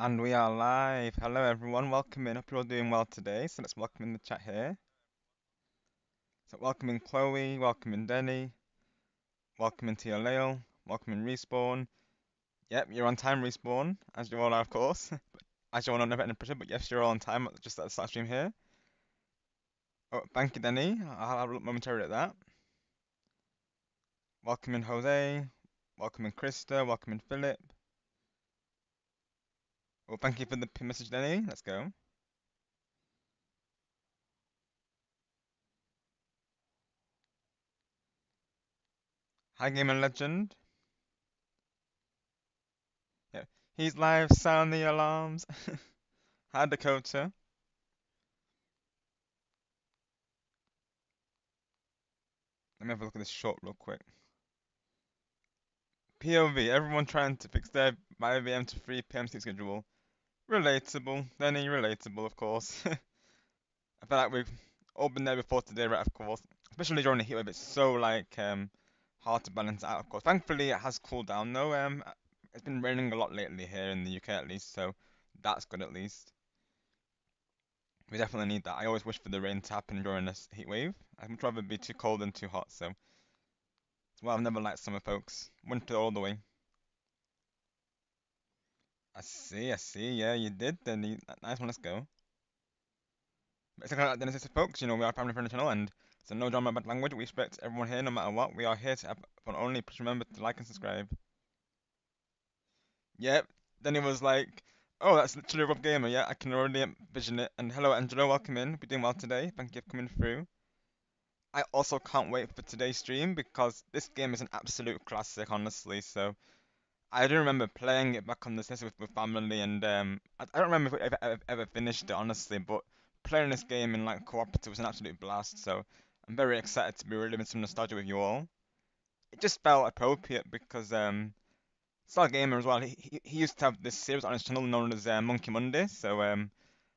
And we are live. Hello, everyone. Welcome in. Hope you're all doing well today. So let's welcome in the chat here. So welcome in Chloe. Welcome in Denny. Welcome in Tia Lale. Welcome in Respawn. Yep, you're on time, Respawn, as you all are, of course. As you all know, never any pressure, but yes, you're all on time. Just at the start stream here. Oh, thank you, Denny. I'll have a look momentarily at that. Welcome in Jose. Welcome in Krista. Welcome in Philip. Well, thank you for the message, Denny. Let's go. Hi, Gamer Legend. Yeah, he's live. Sound the alarms. Hi, Dakota. Let me have a look at this short real quick. POV, everyone trying to fix their 5 a.m. to 3 p.m. sleep schedule. Relatable. Lenny, relatable, of course. I feel like we've all been there before today, right, of course. Especially during the heat wave, it's so, hard to balance out, of course. Thankfully, it has cooled down, though. It's been raining a lot lately here in the UK, at least, so that's good, at least. We definitely need that. I always wish for the rain to happen during this heat wave. I'd much rather be too cold than too hot, so. Well, I've never liked summer, folks. Winter all the way. I see. Yeah, you did. Then nice one. Let's go. Basically, like Dennis said, folks, we are family friendly channel, and so no drama about language. We respect everyone here, no matter what. We are here to have fun only. Please remember to like and subscribe. Yep. Then he was like, "Oh, that's literally Rob Gamer." Yeah, I can already envision it. And hello, Angelo. Welcome in. We're doing well today. Thank you for coming through. I also can't wait for today's stream because this game is an absolute classic, honestly. So I do remember playing it back on the system with family, and I don't remember if we ever finished it honestly, but playing this game in like cooperative was an absolute blast. So I'm very excited to be reliving some nostalgia with you all. It just felt appropriate because Star Gamer as well. He used to have this series on his channel known as Monkey Mondays, so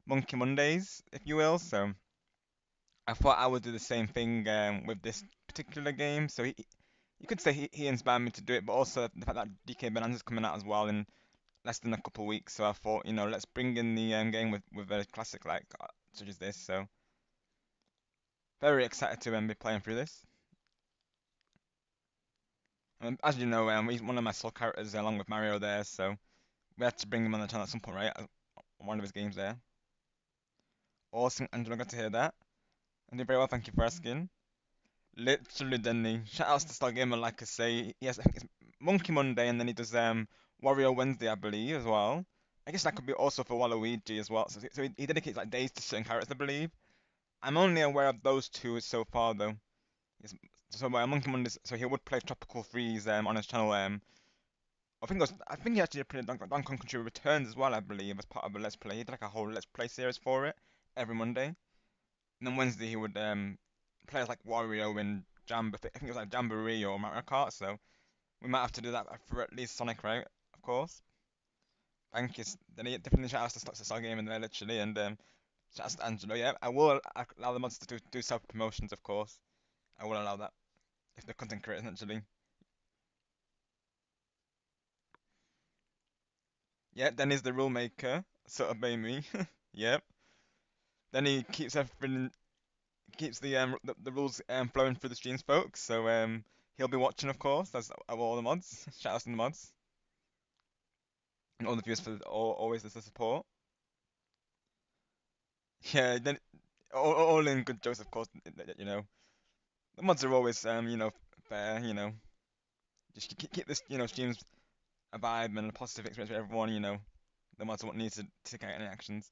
Monkey Mondays, if you will. So I thought I would do the same thing with this particular game. So you could say he inspired me to do it, but also the fact that DK Bananza is coming out as well in less than a couple of weeks. So I thought, let's bring in the game with a classic like such as this. So very excited to be playing through this. As you know, he's one of my soul characters along with Mario there. So we had to bring him on the channel at some point, right? One of his games there. Awesome, Angela, got to hear that. And doing very well, thank you for asking. Literally, Denny. Shout outs to Star Gamer, like I say. Yes, I think it's Monkey Monday, and then he does Wario Wednesday, I believe, as well. I guess that could be also for Waluigi as well. So he dedicates like days to certain characters, I believe. I'm only aware of those two so far, though. Yes, so Monkey Monday, so he would play Tropical Freeze on his channel. I think he actually played Donkey Kong Country Returns as well, I believe, as part of a Let's Play. He did like a whole Let's Play series for it every Monday. And then Wednesday he would play as like Wario and I think it was like Jamboree or Mario Kart. So we might have to do that for at least Sonic, right? Of course. Thank you. Then he definitely shout out to Star Gaming there, literally, and shout out to Angelo. Yeah, I will allow the mods to do self promotions, of course. I will allow that if the content creators actually. Yeah, then he's the rule maker. So obey me. Yep. Then he keeps everything, keeps the rules flowing through the streams, folks. So he'll be watching, of course, as all the mods. Shout out to the mods and all the viewers for always the support. Yeah, then all in good jokes, of course. The mods are always fair. Just keep this streams a vibe and a positive experience for everyone. The mods won't need to take out any actions.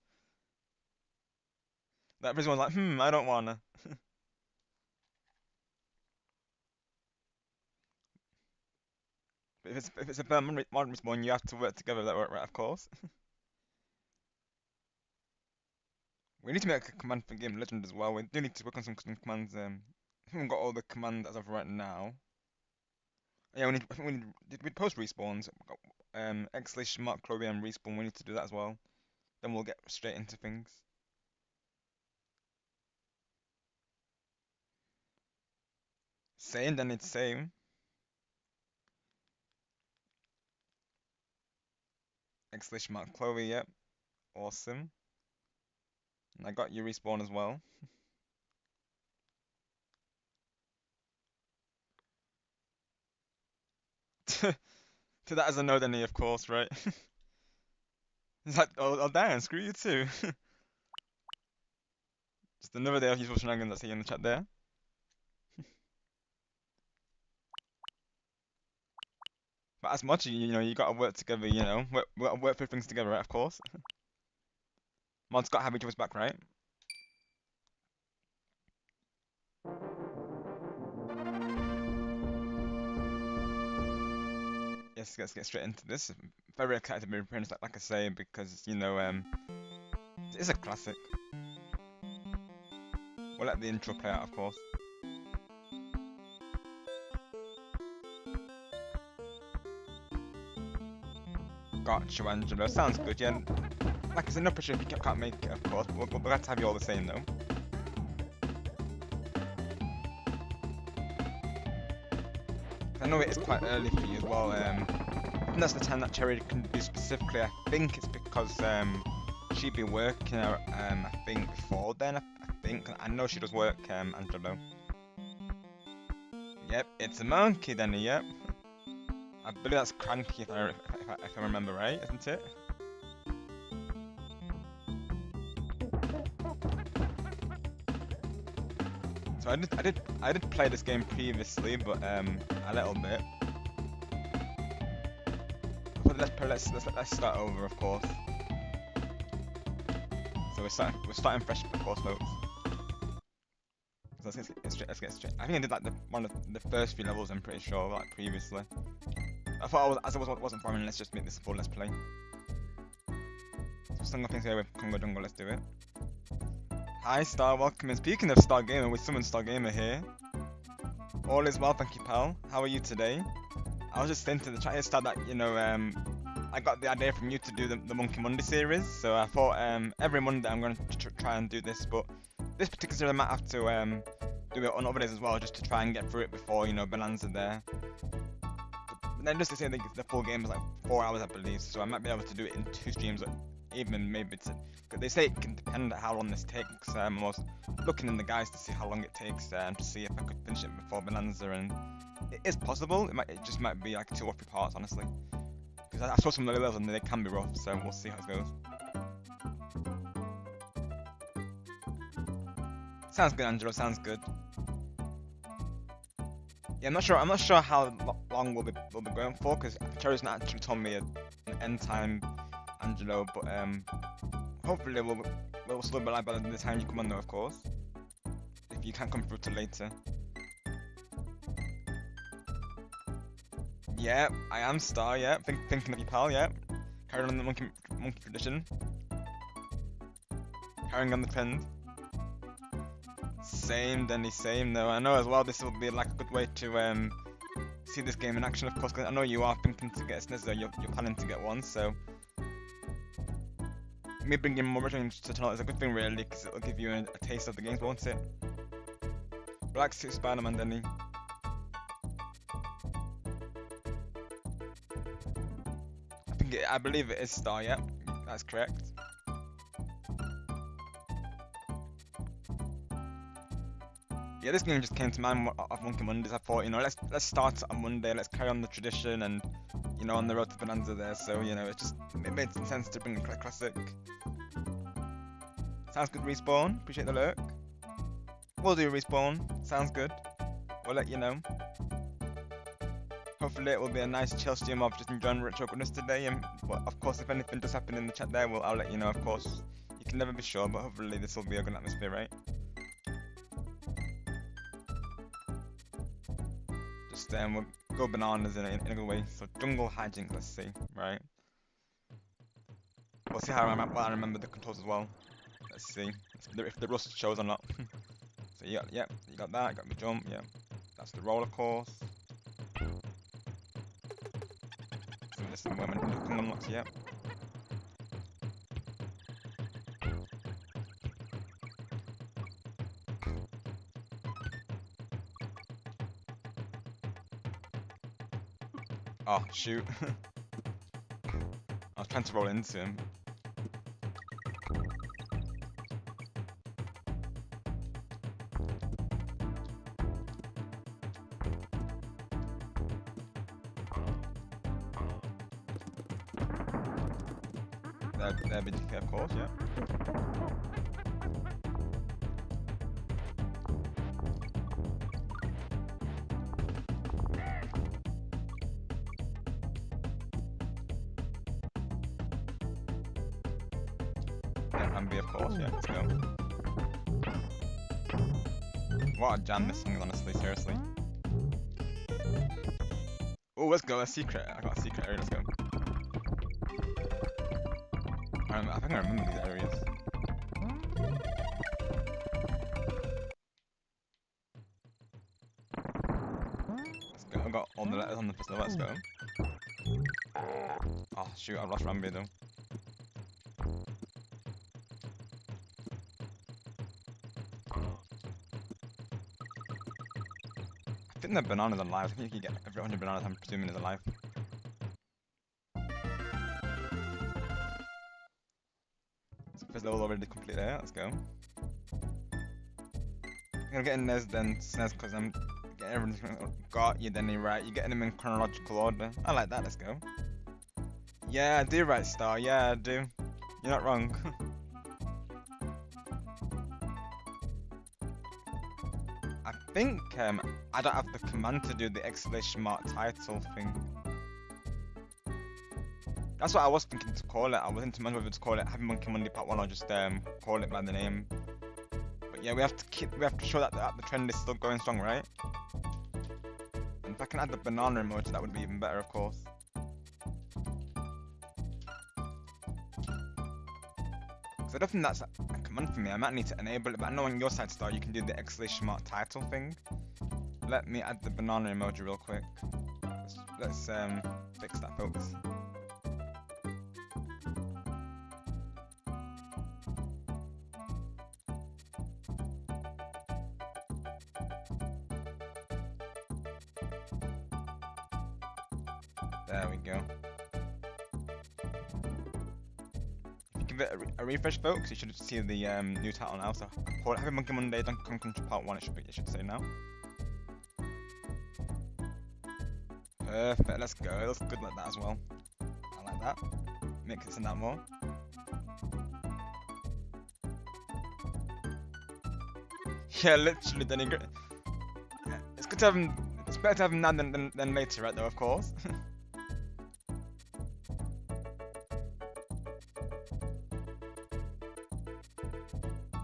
That everyone's like, I don't wanna. But if it's a permanent mod respawn, you have to work together. That work, right? Of course. We need to make a command for Game Legend as well. We do need to work on some custom commands. I think we've got all the commands as of right now. Yeah, I think we need. Did we post respawns? We've got, Mark Chloe and respawn. We need to do that as well. Then we'll get straight into things. Same, then it's same. Exclamation mark Chloe, yep. Awesome. And I got you respawn as well. To that as a no, Denny, of course, right? It's like, oh damn, screw you too. Just another day of useful shenanigans, I see in the chat there. But as much, you know, you gotta work together, you know, work through things together, right? Of course. Mod's got to have each other's back, right? Yes, let's get straight into this. Very excited to be replaying this, like I say, because you know, it's a classic. We'll let the intro play out, of course. Gotcha, Angelo. Sounds good, yeah. Like I said, no pressure if you can't make it, of course. But we're glad to have you all the same, though. I know it is quite early for you as well. And that's the time that Cherry can do specifically. I think it's because she'd be working. I think before then. I think I know she does work. Angelo. Yep, it's a monkey then. Yep. I believe that's Cranky if I remember right, isn't it? So I did play this game previously, but a little bit. But let's start over, of course. So we're starting fresh, of course, folks. So let's get straight. I think I did like one of the first few levels. I'm pretty sure, like previously. I thought wasn't boring. Let's just make this full. Let's play. So starting off things here with Congo Jungle. Let's do it. Hi Star, welcome in. Speaking of Star Gamer, we summoned Star Gamer here. All is well, thank you, pal. How are you today? I was just saying to the chat here, Star, that you know, I got the idea from you to do the Monkey Monday series. So I thought every Monday I'm going to try and do this, but this particular series I might have to do it on other days as well, just to try and get through it before you know Bananza there. But then just to say the full game is like 4 hours, I believe, so I might be able to do it in 2 streams. Even maybe because they say it can depend on how long this takes. I was looking in the guides to see how long it takes to see if I could finish it before Bananza, and it is possible. It just might be like 2 or 3 parts, honestly. Because I saw some of the levels and they can be rough, so we'll see how it goes. Sounds good, Angelo. Sounds good. Yeah, I'm not sure how long we'll be going for, because Cherry's not actually told me an end time, Angelo, but hopefully we'll still be live by the time you come on though, of course. If you can't come through till later. Yeah, I am Star, yeah. Thinking of you, pal, yeah. Carrying on the monkey tradition. Carrying on the trend. Same, Denny, same though. I know as well this will be like a good way to see this game in action, of course, because I know you are thinking to get a Snizzer, you're planning to get one, so me bringing more returns to the channel is a good thing really, because it'll give you a taste of the games, won't it? Black Suit Spider-Man, Denny. I believe it is Star, yeah, that's correct. Yeah, this game just came to mind of Monkey Mondays. I thought, you know, let's start on Monday, let's carry on the tradition, and you know, on the road to Bananza there. So you know, it made some sense to bring a classic. Sounds good, Respawn. Appreciate the lurk. We'll do Respawn. Sounds good. We'll let you know. Hopefully, it will be a nice chill stream of just enjoying retro goodness today. And well, of course, if anything does happen in the chat there, I'll let you know. Of course, you can never be sure, but hopefully, this will be a good atmosphere, right? We'll go bananas in a good way. So jungle hijinks, let's see, right? We'll see how I remember the controls as well. Let's see if the rust shows or not. So you got that, got the jump, yeah. That's the roller course. So this is where my Kong unlocks, yeah. Oh shoot. I was trying to roll into him. There, BGK, of course, yeah. And B, of course, yeah, let's go. What a jam this song is, honestly, seriously. Oh, let's go, a secret. I got a secret area, let's go. I think I remember these areas. Let's go, I got all the letters on the first level, let's go. Oh shoot, I lost Rambi though. I think the banana's alive. I think you can get every 100 bananas, I'm presuming, is alive. So first level already complete there, let's go. I'm gonna get in Nez then SNES because I'm getting everything got you, then right. You're getting them in chronological order. I like that, let's go. Yeah, I do right, Star, yeah, I do. You're not wrong. I think I don't have the command to do the exclamation mark title thing. That's what I was thinking to call it. I wasn't too much whether to call it Happy Monkey Monday Part 1 or just call it by the name. But yeah, we have to show that the trend is still going strong, right? And if I can add the banana emoji, that would be even better, of course. So I don't think that's a command for me. I might need to enable it, but I know on your side, Star, you can do the exclamation mark title thing. Let me add the banana emoji real quick. Let's fix that, folks. There we go. Give it a refresh, folks. You should see the new title now. So call it Happy Monkey Monday, Donkey Kong Country Part 1. It should say now. Perfect. Let's go. It looks good like that as well. I like that. Makes it stand out more. Yeah, literally. Then it's good to have him. It's better to have him now than later, right? Though, of course.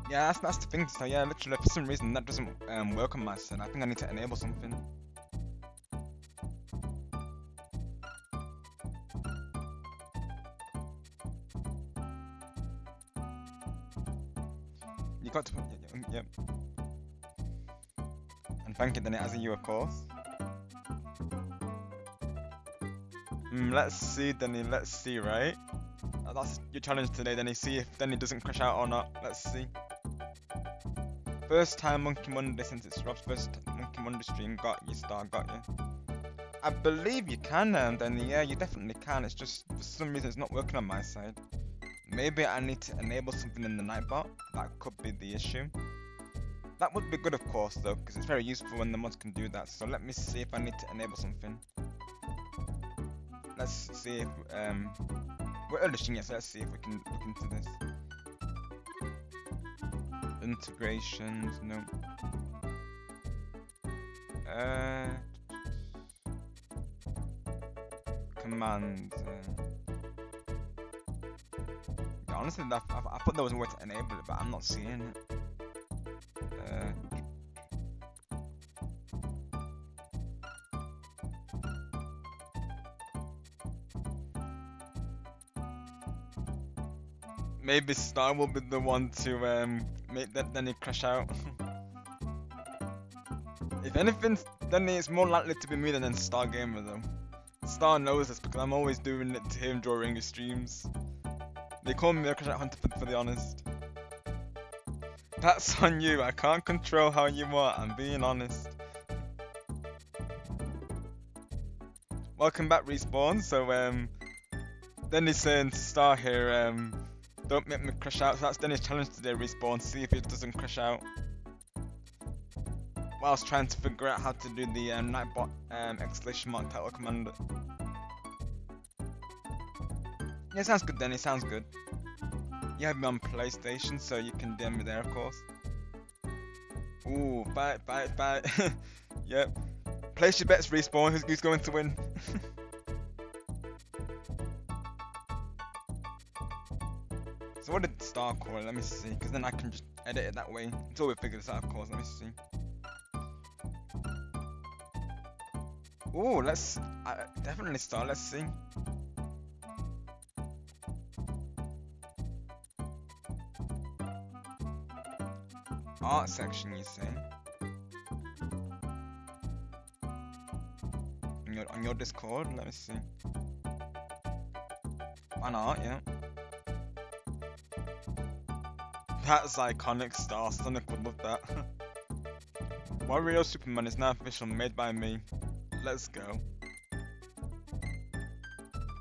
Yeah, that's the thing. So yeah, literally for some reason that doesn't work on my side. I think I need to enable something. You got to put yep. And thank you, then it as a you, of course. Let's see, Denny. Let's see, right? That's your challenge today, Denny. See if Denny doesn't crash out or not. Let's see. First time Monkey Monday since it's Rob's first Monkey Monday stream. Got you, Star, got you. I believe you can, Denny. Yeah, you definitely can. It's just for some reason it's not working on my side. Maybe I need to enable something in the Nightbot. That could be the issue. That would be good, of course, though, because it's very useful when the mods can do that. So let me see if I need to enable something. Let's see if we're early stream yet, so let's see if we can look into this. Integrations, no. Commands. Yeah, honestly, I thought there was a way to enable it, but I'm not seeing it. Maybe Star will be the one to make that Denny crash out. If anything, Denny it's more likely to be me than Star Gamer though. Star knows this because I'm always doing it to him during his streams. They call me a crash out hunter for the honest. That's on you. I can't control how you are. I'm being honest. Welcome back, Respawn. So Denny's saying to start here, don't make me crash out. So that's Denny's challenge today, respawn. See if it doesn't crash out. Whilst trying to figure out how to do the Nightbot exclamation mark title command. Yeah, sounds good, Denny. Sounds good. You have me on PlayStation, so you can DM me there, of course. Ooh, bite. Yep. Place your bets, respawn. Who's going to win? So what did Star call it? Let me see, because then I can just edit it that way until we figure this out, of course. Let me see. Ooh, let's definitely Star. Let's see. Art section, you say? On your Discord, let me see. An art, yeah. That's iconic, Star. Sonic would love that. Wario Superman is now official, made by me. Let's go.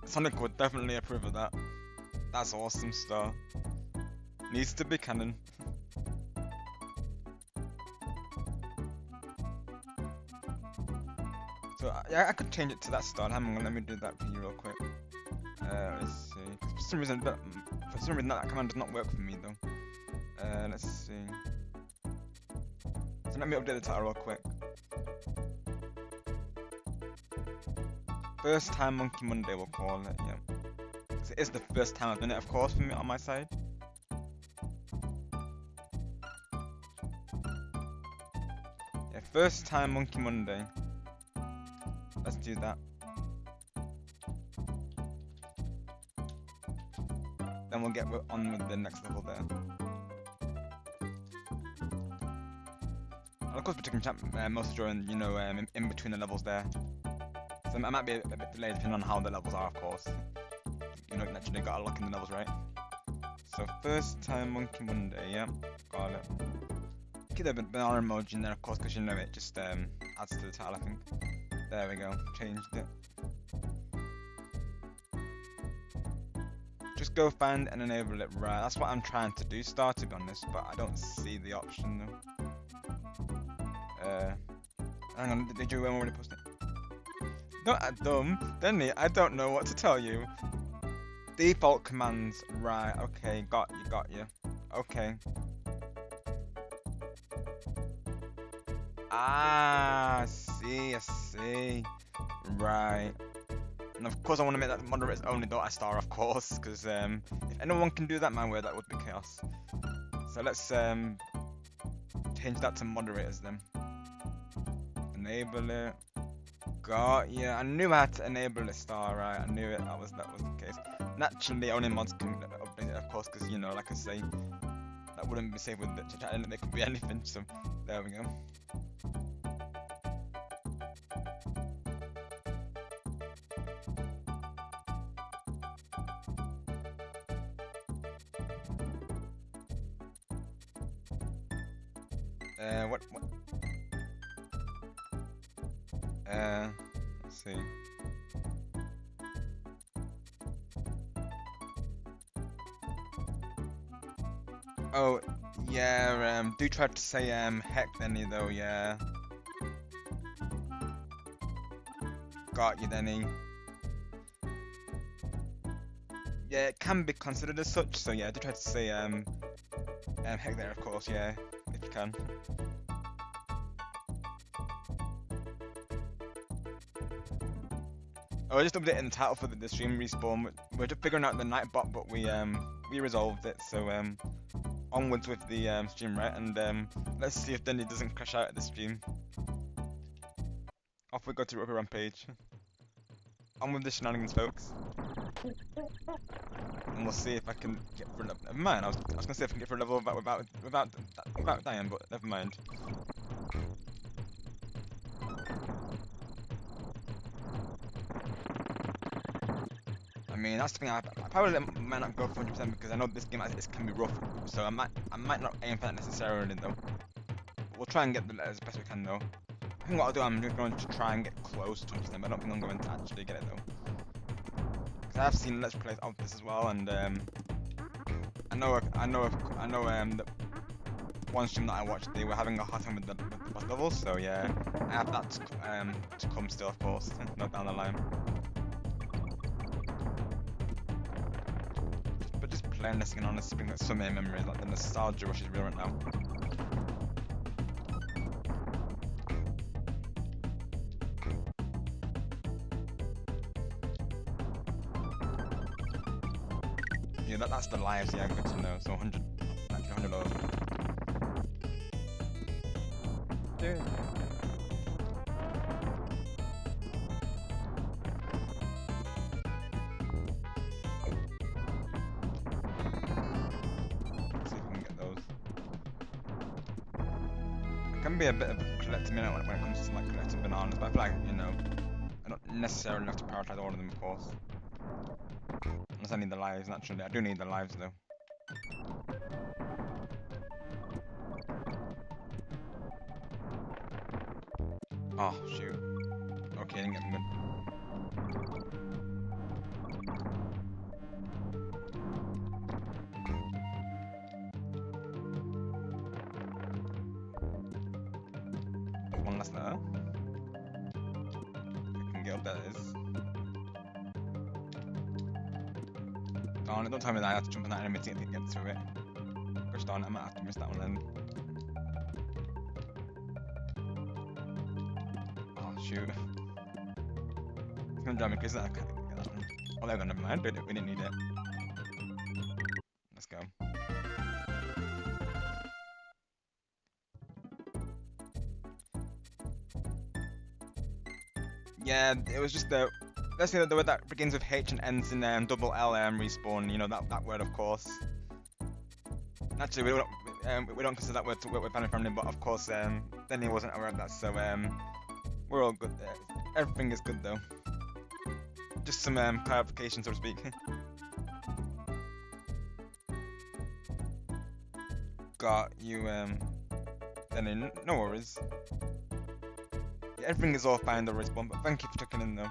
Sonic would definitely approve of that. That's awesome, Star. Needs to be canon. So yeah, I could change it to that Star. Hang on, let me do that for you real quick. Let's see. 'Cause for some reason that command does not work for me though. Let's see. So let me update the title real quick. First time Monkey Monday, we'll call it, yeah. So it is the first time I've done it, of course, for me on my side. Yeah, first time Monkey Monday. Let's do that. Then we'll get on with the next level there. And of course, we're taking most during, you know, in between the levels there. So I might be a bit delayed depending on how the levels are, of course. You know, naturally got to lock in the levels, right? So first time Monkey Monday, yeah, got it. Keep the banana emoji in there, of course, because you know it just adds to the title, I think. There we go, changed it. Just go find and enable it, right? That's what I'm trying to do, Star, to be honest, but I don't see the option though. Hang on, did you already post it? Not dumb, Denny, I don't know what to tell you. Default commands, right, okay, got you. Okay. Ah, I see. Right. And of course I want to make that moderators only, don't I, Star, of course, because if anyone can do that my way, that would be chaos. So let's change that to moderators then. Enable it. Got yeah, I knew I had to enable it, Star, right? I knew it, that was the case. Naturally, only mods can update it, of course, because, you know, like I say, that wouldn't be safe with the chat, and it could be anything, so there we go. What? Let's see. Oh, yeah, do try to say, heck Denny though, yeah. Got you, Denny. Yeah, it can be considered as such, so yeah, do try to say, heck there, of course, yeah, if you can. Oh, I just updated the title for the stream respawn. We're just figuring out the Nightbot, but we resolved it, so onwards with the stream, right? And let's see if Denny doesn't crash out at the stream. Off we go to Rubber Rampage. On with the shenanigans, folks. And we'll see if I can get for a level. Never mind. I was gonna say if I can get for a level without dying, but never mind. I mean, that's the thing. I probably might not go for 100% because I know this game can be rough. So I might not aim for that necessarily though. We'll try and get the as best we can though. I think what I'll do, I'm just going to try and get close to 100%, but I don't think I'm going to actually get it though. I've seen Let's Plays of this as well, and I know that one stream that I watched, they were having a hard time with the boss levels, so yeah, I have that to come still, of course, not down the line. But just playing this again, honestly, brings back so many memories. Like the nostalgia rush is real right now. Yeah, that's the lives. Yeah, good to know. So 100, actually 100 of them. Yeah. See if we can get those. I can be a bit of a collector minute when it comes to like collecting bananas, but I feel like, you know, I don't necessarily have to prioritize all of them, of course. Unless I need the lives, naturally. I do need the lives though. Oh, shoot. Okay, I didn't get them good. One last there. I can get up, that is. Darn it, don't tell me that I have to jump on that enemy to get through it. Gosh darn it, I might have to miss that one then. Oh, shoot. It's gonna drive me crazy that I can't get that one. Oh, they're gonna mind, we didn't need it. Let's go. Yeah, it was just the... Let's say that the word that begins with H and ends in double L respawn, you know, that word, of course. Naturally, we don't consider that word to work with family, but of course, then he wasn't aware of that, so we're all good there. Everything is good though. Just some clarification, so to speak. Got you, Denny, no worries. Yeah, everything is all fine, the respawn, but thank you for checking in though.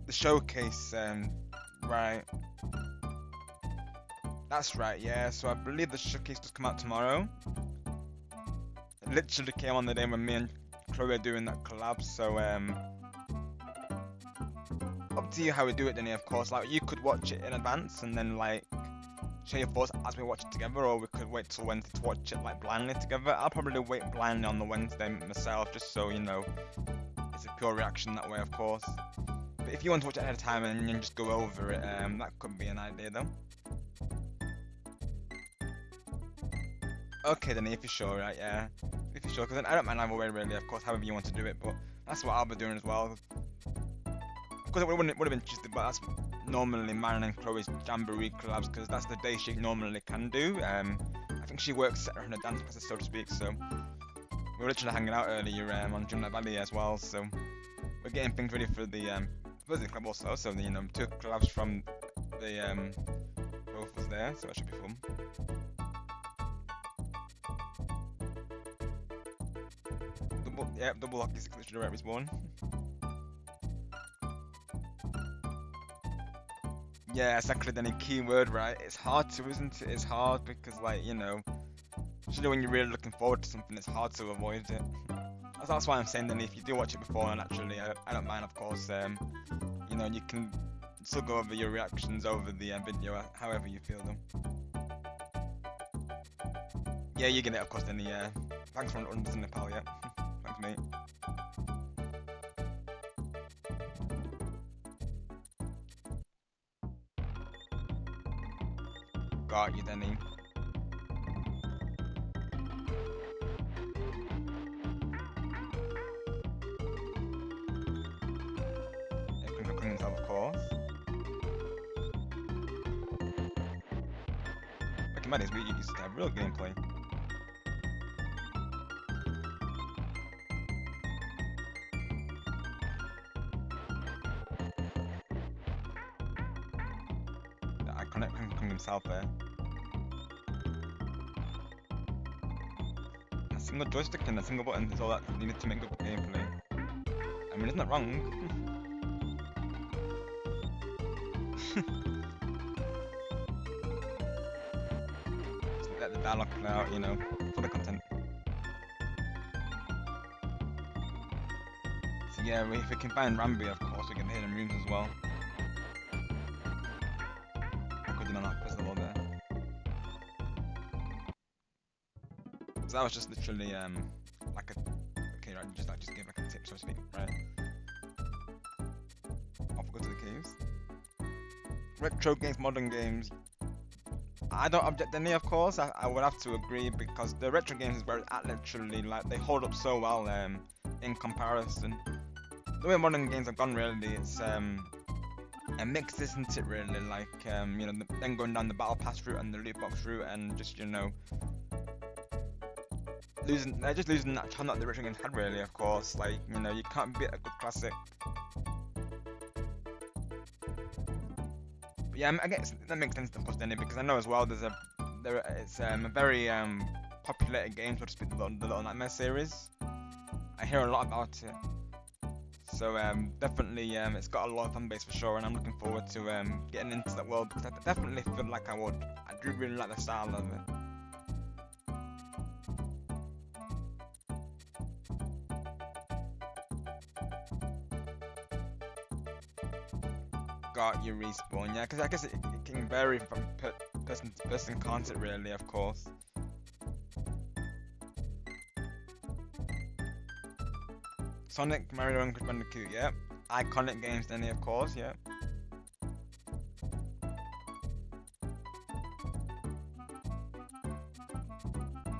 The showcase, right. That's right, yeah, so I believe the showcase does come out tomorrow. It literally came on the day when me and Chloe are doing that collab, so up to you how we do it, Denny, of course. Like, you could watch it in advance and then like share your thoughts as we watch it together, or we could wait till Wednesday to watch it like blindly together. I'll probably wait blindly on the Wednesday myself, just so you know it's a pure reaction that way, of course. But if you want to watch it ahead of time and then just go over it, that could be an idea though. Okay then, if you're sure, right, yeah. If you're sure, because I don't mind either way really, of course, however you want to do it, but that's what I'll be doing as well. Of course, it would have been Tuesday, but that's normally mine and Chloe's Jamboree collabs, because that's the day she normally can do. I think she works at her in a dance classes, so to speak, so we were literally hanging out earlier on Jumna Valley as well, so we're getting things ready for the club also, so the, you know, 2 collabs from the both of us there, so that should be fun. Double hockey stick literally right respawn. Yeah, exactly, then a keyword, right? It's hard to, isn't it? It's hard because, like, you know, usually when you're really looking forward to something, it's hard to avoid it. That's why I'm saying that if you do watch it before, and actually, I don't mind, of course, you know, you can still go over your reactions over the video, however you feel them. Yeah, you get it, of course, then, yeah. Thanks for understanding, pal, yeah. Thanks, mate. Got you, Denny. Of course. Recommend is we used to have real gameplay. The iconic Kong himself there. A single joystick and a single button is all that needed to make good gameplay. mean, it's not wrong. Just let the dialogue play out, you know, for the content. So yeah, if we can find Rambi, of course, we can hit hidden rooms as well. I could do not press the wall there. So that was just literally like a okay, right? Just give like a tip, so to speak, right? Off we go to the caves. Retro games, modern games. I don't object any, of course. I would have to agree because the retro games is very literally like they hold up so well in comparison. The way modern games have gone, really, it's a mix, isn't it? Really, like you know, then going down the battle pass route and the loot box route, and just you know, they're just losing that charm that the retro games had, really. Of course, like you know, you can't beat a good classic. But yeah, I guess that makes sense, of course, Danny, because I know as well it's a very populated game, so to speak, the Little Nightmare series. I hear a lot about it. So definitely it's got a lot of fan base for sure, and I'm looking forward to getting into that world because I definitely feel like I would. I do really like the style of it. Got your respawn, yeah, because I guess it can vary from person to person, can't it? Really, of course. Sonic, Mario, and Crash Bandicoot, yeah. Iconic games, then, of course, yeah.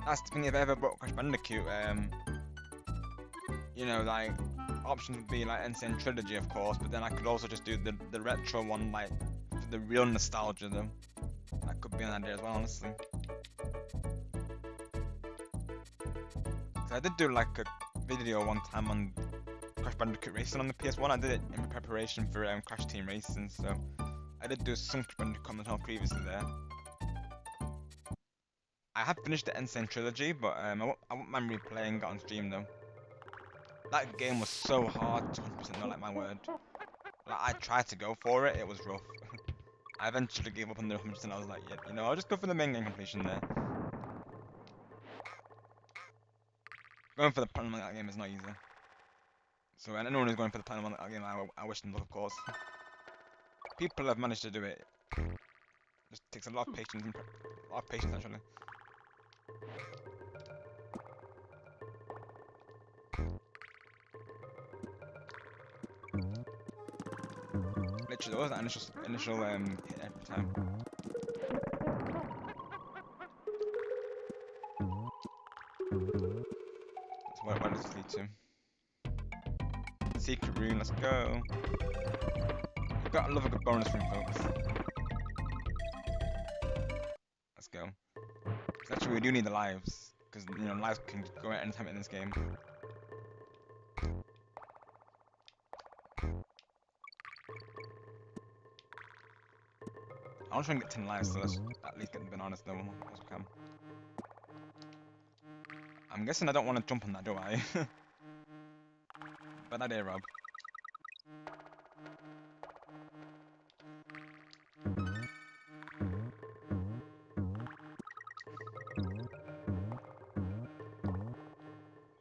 That's the thing, if I ever bought Crash Bandicoot, you know, like, options would be like Insane Trilogy, of course, but then I could also just do the retro one, like, for the real nostalgia, though. That could be an idea as well, honestly. So I did do, like, a video one time on Crash Bandicoot Racing on the PS1. I did it in preparation for Crash Team Racing, so I did do some Crash Bandicoot on the channel previously there. I have finished the Insane Trilogy, but I won't mind replaying it on stream though. That game was so hard to 100% know, like my word. Like I tried to go for it, it was rough. I eventually gave up on the 100%. I was like, yeah, you know, I'll just go for the main game completion there. Going for the platinum on that game is not easy. So anyone who's going for the platinum on that game, I wish them luck, of course. People have managed to do it. Just takes a lot of patience, a lot of patience actually. Literally, what was that initial hit every time? So where does this lead to? Secret room, let's go. You've got to love a good bonus room, folks. Let's go. Actually, we do need the lives, because you know lives can go at any time in this game. I want to try and get 10 lives, so let's at least get the bananas though as we can. I'm guessing I don't want to jump on that, do I? Bad idea, Rob.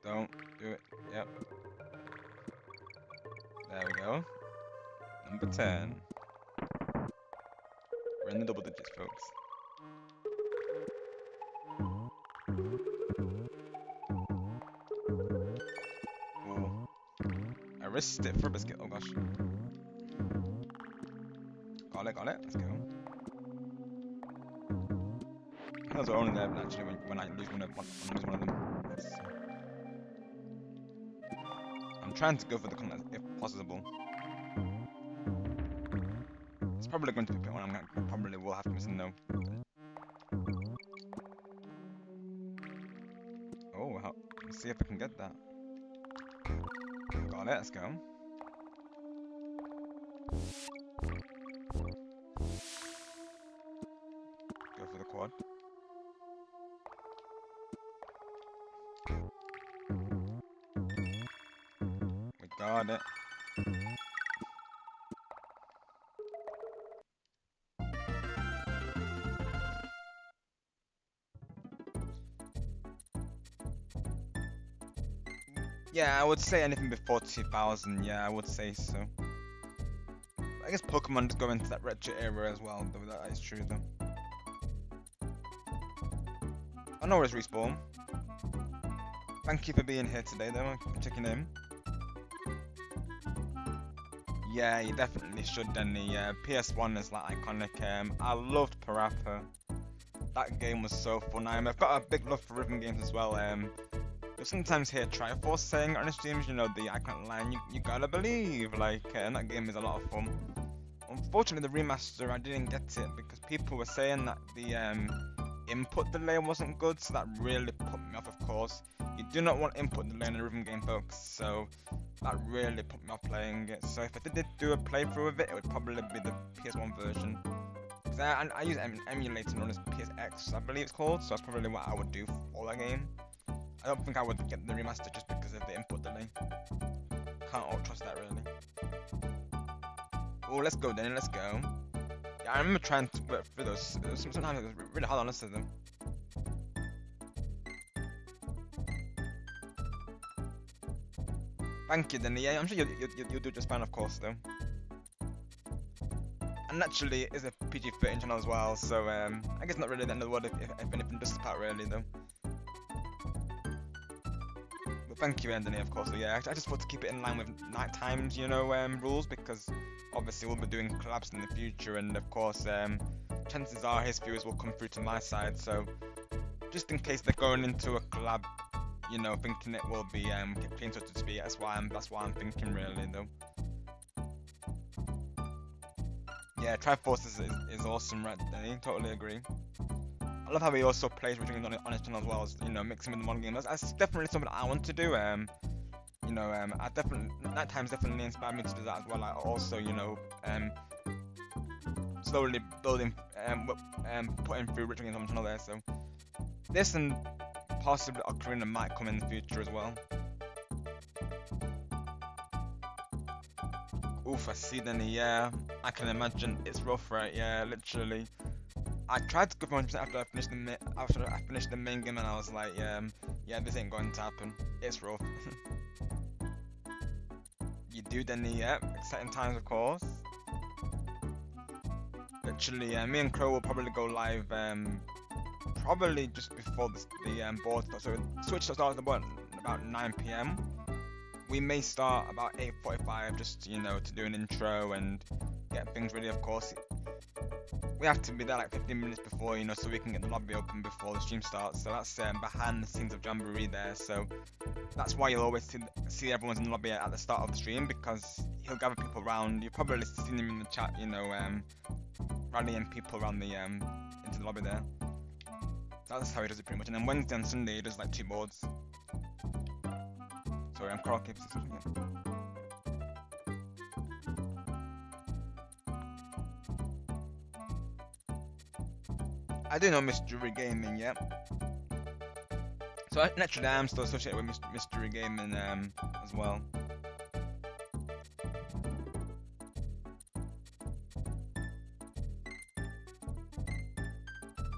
Don't do it. Yep. There we go. Number 10. We're in the double digits, folks. Ooh. I risked it for a biscuit. Oh gosh. Got it, got it. Let's go. Those are only there actually when I lose one of them. I'm trying to go for the content if possible. It's probably going to be one I probably will have to miss a no. Oh, let's see if I can get that. Got it, let's go. Go for the quad. We go. Got it. Yeah, I would say anything before 2000. Yeah, I would say so. I guess Pokemon does go into that retro era as well, though that is true though. I know where's Respawn. Thank you for being here today though, I'm checking in. Yeah, you definitely should, Denny. Yeah, PS1 is like iconic. I loved Parappa. That game was so fun. I've got a big love for rhythm games as well. You'll sometimes hear Triforce saying on his streams, you know, the iconic line, you gotta believe. Like, that game is a lot of fun. Unfortunately, the remaster, I didn't get it because people were saying that the input delay wasn't good, so that really put me off, of course. You do not want input delay in a rhythm game, folks, so that really put me off playing it. So if I did do a playthrough of it, it would probably be the PS1 version. Because I use an emulator known as PSX, I believe it's called, so that's probably what I would do for that game. I don't think I would get the remaster just because of the input delay. Can't all trust that really. Oh, let's go then, let's go. Yeah, I remember trying to work through those. Sometimes it was really hard, honestly, though. Thank you, Denny. Yeah, I'm sure you'll do just fine, of course, though. And naturally, it is a PG-13 channel as well, so I guess not really the end of the world if anything does slip out, really, though. But thank you, Anthony, of course. So yeah, I just thought to keep it in line with night times, you know, rules, because obviously we'll be doing collabs in the future, and of course, chances are his viewers will come through to my side. So just in case they're going into a collab, you know, thinking it will be clean, so to speak. That's why I'm thinking, really, though. Yeah, Triforce is awesome, right? Danny? Totally agree. I love how he also plays with games on his channel as well as, you know, mixing with the modern game. That's definitely something I want to do. You know, I definitely, night times definitely inspired me to do that as well. Like also, you know, slowly building, putting through richer games on my channel there. So this and possibly Ocarina might come in the future as well. Oof, I see Danny, yeah. I can imagine it's rough, right? Yeah, literally. I tried to go for 100% after I finished the main game, and I was like, yeah, this ain't going to happen. It's rough. You do, Danny, yeah. Exciting times, of course. Literally, me and Crow will probably go live, probably just before the board starts. So Switch starts about 9 PM. We may start about 8:45, just, you know, to do an intro and get things ready, of course. We have to be there like 15 minutes before, you know, so we can get the lobby open before the stream starts. So that's behind the scenes of Jamboree there. So that's why you'll always see everyone's in the lobby at the start of the stream, because he'll gather people around. You've probably seen him in the chat, you know, rallying people around the into the lobby there. So that's how he does it pretty much. And then Wednesday and Sunday he does like 2 boards. Sorry, I'm croaky. I do know Mystery Gaming, yeah. So naturally, I am still associated with Mystery Gaming as well.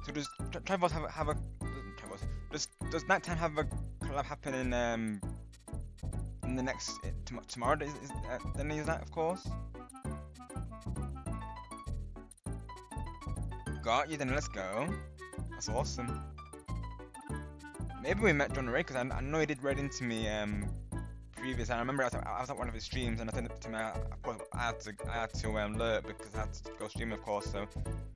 So does Triforce have a does Nighttime have a collab happening in the next tomorrow? Is that, of course? Got you, then let's go. That's awesome. Maybe we met John Ray, because I know he did read into me previous. I remember I was at one of his streams, and I sent it to me. Of course, I had to alert because I had to go stream, of course. So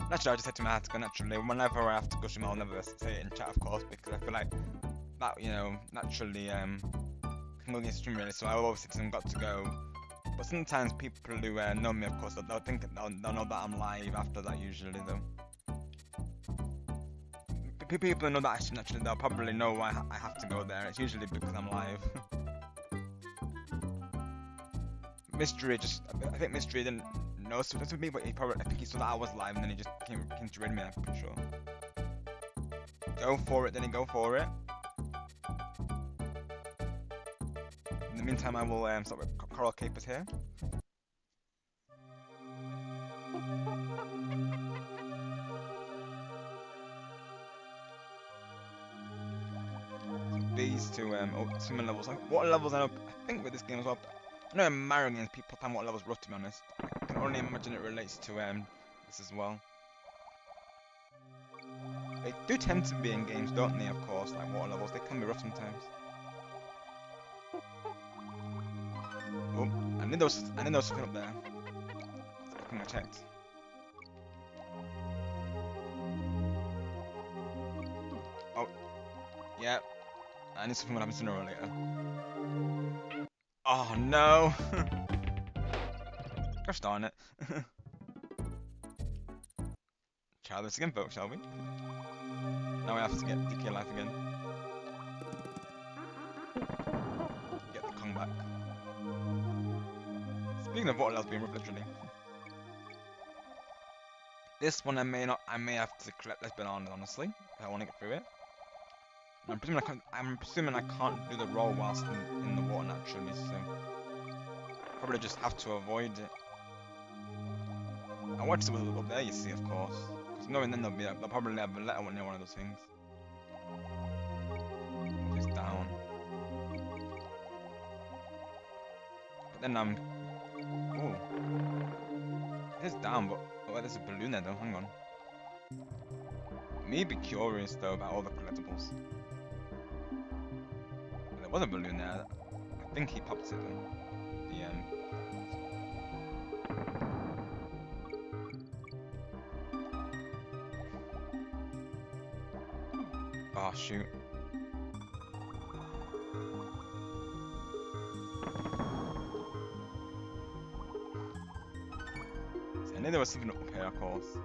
naturally, I just said to him I had to go. Naturally, whenever I have to go stream, I'll never say it in chat, of course, because I feel like that, you know, naturally can go against stream really. So I always say to him, got to go. But sometimes people who know me, of course, they'll think they'll know that I'm live after that usually, though. People know that I should naturally, they'll probably know why I have to go there. It's usually because I'm live. Mystery I think Mystery didn't know so with me, but I think he saw that I was live, and then he just came to raid me, I'm pretty sure. Go for it, then go for it. In the meantime, I will start coral capers here. These two similar levels. Like, what levels I know? I think with this game as well. I know in Mario games people find what levels rough, to be honest. I can only imagine it relates to this as well. They do tend to be in games, don't they? Of course, like water levels, they can be rough sometimes. Oh, I knew there was something up there. I think I checked. Oh, yeah. I knew something would happen sooner or later. Oh no! Gosh darn it. Try this again, folks, shall we? Now we have to get DK life again. Get the Kong back. Speaking of water levels being rough, literally. This one I may have to collect less bananas, honestly, if I want to get through it. I'm presuming I can't do the roll whilst in the water naturally, so probably just have to avoid it. I watched the wizard up there, you see, of course. Because knowing then they'll probably have a letter near one of those things. It's down. But then ooh. It is down, but there's a balloon there though. Hang on. Me be curious though about all the collectibles. There was a balloon there. I think he popped it though. Oh shoot. See, I knew there was something up here, of course.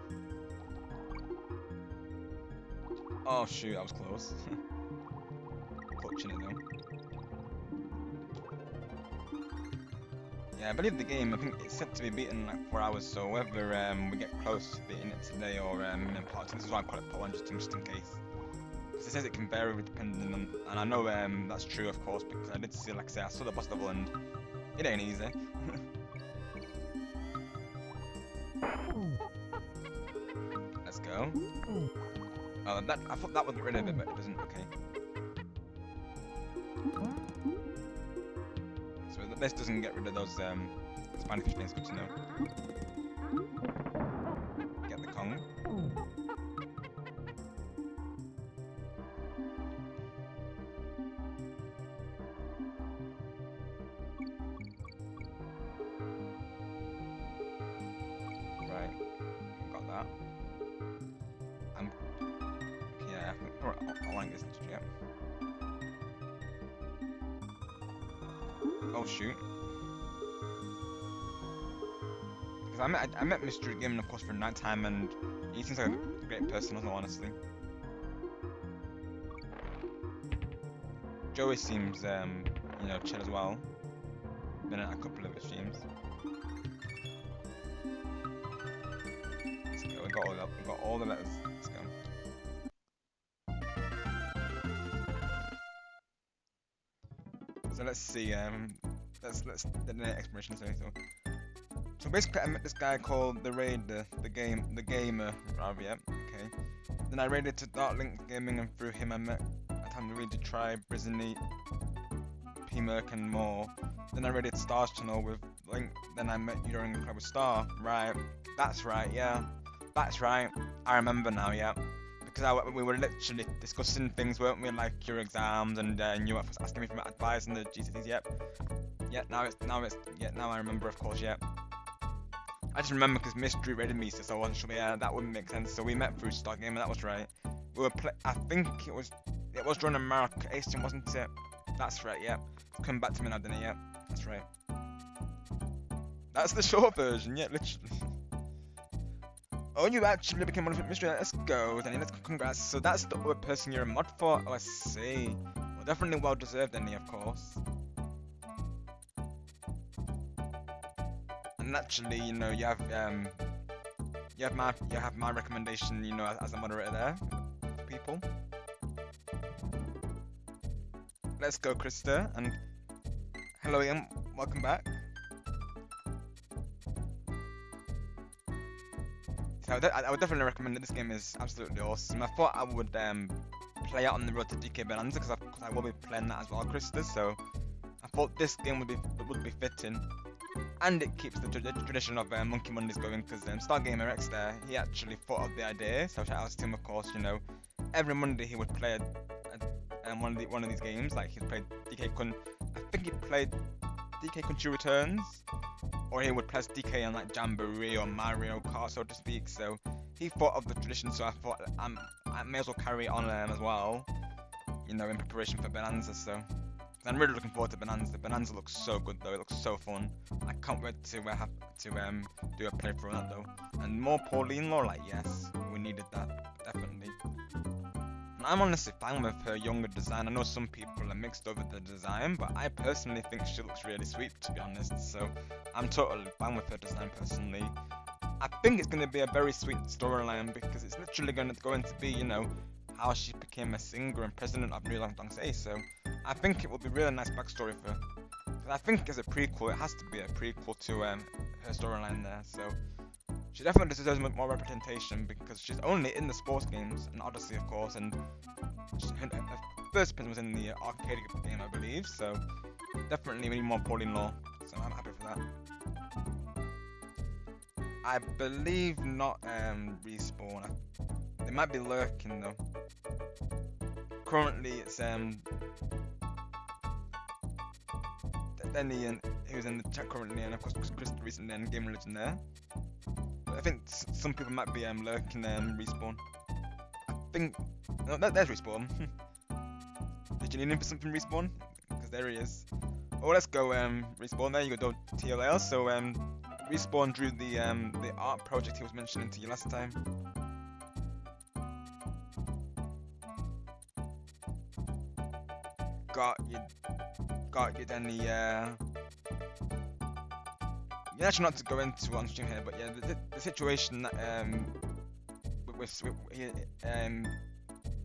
Oh shoot, that was close. Clutching it though. Yeah, I believe the game, I think it's set to be beaten in like 4 hours, so whether we get close to beating it today or in part 2, this is why I call it part 1 just in case. Because it says it can vary depending on, and I know that's true of course, because I did see, like I say, I saw the boss level and it ain't easy. Let's go. Oh, I thought that would get rid of it, but it doesn't, okay. This doesn't get rid of those spiny fish things, good to know. Get the Kong. Right, got that. Yeah, I want this to get. Oh shoot. Because I met Mr. Gimmon of course for nighttime and he seems like a great person as well, honestly. Joey seems you know, chill as well. Been at a couple of his streams. Let's go, we got all the letters. Let's go. So let's see, let's get the explanation. So basically I met this guy called the gamer, rather, yeah, okay. Then I raided to Dark Link Gaming and through him I met Time to Read to Try, Brizzany, P-Merc and more. Then I raided Star's channel with Link, then I met you during the club with Star, right, that's right, yeah, that's right, I remember now, yeah. Because we were literally discussing things, weren't we, like your exams, and you were asking me for my advice and the GCSEs. Yep. Yeah, now I remember, of course. Yep. I just remember because Mystery raided me, so I wasn't sure. Yeah, that wouldn't make sense. So we met through Star Gamer. That was right. We were I think it was during America Asian, wasn't it? That's right. Yep. It's coming back to me now, didn't it? Yep. That's right. That's the short version. Yeah, literally. Oh, you actually became one of the mystery. Let's go, Danny. Let's go. Congrats. So that's the other person you're a mod for. Oh, I see. Well, definitely well deserved, Danny, of course. And naturally, you know, you have my recommendation, you know, as a moderator there for people. Let's go, Krista, and hello, Ian. Welcome back. I would definitely recommend it. This game is absolutely awesome. I thought I would play out on the road to DK Bonanza because I will be playing that as well, Krista. So I thought this game would be fitting, and it keeps the tradition of Monkey Mondays going because Stargamer X there, he actually thought of the idea. So shout out to him, of course. You know, every Monday he would play one of these games. Like he played DK Kun. I think he played DK Country Returns, or he would play as DK on like Jamboree or Mario Kart, so to speak. So he thought of the tradition, so I thought I may as well carry it on as well, you know, in preparation for Bonanza. So I'm really looking forward to Bonanza. Bonanza looks so good though; it looks so fun. I can't wait to have to do a playthrough on that though. And more Pauline lore, like yes, we needed that definitely. And I'm honestly fine with her younger design. I know some people are mixed over the design, but I personally think she looks really sweet, to be honest. So I'm totally fine with her design personally. I think it's going to be a very sweet storyline because it's literally going to be, you know, how she became a singer and president of New Long Dong Say. So I think it will be a really nice backstory for her. I think as a prequel, it has to be a prequel to her storyline there. So she definitely deserves more representation because she's only in the sports games and Odyssey, of course, and her first appearance was in the arcade game, I believe. So definitely we need more Pauline lore. So I'm happy for that. I believe not Respawn. They might be lurking though. Currently it's Denny and he was in the chat currently, and of course Chris recently and Game Religion there. But I think some people might be lurking Respawn. I think no, there's Respawn. Did you need him for something, Respawn? Because there he is. Oh, let's go Respawn. There you go, TLL. So Respawn drew the art project he was mentioning to you last time. Got you then the you're actually not to go into on stream here, but yeah, the situation that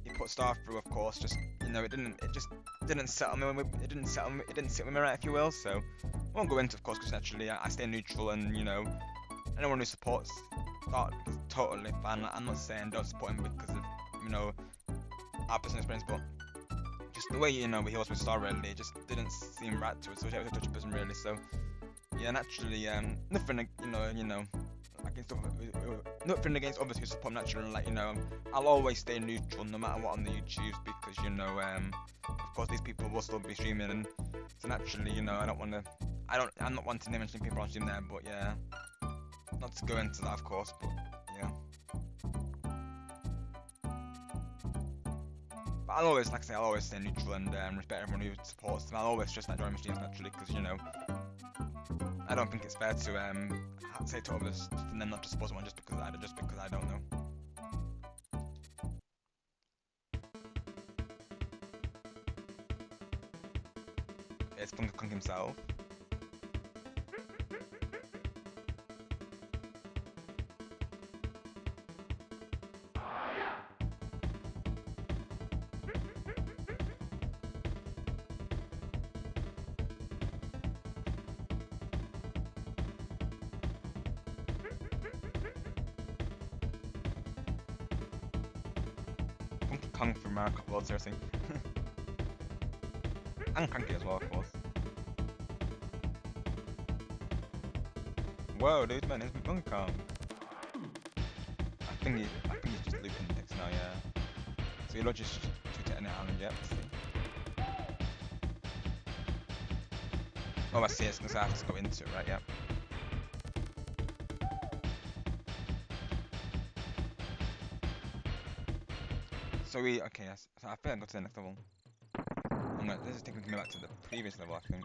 he put Star through, of course, just, you know, it just didn't settle me. It didn't sit with me right, if you will. So I won't go into, of course, because naturally I stay neutral, and you know, anyone who supports Star is totally fine. I'm not saying don't support him because of, you know, our personal experience, but just the way, you know, he was with Star, really, it just didn't seem right to us. So it was a touch person, really. So yeah, naturally, nothing, you know, against nothing against others who support naturally. Like, you know, I'll always stay neutral no matter what on the YouTubes because, you know, of course these people will still be streaming, and so naturally, you know, I'm not wanting to mention people on stream there, but yeah, not to go into that, of course, but yeah. But I'll always, like I say, I'll always stay neutral and respect everyone who supports them. I'll always just like join my streams naturally because, you know, I don't think it's fair to say to others and then not to support someone just because I don't know. It's Donkey Kong himself. Donkey Kong from Mario Kart World, seriously. And Cranky as well, of course. Whoa, dude, man, it's Donkey Kong. I think he's just looping the text now, yeah. So you'll just tweet it in the island, yet. Oh, I see, it's because I have to go into it, right, yeah. So okay, yes. So I think I got to the next level. This is taking me back to the previous level, I think.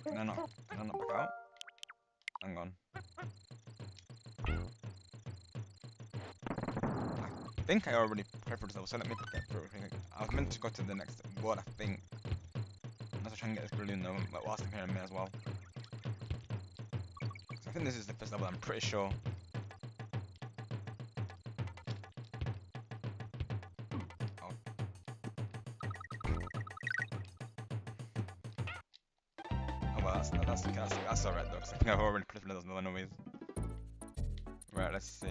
Can I not back out? Hang on. I think I already prepared for this level, so let me get through it. I was meant to go to the next world, I think. Unless I try and get this balloon though, but whilst I'm here in a minute as well. So I think this is the first level, I'm pretty sure. That's alright though, because I think I've already played those anyways. Right, let's see.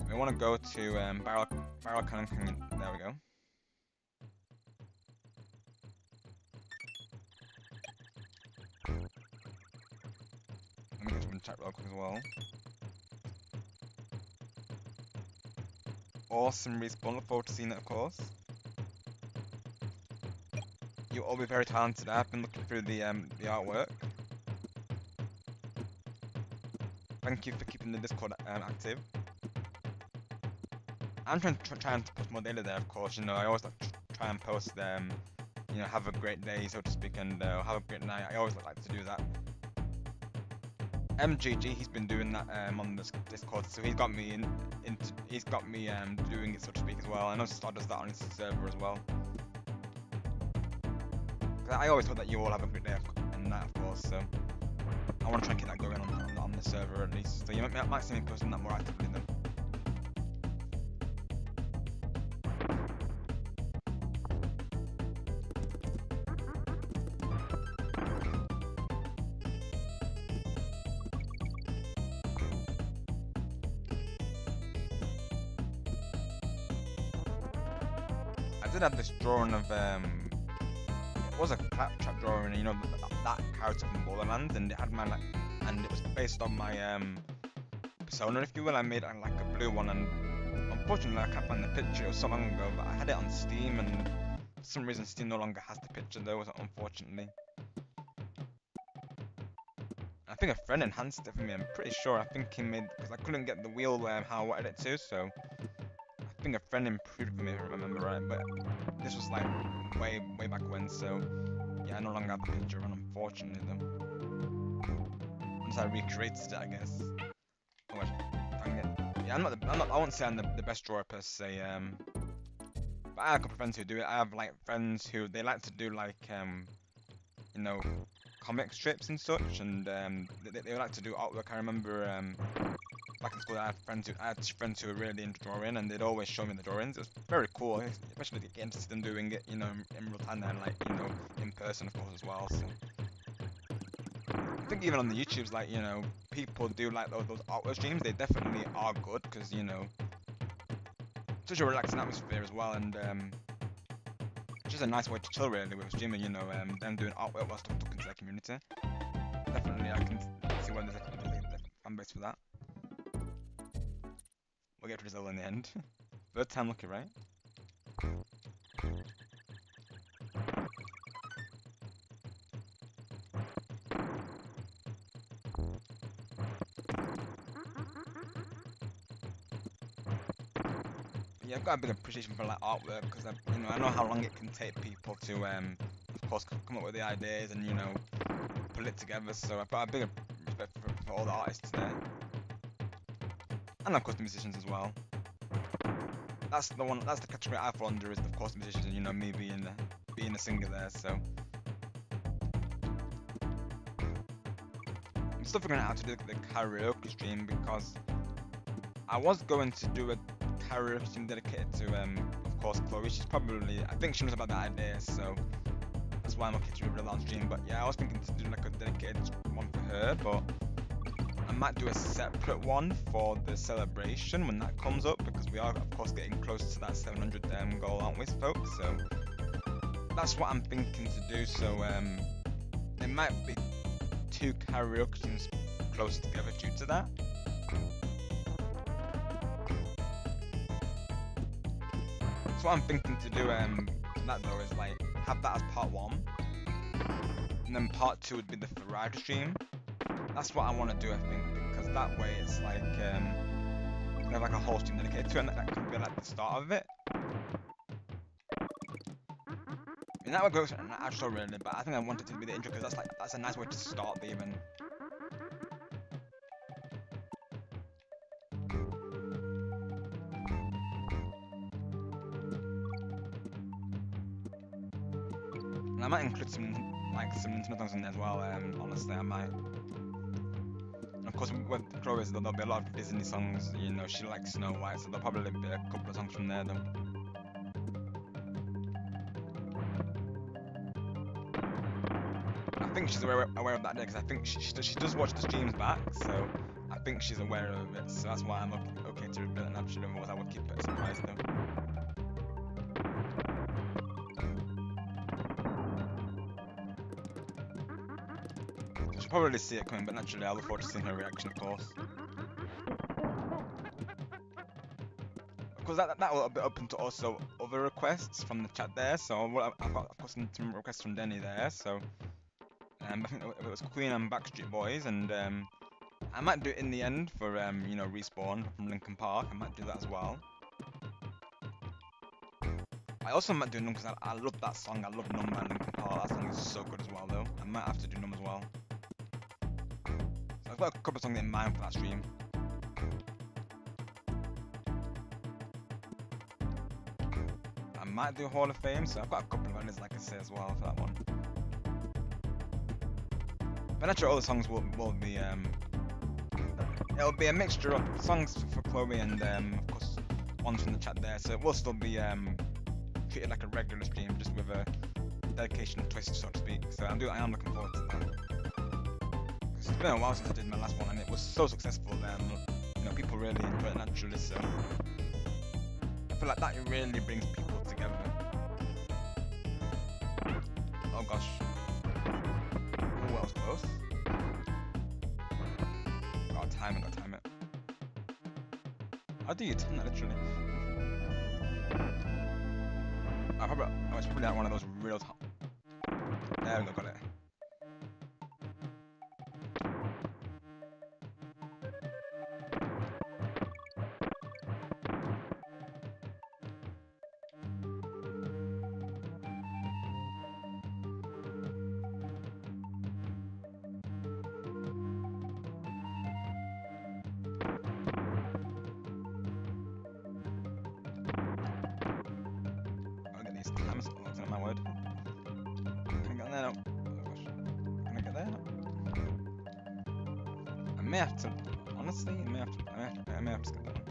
We want to go to Barrel Cannon King. There we go. Let me get some in chat real quick as well. Awesome respawn. Look forward to seeing it, of course. You'll all be very talented. I've been looking through the artwork. Thank you for keeping the Discord active. I'm trying to post more daily there, of course. You know, I always like to try and post you know, have a great day, so to speak, and have a great night. I always like to do that. MGG, he's been doing that on this Discord, so he's got me doing it, so to speak, as well. I know Star does that on his server as well. I always hope that you all have a good day and night, of course. So I want to try and keep that going on the server at least. So you might see me posting that more actively then. I did have this drawing of it was a claptrap drawing, you know, that character from Borderlands, and it had my and it was based on my persona, if you will. I made like a blue one, and unfortunately I can't find the picture. It was so long ago, but I had it on Steam, and for some reason Steam no longer has the picture though, unfortunately. I think a friend enhanced it for me. I'm pretty sure. I think he made, because I couldn't get the wheel how I wanted it to, so I think a friend improved it for me if I remember right. But this was like way back when, so yeah, I no longer have the picture, and unfortunately though. Once I recreated it, I guess. Oh wait, dang it. Yeah, I won't say I'm the best drawer per se. But I have a couple of friends who do it. I have like friends who they like to do like you know, comic strips and such, and they like to do artwork. I remember back in school I had friends who were really into drawing, and they'd always show me the drawings. It was very cool, especially getting to see them doing it, you know, in real time and like, you know, in person of course as well. So I think even on the YouTubes, like, you know, people do like those artwork streams. They definitely are good because, you know, such a relaxing atmosphere as well, and just a nice way to chill really with streaming, you know, them doing artwork whilst talking to their community. Definitely, I can see why there's a fan base for that. We'll get to Brazil in the end. Third time lucky, right? Yeah, I've got a big appreciation for like artwork because you know, I know how long it can take people to of course come up with the ideas and, you know, put it together. So I've got a big respect for all the artists there, and of course the musicians as well. That's the category I fall under, is of course the musicians, and, you know, me being a singer there. So I'm still figuring out how to do the karaoke stream, because I was going to do a karaoke stream dedicated to of course Chloe. I think she knows about that idea, so that's why I'm okay to reveal it on stream. But yeah, I was thinking to do like a dedicated one for her, but I might do a separate one for the celebration when that comes up, because we are of course getting close to that 700 goal, aren't we, folks? So that's what I'm thinking to do. So there might be 2 karaoke streams close together due to that. So what I'm thinking to do that though is like have that as part 1, and then part 2 would be the variety stream. That's what I want to do, I think, because that way it's like you have like a whole stream dedicated to it, and that could be like the start of it. I mean, that would go to an actual really, but I think I want it to be the intro, because that's a nice way to start the event. And I might include some Nintendo songs in there as well. Honestly, I might. And of course, with Chloe, there'll be a lot of Disney songs. You know, she likes Snow White, so there'll probably be a couple of songs from there, though. I think she's aware of that day because I think she does watch the streams back, so I think she's aware of it. So that's why I'm okay to reveal it naturally. Otherwise, I would keep it a surprise, though. She'll probably see it coming, but naturally, I look forward to seeing her reaction, of course. Because that will be open to also other requests from the chat there. So I've got, of course, some requests from Denny there. So I think it was Queen and Backstreet Boys, and I might do it in the end for you know, Respawn from Linkin Park. I might do that as well. I also might do Numb because I love that song. I love Numb by Linkin Park. That song is so good as well, though. I might have to do Numb as well. So I've got a couple of songs in mind for that stream. I might do Hall of Fame, so I've got a couple of others, like I say, as well for that one. But naturally, all the songs will be it'll be a mixture of songs for Chloe and of course ones from the chat there. So it will still be treated like a regular stream, just with a dedication twist, so to speak. So I am looking forward to that. It's been a while since I did my last one, and it was so successful. You know, people really enjoy it naturally. So I feel like that really brings people together. Oh gosh. Oh, that was close. Gotta time it. How do you time that, literally? I was probably at one of those real top. There we go, got it. Honestly, I may have to skip that one.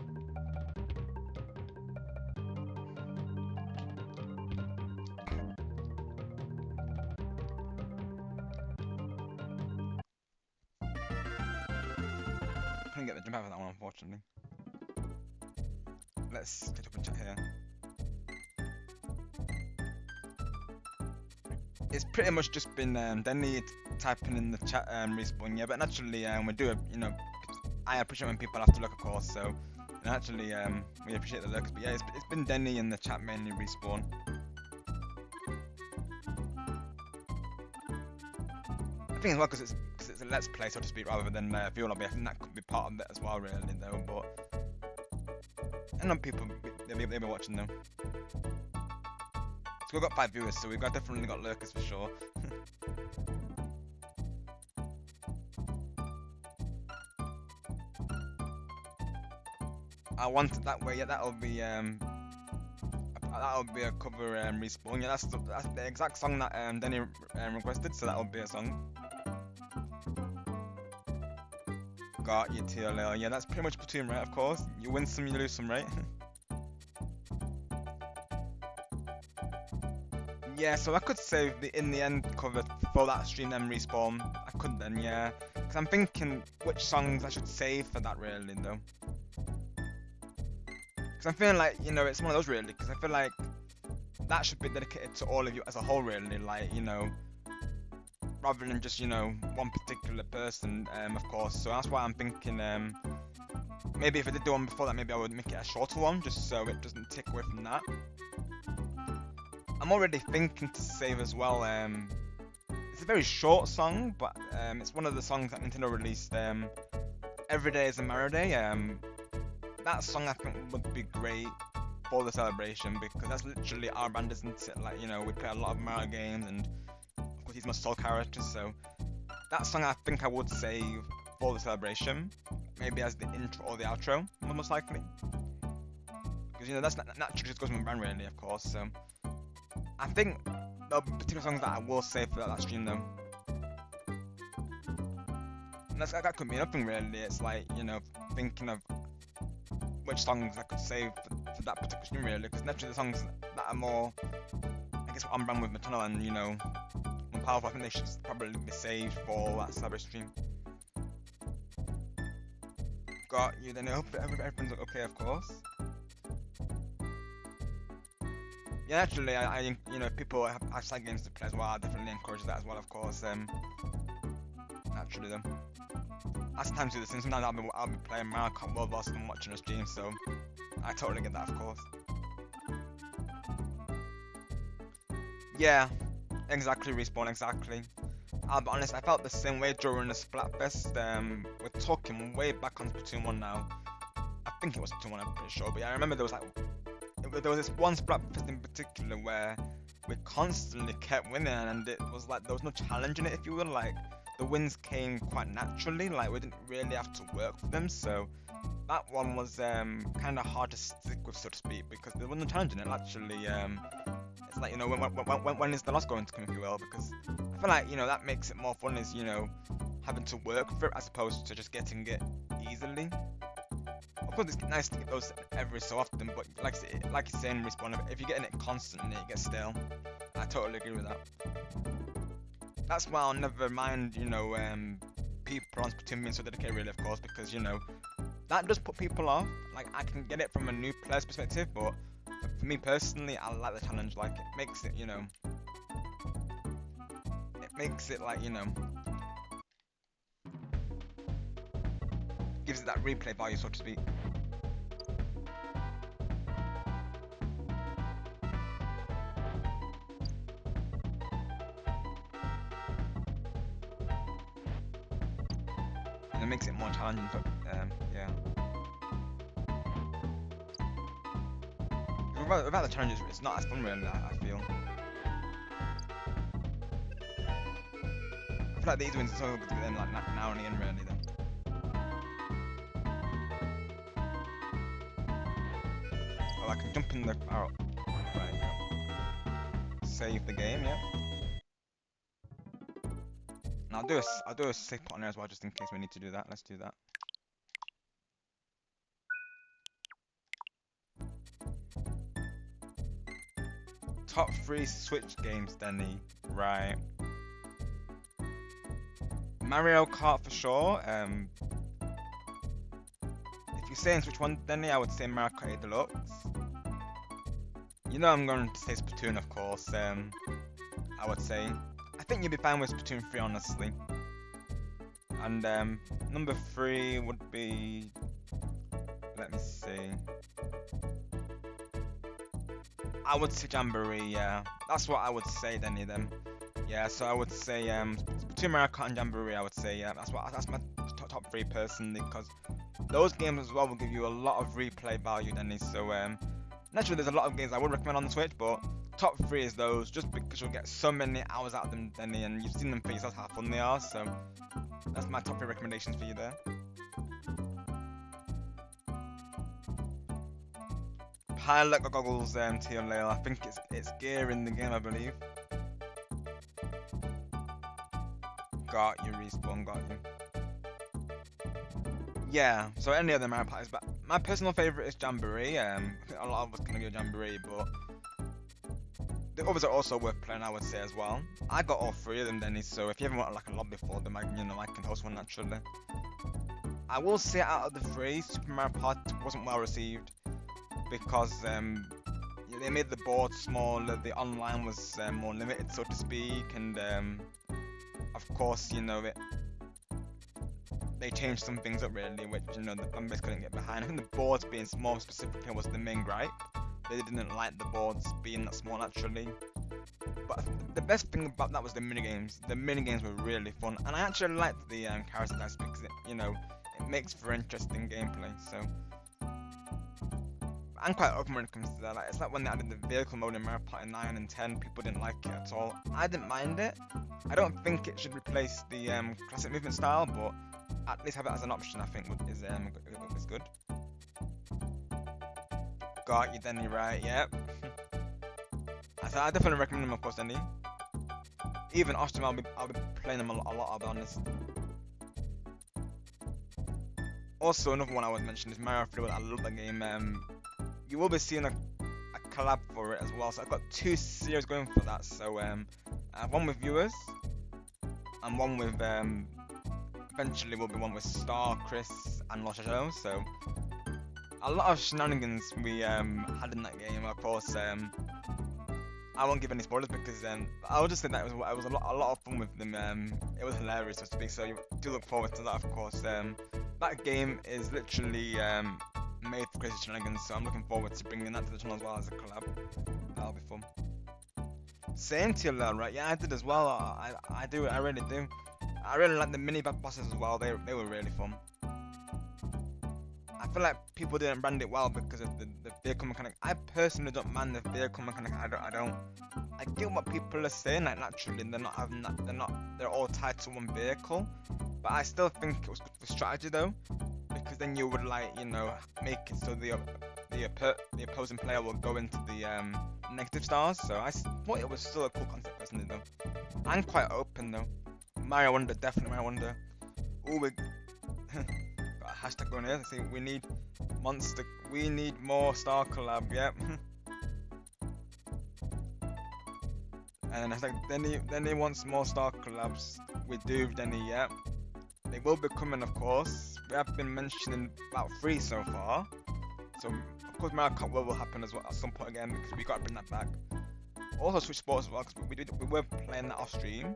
Couldn't get the jump out of that one, unfortunately. Let's get up and chat here. It's pretty much just been Denny typing in the chat Respawn, yeah, but naturally we do, you know, I appreciate when people have to look, of course, so naturally we appreciate the looks, but yeah, it's been Denny in the chat, mainly Respawn. I think as well because it's a let's play, so to speak, rather than a view lobby. I think that could be part of it as well, really, though. But I know people they'll be watching them. So we've got 5 viewers, so we've definitely got lurkers for sure. I want it that way. Yeah, that'll be a cover Respawn. Yeah, that's the exact song that Denny requested, so that'll be a song. Got you, TLL. Yeah, that's pretty much Platoon, right? Of course, you win some, you lose some, right? Yeah, so I could save the In the End cover for that stream, then Respawn. I could then, yeah, because I'm thinking which songs I should save for that, really, though. Because I'm feeling like, you know, it's one of those, really, because I feel like that should be dedicated to all of you as a whole, really, like, you know, rather than just, you know, one particular person, of course. So that's why I'm thinking, maybe if I did do one before that, maybe I would make it a shorter one, just so it doesn't take away from that. I'm already thinking to save as well, it's a very short song, but it's one of the songs that Nintendo released, Every Day is a Mario Day. That song I think would be great for the celebration, because that's literally our band, isn't it? Like, you know, we play a lot of Mario games, and of course he's my sole character, so that song I think I would save for the celebration, maybe as the intro or the outro, most likely. Because, you know, that's naturally just goes with my band, really, of course, so I think there'll be particular songs that I will save for that stream, though. that could be nothing really. It's like, thinking of which songs I could save for that particular stream really, because naturally the songs that are more, I guess, on brand with my channel and, more powerful, I think they should probably be saved for that Cyber stream. Got you, then I hope everything's okay, of course. Yeah, actually, if people have side games to play as well, I definitely encourage that as well, of course. Naturally, though. As times do this, and sometimes I'll be playing Mario Kart World whilst I'm watching a stream, so I totally get that, of course. Yeah, exactly, Respawn, exactly. I'll be honest, I felt the same way during the Splatfest. We're talking way back on Splatoon 1 now. I think it was Splatoon 1, I'm pretty sure, but yeah, I remember there was this one Splatfest in particular where we constantly kept winning, and it was like there was no challenge in it, if you will. Like the wins came quite naturally, like we didn't really have to work for them. So that one was kind of hard to stick with, so to speak, because there wasn't no challenge in it. Actually, it's like, when is the loss going to come, if you will? Because I feel like, that makes it more fun, is, having to work for it as opposed to just getting it easily. Of course, it's nice to get those every so often, but like you say in Respawn, if you're getting it constantly, it gets stale. I totally agree with that. That's why I'll never mind, people on Splatoon being so dedicated, really, of course, because, that does put people off. Like, I can get it from a new player's perspective, but for me personally, I like the challenge. Like, it makes it, it makes it like, gives it that replay value, so to speak. And it makes it more challenging, but yeah. Without the challenges, it's not as fun, really, I feel. I feel like these wins are so good to them, like now and again, really, though. I can jump in the barrel. Right, yeah. Save the game, yeah. And I'll do a save put on there as well, just in case we need to do that. Let's do that. Top 3 Switch games, Denny. Right. Mario Kart for sure. If you're saying Switch 1, Denny, I would say Mario Kart 8 Deluxe. I'm going to say Splatoon, of course. I would say. I think you'd be fine with Splatoon 3, honestly. And number 3 would be. Let me see. I would say Jamboree, yeah. That's what I would say, Denny, then. Yeah, so I would say Splatoon, Mario Kart, and Jamboree, I would say, yeah. That's my top 3 personally, because those games as well will give you a lot of replay value, Denny. So, naturally, there's a lot of games I would recommend on the Switch, but top 3 is those, just because you'll get so many hours out of them, Denny, and you've seen them for yourself how fun they are. So that's my top 3 recommendations for you there. Pilot goggles, Tia Lale. I think it's gear in the game, I believe. Got you, Respawn, got you. Yeah, so any of them are parties, but my personal favourite is Jamboree. I think a lot of us can go Jamboree, but the others are also worth playing, I would say, as well. I got all 3 of them, Denny, so if you ever want like a lobby for them, I can host one naturally. I will say out of the 3, Super Mario Party wasn't well received because they made the board smaller, the online was more limited, so to speak, and of course, they changed some things up really, which the fanbase couldn't get behind. I think the boards being small specifically was the main gripe. They didn't like the boards being that small naturally. But the best thing about that was the minigames. The minigames were really fun, and I actually liked the character dice because it makes for interesting gameplay. So I'm quite open when it comes to that. Like, it's like when they added the vehicle mode in Mario Party 9 and 10, people didn't like it at all. I didn't mind it. I don't think it should replace the classic movement style, but at least have it as an option, I think, is good. Got you, Denny, right? Yep. I definitely recommend them, of course, Denny. Even Oshtum, I'll be playing them a lot, I'll be honest. Also, another one I would mention is Mario 3 World. I love that game. You will be seeing a collab for it as well. So I've got two series going for that. So I have one with viewers and one with eventually will be one with Star, Chris, and Lost Shadow. So a lot of shenanigans we had in that game. Of course, I won't give any spoilers because I'll just say that it was a lot of fun with them. It was hilarious, so to speak. So you do look forward to that, of course. That game is literally made for crazy shenanigans, so I'm looking forward to bringing that to the channel as well as a collab. That'll be fun. Same to you, Lil, right? Yeah, I did as well. I do. I really do. I really like the mini bosses as well. They were really fun. I feel like people didn't brand it well because of the vehicle mechanic. I personally don't mind the vehicle mechanic. I get what people are saying. Like naturally, they're not having that. They're all tied to one vehicle. But I still think it was good for strategy though, because then you would make it so the opposing player will go into the negative stars. So I thought it was still a cool concept personally though. I'm quite open though. Mario Wonder, definitely Mario Wonder. Ooh, we got a hashtag going here. Let's see, we need more Star collab. Yep. And hashtag Denny wants more Star collabs. We do, Denny. Yep. They will be coming, of course. We have been mentioning about 3 so far. So, of course, Mario Kart will happen as well at some point again because we got to bring that back. Also, Switch Sports as well because we were playing that off stream.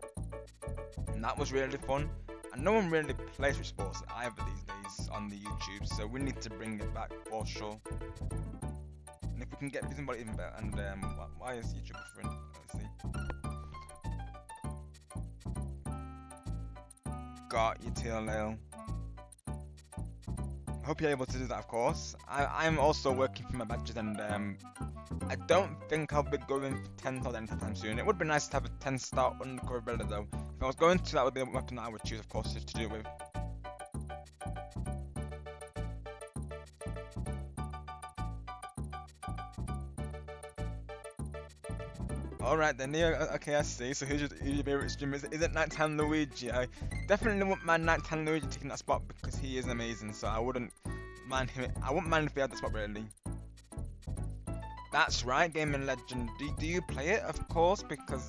And that was really fun. And no one really plays Switch Sports either these days on the YouTube. So, we need to bring it back for sure. And if we can get visible even better. And why is YouTube different? Let's see. Got you, TLL. I hope you're able to do that, of course. I'm also working for my badges, and I don't think I'll be going for 10,000 anytime soon. It would be nice to have a 10-star undercover builder, though. If I was going to, that would be the weapon that I would choose, of course, just to do it with. Alright then, Neo, okay, I see. So who's your favorite streamer? Is it Nighttime Luigi? I definitely wouldn't mind Nighttime Luigi taking that spot because he is amazing, so I wouldn't mind him. I wouldn't mind if he had the spot, really. That's right, Gaming Legend. Do you play it? Of course, because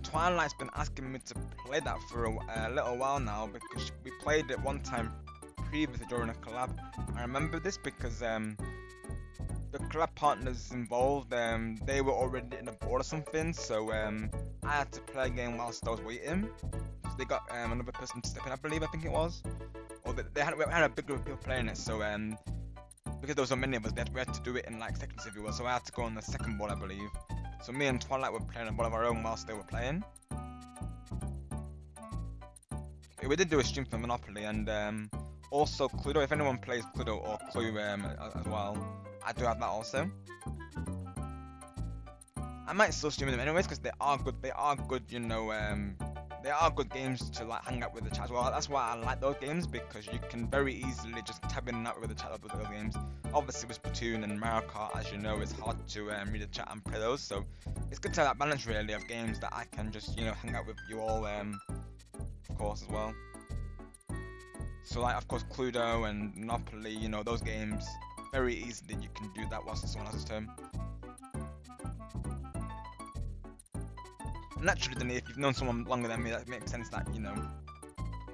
Twilight's been asking me to play that for a little while now because we played it one time previously during a collab. I remember this because the collab partners involved, they were already in a board or something, so I had to play a game whilst I was waiting. So they got another person to step in, I think it was. Or we had a big group of people playing it, so because there was so many of us, we had to do it in like seconds if you will, so I had to go on the second board, I believe. So me and Twilight were playing a board of our own whilst they were playing. We did do a stream for Monopoly, and also Cluedo, if anyone plays Cluedo or Clue as well, I do have that also. I might still stream them anyways because they are good, they are good games to like hang out with the chat as well. That's why I like those games because you can very easily just tab in and out with the chat of those games. Obviously with Splatoon and Mario Kart, as you know, it's hard to read the chat and play those, so it's good to have that balance really of games that I can just hang out with you all of course as well. So like of course Cluedo and Monopoly, those games, very easily you can do that whilst it's someone else's turn. Naturally, then if you've known someone longer than me, that makes sense that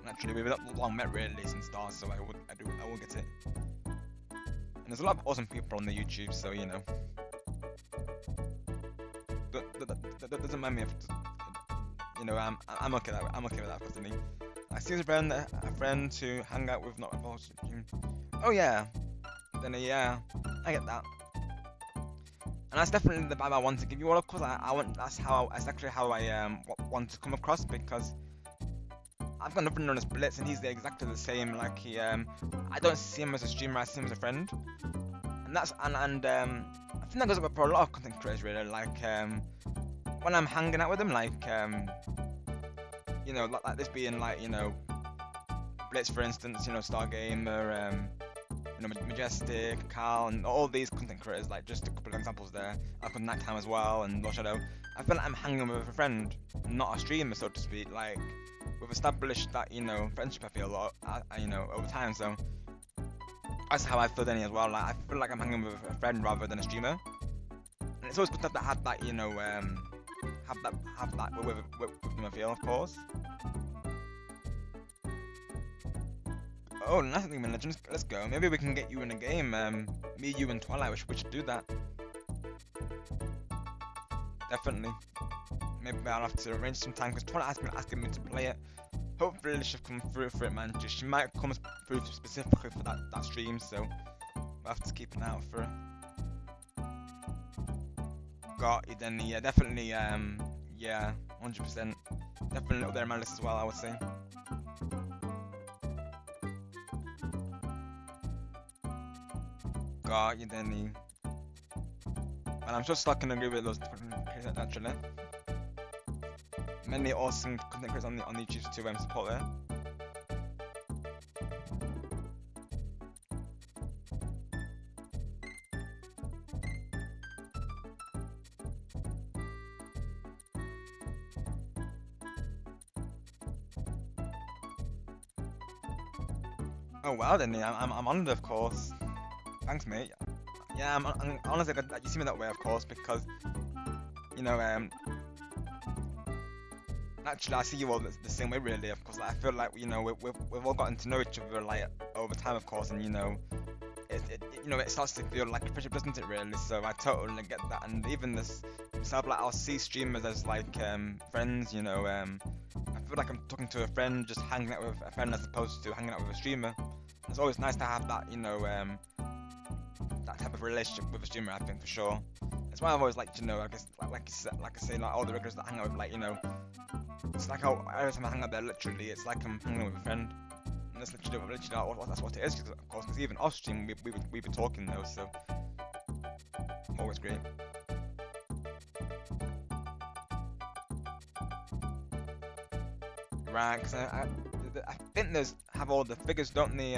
naturally we've not long met really since start, so I will get it. And there's a lot of awesome people on the YouTube, so that doesn't mind me if I'm okay with that. I'm okay with that personally. I see a friend to hang out with, not involved. Oh yeah. Then yeah, I get that, and that's definitely the vibe I want to give you all. Of course, I want. That's actually how I want to come across because I've got nothing on his Blitz, and he's exactly the same. Like I don't see him as a streamer, I see him as a friend, and I think that goes up for a lot of content creators really. Like when I'm hanging out with him, like like this being like Blitz for instance, Stargamer, Majestic, Carl, and all these content creators, like just a couple of examples there. I've got Nighttime as well, and Lost Shadow. I feel like I'm hanging with a friend, not a streamer, so to speak. Like, we've established that, friendship, I feel, over time, so That's how I feel, Danny, as well. Like I feel like I'm hanging with a friend rather than a streamer, and it's always good to have that, you know, have that with them. I feel, of course. Oh, nice thing, man. Let's go. Maybe we can get you in a game. Me, you, and Twilight. We should do that. Definitely. Maybe I'll have to arrange some time because Twilight has been asking me to play it. Hopefully she'll come through for it, man. She might come through specifically for that stream, so we'll have to keep an eye out for her. Got it, then yeah, definitely, yeah, 100%. Definitely up there on my list as well, I would say. Got you, Denny. And I'm just not gonna agree with those actually. Many awesome content creators on the YouTube to support there. Oh wow, then I'm honored, of course. Thanks, mate. Yeah, I'm honestly glad that you see me that way, of course, because you know, naturally I see you all the same way, really. Of course, like, I feel like you know we've all gotten to know each other like over time, of course, and you know, it starts to feel like a friendship, doesn't it? Really. So I totally get that, and even this myself, like I'll see streamers as like friends, you know. I feel like I'm talking to a friend, just hanging out with a friend as opposed to hanging out with a streamer. It's always nice to have that, you know, that type of relationship with a streamer. I think for sure. That's why I've always liked, you know, I guess like I say, like all the regulars that hang out with, like, you know, it's like how every time I hang out there, literally, it's like I'm hanging out with a friend. And that's literally that's what it is, of course. Because even off stream, we be talking though, so always great. Right, because I think there's have all the figures, don't they?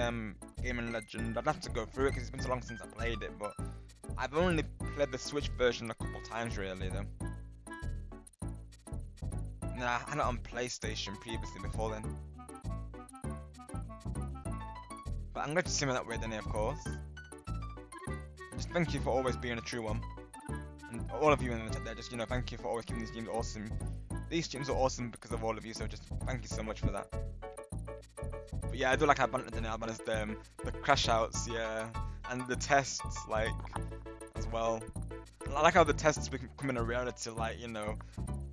Gaming Legend. I'd have to go through it because it's been so long since I played it, but I've only played the Switch version a couple times, really, though. Nah, I had it on PlayStation previously before then. But I'm glad to see me that way, Denny, of course. Just thank you for always being a true one. And all of you in the chat there, just, you know, thank you for always keeping these games awesome. These streams are awesome because of all of you, so just thank you so much for that. But yeah, I do like how Banner's the crash outs, yeah, and the tests, like, as well. And I like how the tests become a reality, like, you know,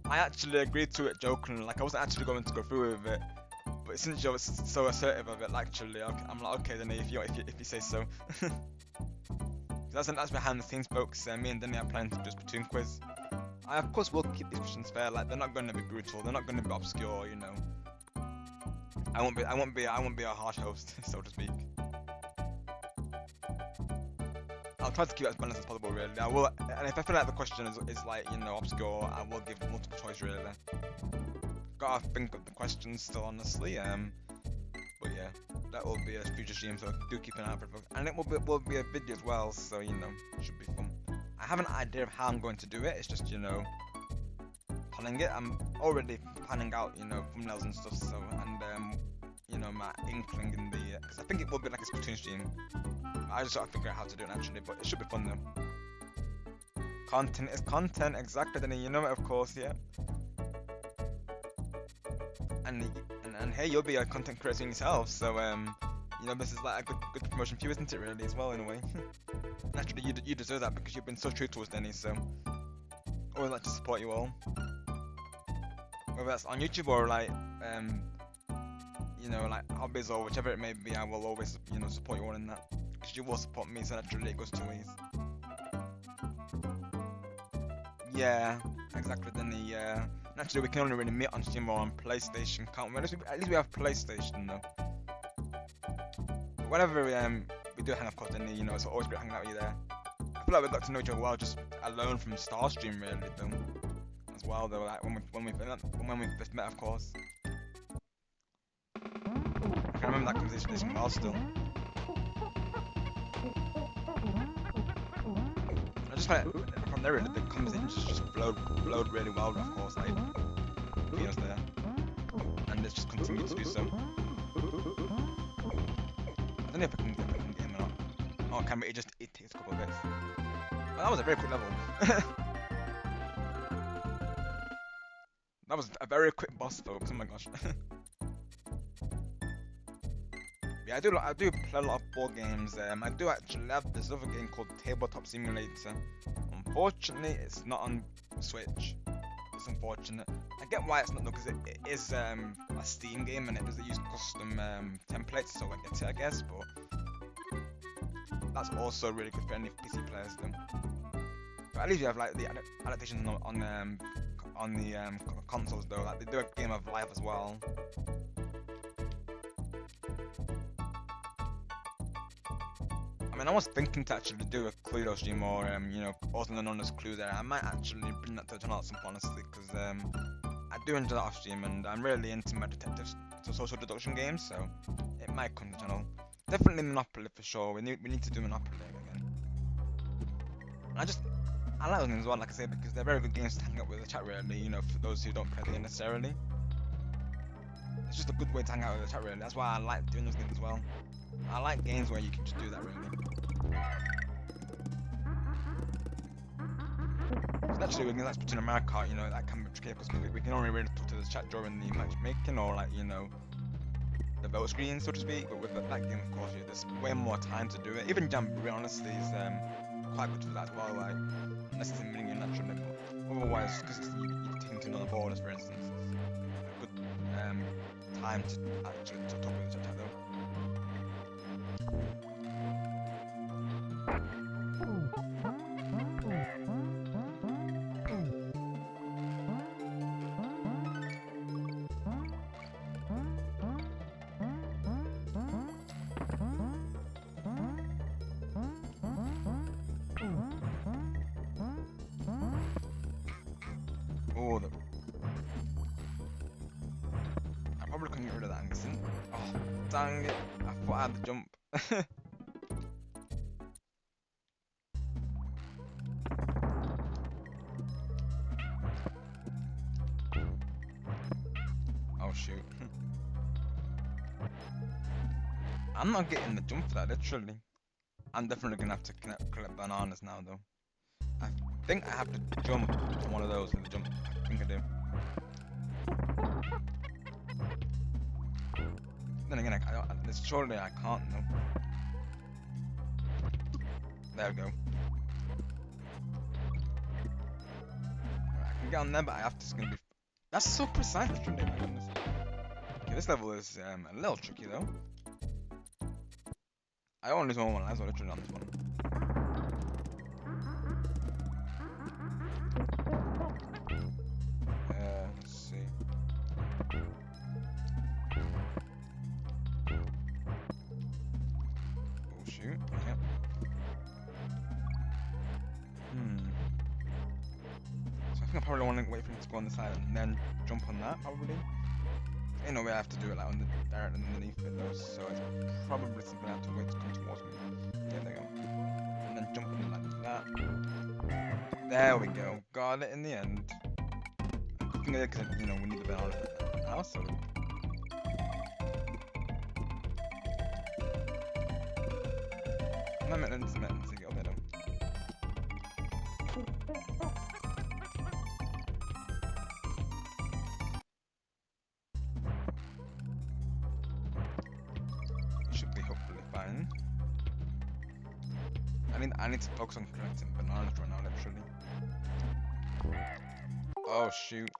I actually agreed to it jokingly, like I wasn't actually going to go through with it, but since you're so assertive of it, like, actually, I'm like, okay, then if you say so. That's behind the scenes, folks. Me and Denny are planning to do a Splatoon quiz. I of course will keep these questions fair, like they're not going to be brutal, they're not going to be obscure, you know. I won't be a harsh host, so to speak. I'll try to keep it as balanced as possible, really. I will, and if I feel like the question is like, you know, obscure, I will give multiple choice, really. Gotta think of the questions still, honestly. But yeah, that will be a future stream, so do keep an eye out for it. And it will be a video as well, so you know, it should be fun. I have an idea of how I'm going to do it. It's just, you know, planning it. I'm already planning out, you know, thumbnails and stuff. So, and you know, my inkling in the, because I think it will be like a Splatoon stream. I just gotta figure out how to do it naturally, but it should be fun though. Content is content, exactly. Then you know it, of course, yeah. And hey, you'll be a content creator yourself, so you know, this is like a good promotion for you, isn't it? Really, as well, in a way. Naturally, you deserve that because you've been so true to us, Denny. So, always like to support you all, whether that's on YouTube or like you know, like hobbies or whichever it may be. I will always, you know, support you all in that because you will support me. So naturally, it goes two ways. Yeah, exactly, Denny. Yeah. Naturally, we can only really meet on Steam or on PlayStation, can't we? At least we have PlayStation, though. But whenever we do hang, of course, then you know, it's always great hanging out with you there. I feel like we got to know each other well, just alone from Starstream, really, though. As well, though, like when we first met, of course. I can remember that conversation well still. I just find it, from there, really, the conversation just flowed really well, of course, like between us there, and it's just continued to do so. I don't know if I can get him or not. on camera, it takes a couple of bits. But that was a very quick level. That was a very quick boss, folks. Oh my gosh. Yeah, I do play a lot of board games. I do actually have this other game called Tabletop Simulator. Unfortunately, it's not on Switch. It's unfortunate. I get why it's not, because it is a Steam game and it doesn't use custom templates, so I get it, I guess. But that's also really good for any PC players, though. But at least you have like the adaptations on the consoles, though. Like they do a Game of Life as well. I mean, I was thinking to actually do a Cluedo stream, or you know, also known as Clue there. I might actually bring that to the channel at some point, honestly, because I do enjoy that off stream, and I'm really into my detective, social deduction games, so it might come to the channel. Definitely Monopoly for sure. We need to do Monopoly again. And I like those games as well, like I say, because they're very good games to hang out with the chat, really. You know, for those who don't play the game necessarily, it's just a good way to hang out with the chat, really. That's why I like doing those games as well. I like games where you can just do that, really. Actually, with let's pretend Mario Kart, you know, that can be tricky because we can only really talk to the chat during the matchmaking, or like, you know, the vote screen, so to speak. But with that game, of course, yeah, there's way more time to do it. Even Jamboree, honestly, is quite good for that as well. Like, unless it's a mini game naturally, but otherwise, because you're taking to another borders, for instance, it's a good time to actually talk with the chat though. Oh, I probably couldn't get rid of that accent. Oh, dang it. I thought I had the jump. Oh, shoot. I'm not getting the jump for that, literally. I'm definitely gonna have to collect bananas now, though. I think I have to jump to one of those with the jump. I think I do. Then again, surely I can't, though. There we go. Right, I can get on there, but I have to. It's gonna be. That's so precise, literally. My goodness. Okay, this level is a little tricky, though. I only saw one last one, literally on this one. Let's see. Oh shoot, yep. So I think I probably want to wait for him to go on the side and then jump on that, probably. Ain't no way I have to do it like directly underneath it though, so it's probably something I have to wait to come towards me. Yeah, there you go. And then jump on like that. There we go. Got it in the end. I'm cooking it because, you know, we need the banana now, so. I'm not meant to get up there though. Should be hopefully fine. I need to focus on collecting bananas right now, literally. Oh shoot.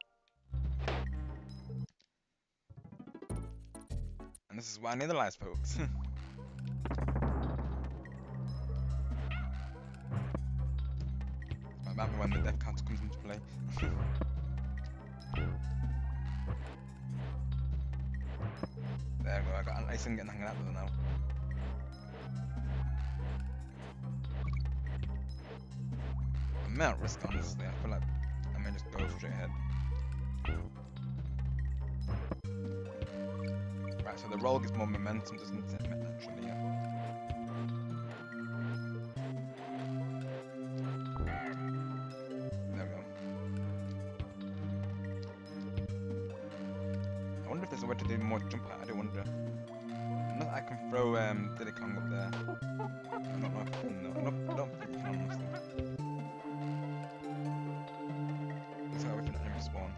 And this is why I need the lights, folks. It's about when the death counter comes into play. There we go, I got a nice thing getting hanging out with it now. I may not risk, honestly. I feel like I may just go straight ahead. Right, so the roll gets more momentum, doesn't it? Naturally, yeah. There we go. I wonder if there's a way to do more jump out. I do wonder. Not I can throw Donkey Kong up there. No, no, no, no, I don't think you can honestly. Let's go wait for the enemy to spawn.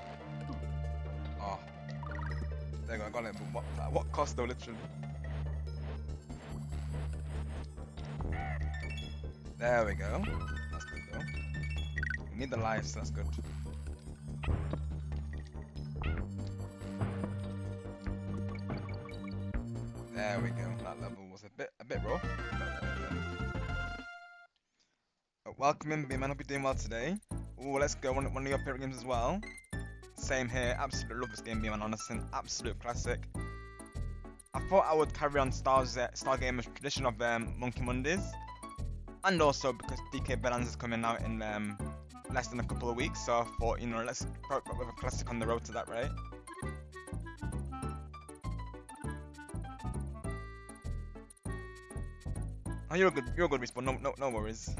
Oh, there you go, I got it. But at what cost though, literally? There we go. That's good though. We need the lives, so that's good. There we go. That level was a bit rough. Welcome in, B-Man. Hope you're doing well today. Ooh, let's go. One of your favorite games as well. Same here. Absolutely love this game, B-Man. Honestly, an absolute classic. I thought I would carry on Stargamer's tradition of Monkey Mondays, and also because DK Bananza is coming out in less than a couple of weeks, so I thought, you know, let's put with a classic on the road to that, right? Oh, you're good. You're a good respawn. No worries.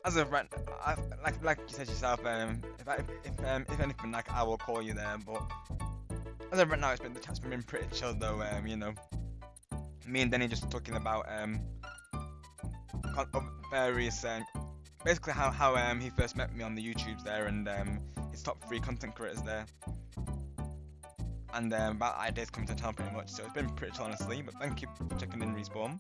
As of right, like you said yourself, if anything, like I will call you there. But as of right now, the chat's been pretty chill though. You know, me and Denny just talking about various basically how he first met me on the YouTubes there, and his top 3 content creators there, and about ideas coming to town pretty much. So it's been pretty chill honestly. But thank you for checking in, Respawn.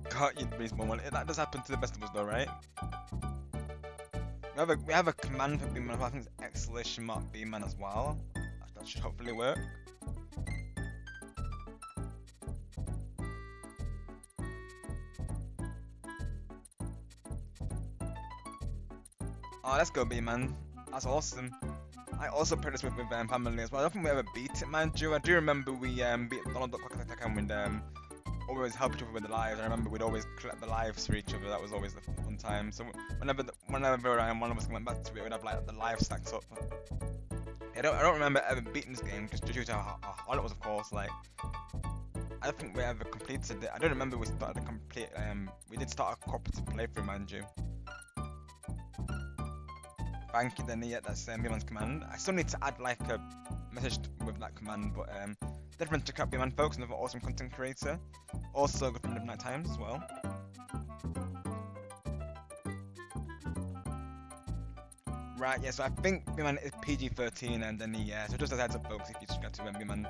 Can't eat Respawn one. That does happen to the best of us though, right? We have a command for B-Man. I think it's exclamation mark B-Man as well. That should hopefully work. Oh, let's go B-Man. That's awesome. I also played this with family as well. I don't think we ever beat it, mind you. I do remember we beat Donald Duck Attack and we'd always help each other with the lives. I remember we'd always collect the lives for each other. That was always the fun time. So whenever one of us went back to it, we'd have like the lives stacked up. I don't remember ever beating this game just due to how hard it was, of course. Like, I don't think we ever completed it. I don't remember we started a complete. We did start a cooperative playthrough, mind you. Thank you, Denny. Yeah, that's B-Man's command. I still need to add like a message with that command, but different to check B-Man, folks. Another awesome content creator. Also good friend of Night Times as well. Right, yeah, so I think B-Man is PG-13 and then so just as a heads up folks if you subscribe to B-Man.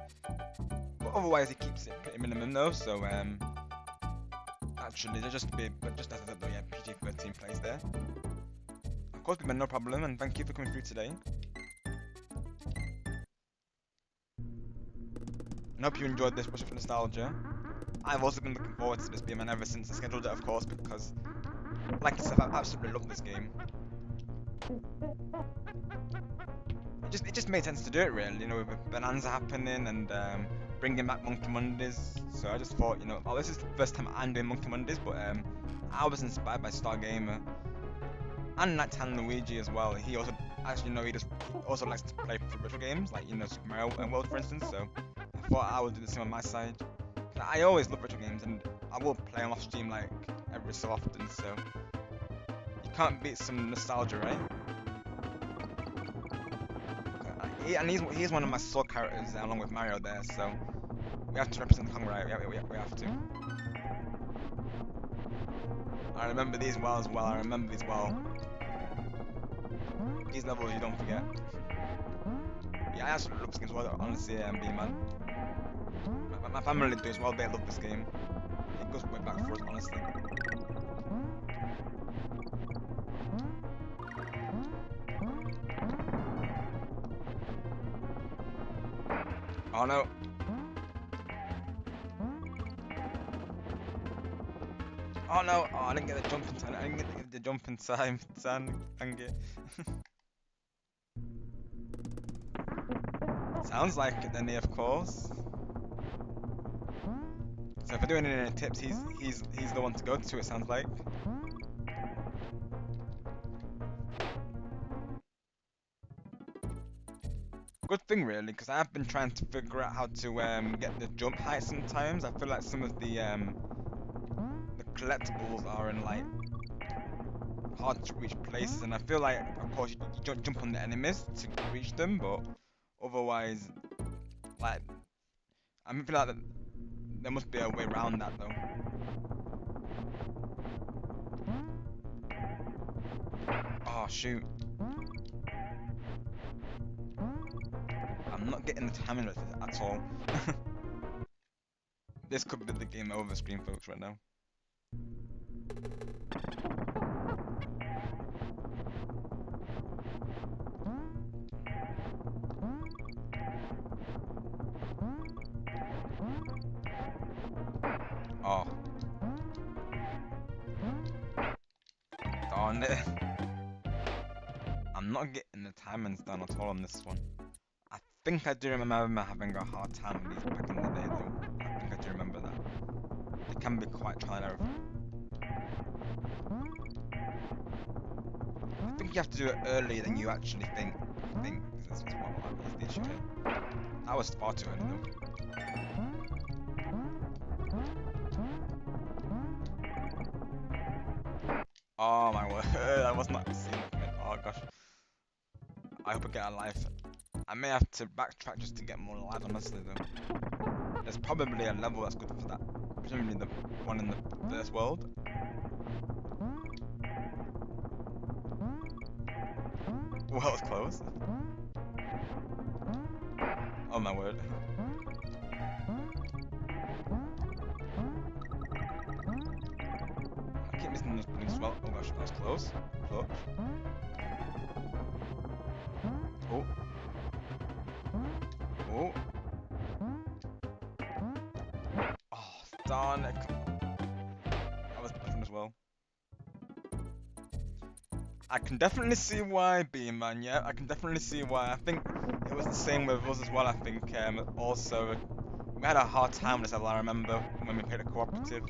But otherwise he keeps it pretty minimum though, so actually just as a heads up though, yeah, PG-13 plays there. Of course B-Man, no problem, and thank you for coming through today. I hope you enjoyed this push for nostalgia. I've also been looking forward to this B-Man ever since I scheduled it, of course, because, like I said, I absolutely love this game. It just made sense to do it, really, you know, with Bananza happening and bringing back Monkey Mondays. So I just thought, you know, oh, this is the first time I'm doing Monkey Mondays, but I was inspired by Stargamer and Nighttime Luigi as well. He also, as you know, he also likes to play for retro games, like, you know, Super Mario World, for instance. So I thought I would do the same on my side. I always love retro games, and I will play them off stream like every so often. So you can't beat some nostalgia, right? And he's one of my soul characters along with Mario there, so we have to represent the Kong, right? We have to. I remember these well as well. I remember these well. These levels you don't forget. Yeah, I actually love this game as well, honestly, B-Man. My family do as well, they love this game. It goes way back for us, honestly. Oh no. Oh no, oh, I didn't get the jump in time. I didn't get the jump in time. Dang it. Sounds like it, Denny, of course. So if I do any tips, he's the one to go to, it sounds like. Good thing really, because I've been trying to figure out how to get the jump height sometimes. I feel like some of the collectibles are in like hard to reach places, and I feel like, of course, you don't jump on the enemies to reach them, but otherwise, like, I feel like there must be a way around that though. Oh shoot. I'm not getting the timing of it at all. This could be the game over screen, folks, right now. Oh. Darn it. I'm not getting the timings done at all on this one. I think I do remember having a hard time with these back in the day though. I think I do remember that. It can be quite trial and error. I think you have to do it earlier than you actually think. This is what the issue here. That was far too early though. Oh my word, I was not seeing that coming. Oh gosh. I hope I get a life. I may have to backtrack just to get more lives, honestly though. There's probably a level that's good for that. Presumably the one in the first world. Well, it was close. Oh my word. I keep missing those buildings as well. Oh gosh, that was close. Close. Oh. Oh. Oh, darn it. That was different as well. I can definitely see why, B-Man, yeah, I can definitely see why. I think it was the same with us as well, I think. Also, we had a hard time with this level, I remember, when we played a cooperative.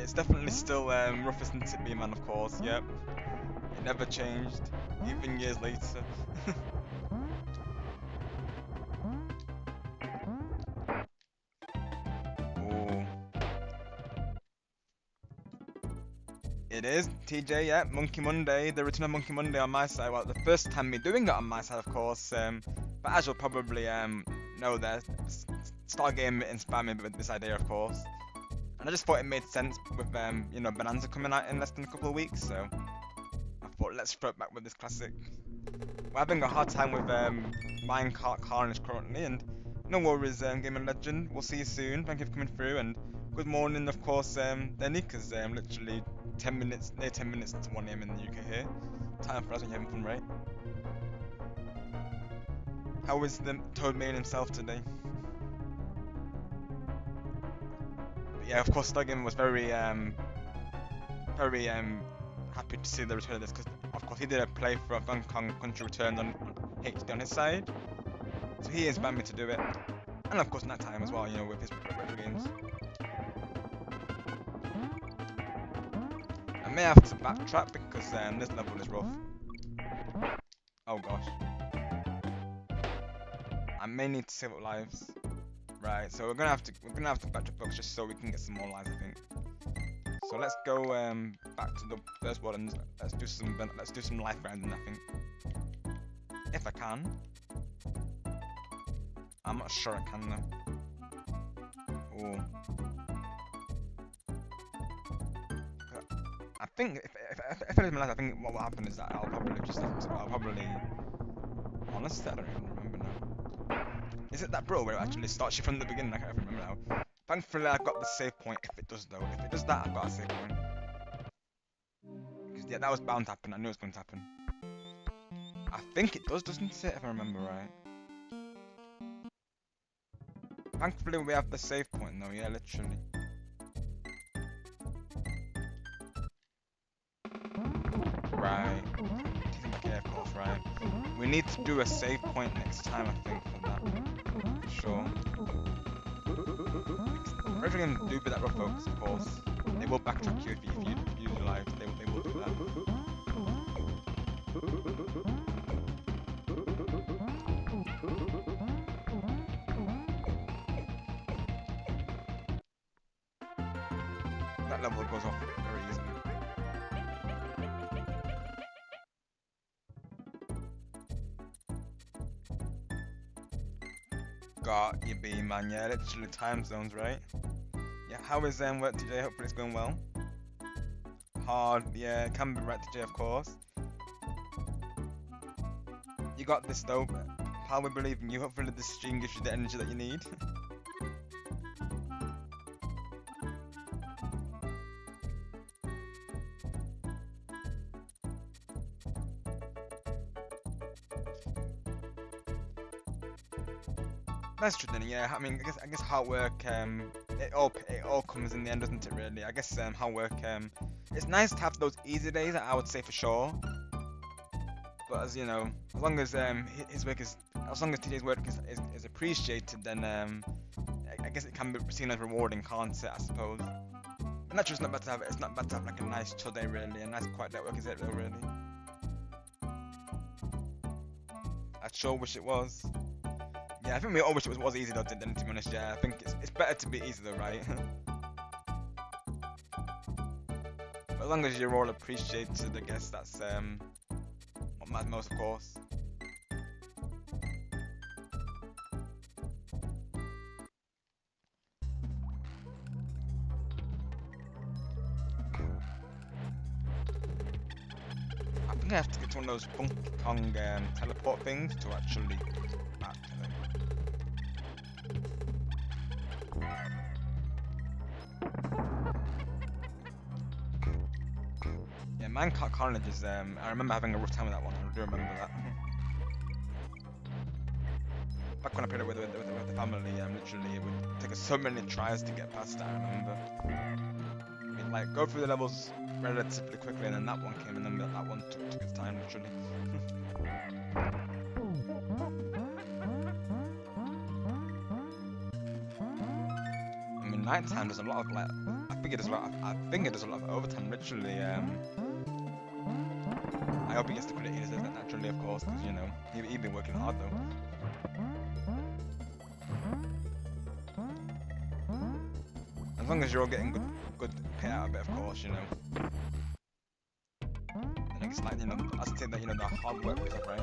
It's definitely still rough, isn't it, B-Man, of course, yep. It never changed, even years later. It is, TJ, yeah, Monkey Monday, the return of Monkey Monday on my side. Well, the first time me doing it on my side, of course, but as you'll probably know there, Stargame inspired me with this idea, of course. And I just thought it made sense with, you know, Bananza coming out in less than a couple of weeks, so I thought let's throw it back with this classic. We're having a hard time with Minecart Carnage currently, and no worries, Gamer Legend, we'll see you soon, thank you for coming through, and good morning, of course, Denny, because literally 10 minutes, near 10 minutes to 1 AM in the UK here. Time for us when you're having fun, right? How is the Toadman himself today? But yeah, of course, Stargame was very happy to see the return of this, because of course he did a playthrough of Donkey Kong Country Returns on HD on his side, so he inspired me to do it, and of course Night Time as well, you know, with his retro games. I may have to backtrack because this level is rough. Oh gosh. I may need to save up lives. Right, so we're gonna have to backtrack books just so we can get some more lives, I think. So let's go back to the first one and let's do some life grinding, I think. If I can. I'm not sure I can though. Ooh. I think if I live my life, I think what will happen is that I'll probably honestly I don't even remember now. Is it that bro where it actually starts you from the beginning? I can't even remember now. Thankfully I got the save point if it does though. If it does that, I've got a save point. Because yeah, that was bound to happen. I knew it was going to happen. I think it does, doesn't it? If I remember right. Thankfully we have the save point though. Yeah, literally. Right. Yeah, of course, right. We need to do a save point next time, I think, for that. For sure. Everything can do with that rough, folks, of course. They will backtrack you if you use your lives. They will do that. that level goes off very easily. Got you, B man. Yeah, literally time zones, right? Yeah. How is work today? Hopefully it's going well. Hard, yeah. Can be right today, of course. You got this though. Pal, we believe in you. Hopefully this stream gives you the energy that you need. That's true then, yeah. I mean, I guess hard work, it all comes in the end, doesn't it? Really, I guess hard work, it's nice to have those easy days. I would say for sure. But as you know, as long as his work is, as long as TJ's work is appreciated, then I guess it can be seen as rewarding, can't it? I suppose. But naturally, it's not bad to have like a nice chill day, really, a nice quiet day at work, is it? Though, really. I sure wish it was. Yeah, I think we all wish it was easy though, then to be honest, yeah. I think it's better to be easy though, right? But as long as you're all appreciated, I guess that's what matters most, of course. I think I have to get to one of those Donkey Kong teleport things to actually back to them. Yeah, Minecart Carnage is, I remember having a rough time with that one, I do remember that. Back when I played it with the family, literally, it would take us so many tries to get past it, I remember. We'd like, go through the levels relatively quickly, and then that one came, and then that one took its time, literally. I mean, nighttime does a lot of, like, I think it does a lot of overtime, literally, I hope he gets the credit he deserves, naturally, of course, because, you know, he'd been working hard, though. As long as you're all getting good pay out of it, of course, you know. And I guess, like, you know, I say that, you know, the hard work stuff, right?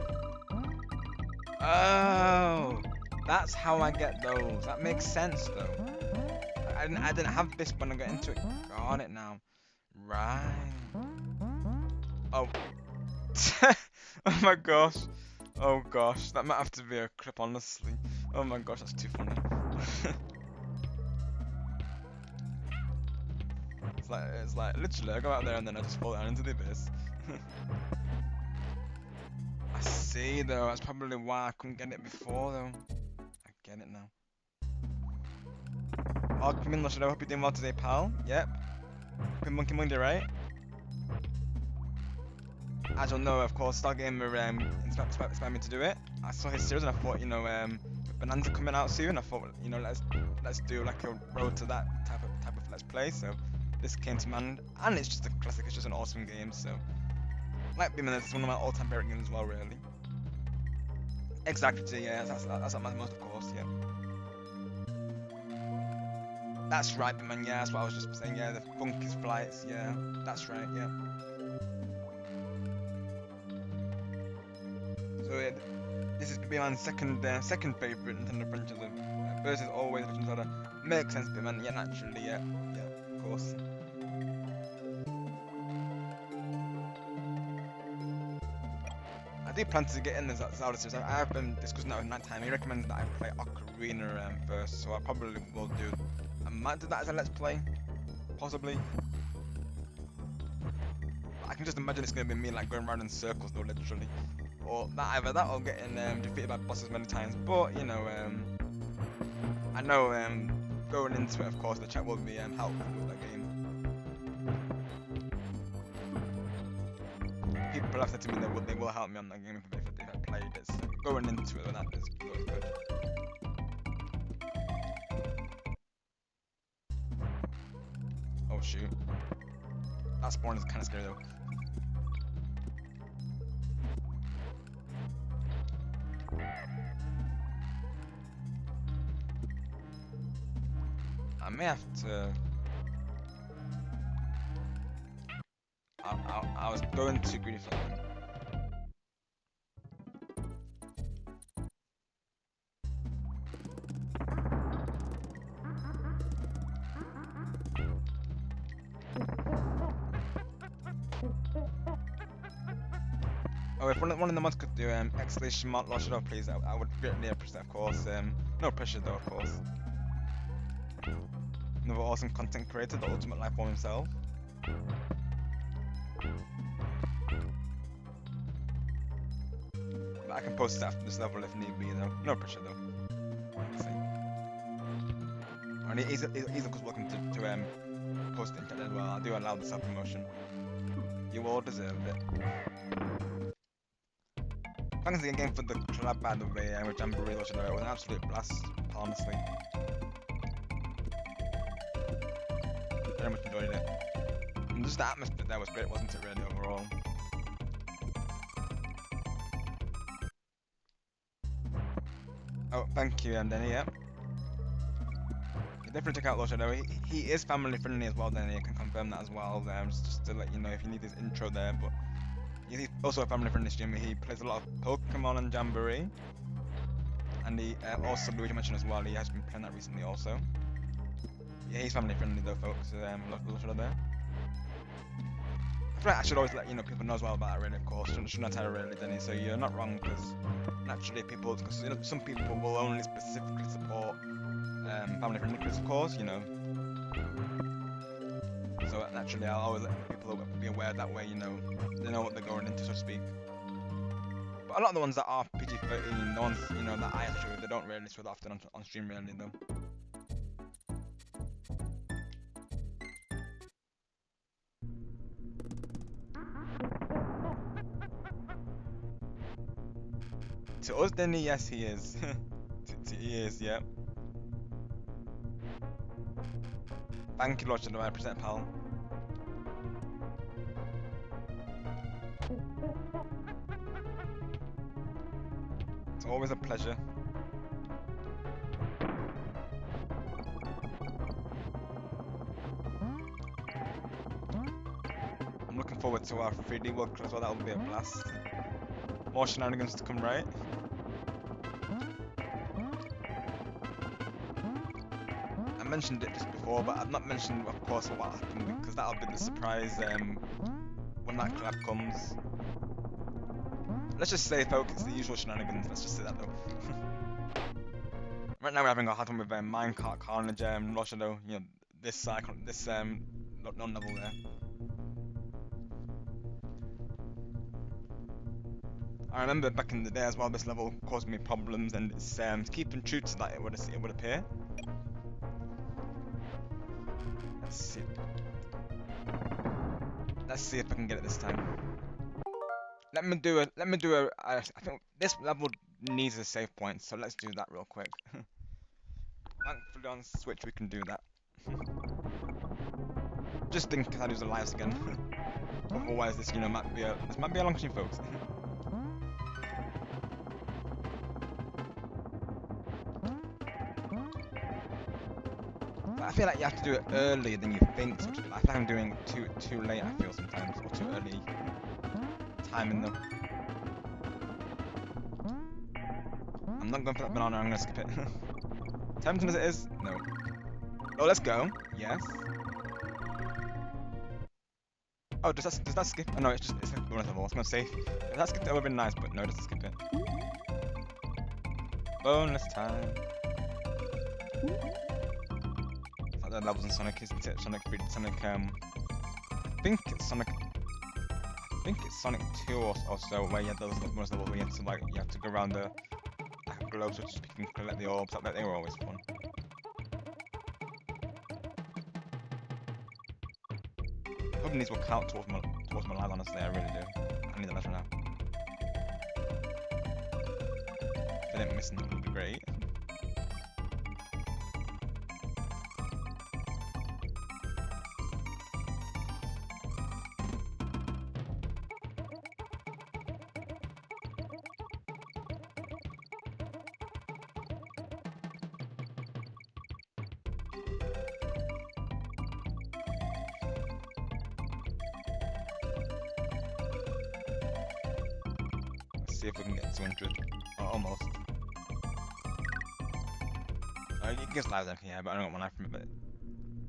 Oh, that's how I get those. That makes sense, though. I didn't have this when I got into it. Got it now. Right. Oh. Oh my gosh. Oh gosh. That might have to be a clip, honestly. Oh my gosh, that's too funny. It's like literally I go out there and then I just fall down into the abyss. I see though, that's probably why I couldn't get it before though. I get it now. Oh, Camilla, I hope you're doing well today, pal. Yep. Good Monkey Monday, right? As you'll know, of course, Stargamer inspired me to do it. I saw his series and I thought, you know, with Bananza coming out soon, I thought, you know, let's do like a road to that type of let's play. So this came to mind, and it's just a classic. It's just an awesome game. So like Bananza, it's one of my all-time favorite games as well, really. Exactly, yeah. That's what matters most, of course, yeah. That's right, man. Yeah, that's what I was just saying. Yeah, the funky flights. Yeah, that's right. Yeah. So yeah, this is Bman's second favorite Nintendo franchise versus always Legend of Zelda. Makes sense, Bman. Yeah, naturally. Yeah, of course. I do plan to get in the Zelda series. I have been discussing that with Nighttime. He recommends that I play Ocarina first, so I probably will do. I might do that as a let's play, possibly. I can just imagine it's gonna be me like going around in circles though, literally. Or either that or getting defeated by bosses many times. But you know, I know going into it, of course, the chat will be helpful with that game. People have said to me they will help me on that game if I played it. So going into it with that is good. Oh shoot. That spawn is kind of scary though. I may have to... I was going too greedy for that one. Oh, if one of the mods could do exclamation mark launch it up, please, I would greatly appreciate, of course. No pressure though, of course. Another awesome content creator, the ultimate life form himself. But I can post it after this level if need be, though. No pressure though. And he's of course welcome to post it as well. I do allow the self promotion. You all deserve it. Thanks again for the collab, by the way, with Jamboree Lodge. It was an absolute blast, honestly. Very much enjoyed it. And just the atmosphere there was great, wasn't it, really, overall? Oh, thank you, Denny, yeah. Definitely check out Lodge. He is family friendly as well, Denny. I can confirm that as well. Just to let you know if you need his intro there, but he's also a family friendly streamer. He plays a lot of Pokemon and Jamboree. And he also, Luigi mentioned as well, he has been playing that recently also. Yeah, he's family friendly though, folks. Lodge there. I feel like I should always let people know as well about that, really, of course. Shouldn't I tell you, really, Denny? So you're not wrong, because naturally because some people will only specifically support family friendly clips, of course, So naturally, I'll always let people be aware that way, they know what they're going into, so to speak. But a lot of the ones that are PG-13, the ones, that I actually, they don't really switch often on stream, really, though. To us, Denny, yes, he is. He is, yeah. Thank you, Lord, to I present, pal. It's always a pleasure. I'm looking forward to our 3D World Cup as well, that will be a blast. More shenanigans to come, right? I mentioned it just before, but I've not mentioned, of course, what happened, because that'll be the surprise when that collab comes. Let's just say, folks, it's the usual shenanigans. Let's just say that, though. Right now, we're having a hard time with Minecart, Carnage, Roshado, this non-level there. I remember back in the day as well, this level caused me problems, and it's keeping true to that, it would appear. Let's see if I can get it this time. Let me do a, I think this level needs a save point, so let's do that real quick. Thankfully on Switch we can do that. Just in case I lose the lives again. Otherwise this, might be a long stream, folks. I feel like you have to do it earlier than you think. So I feel like I'm doing it too late. I feel sometimes, or too early. Timing though. I'm not going for that banana. I'm gonna skip it. Tempting as it is, no. Oh, let's go. Yes. Oh, does that skip? Oh no, it's a bonus level. I was gonna say if that skipped, that would've been nice, but no, it doesn't skip it. Bonus time. The levels in Sonic, isn't it? Sonic, I think it's Sonic 2 or so, where you have those bonus levels where you have to go around the globe, so to speak, and collect the orbs. They were always fun. Hoping these will count towards my life, honestly, I really do. I need the letter now. If they didn't miss them, that would be great. see if we can get 200. Or almost. It gives lives, yeah, but I don't want one life from it, but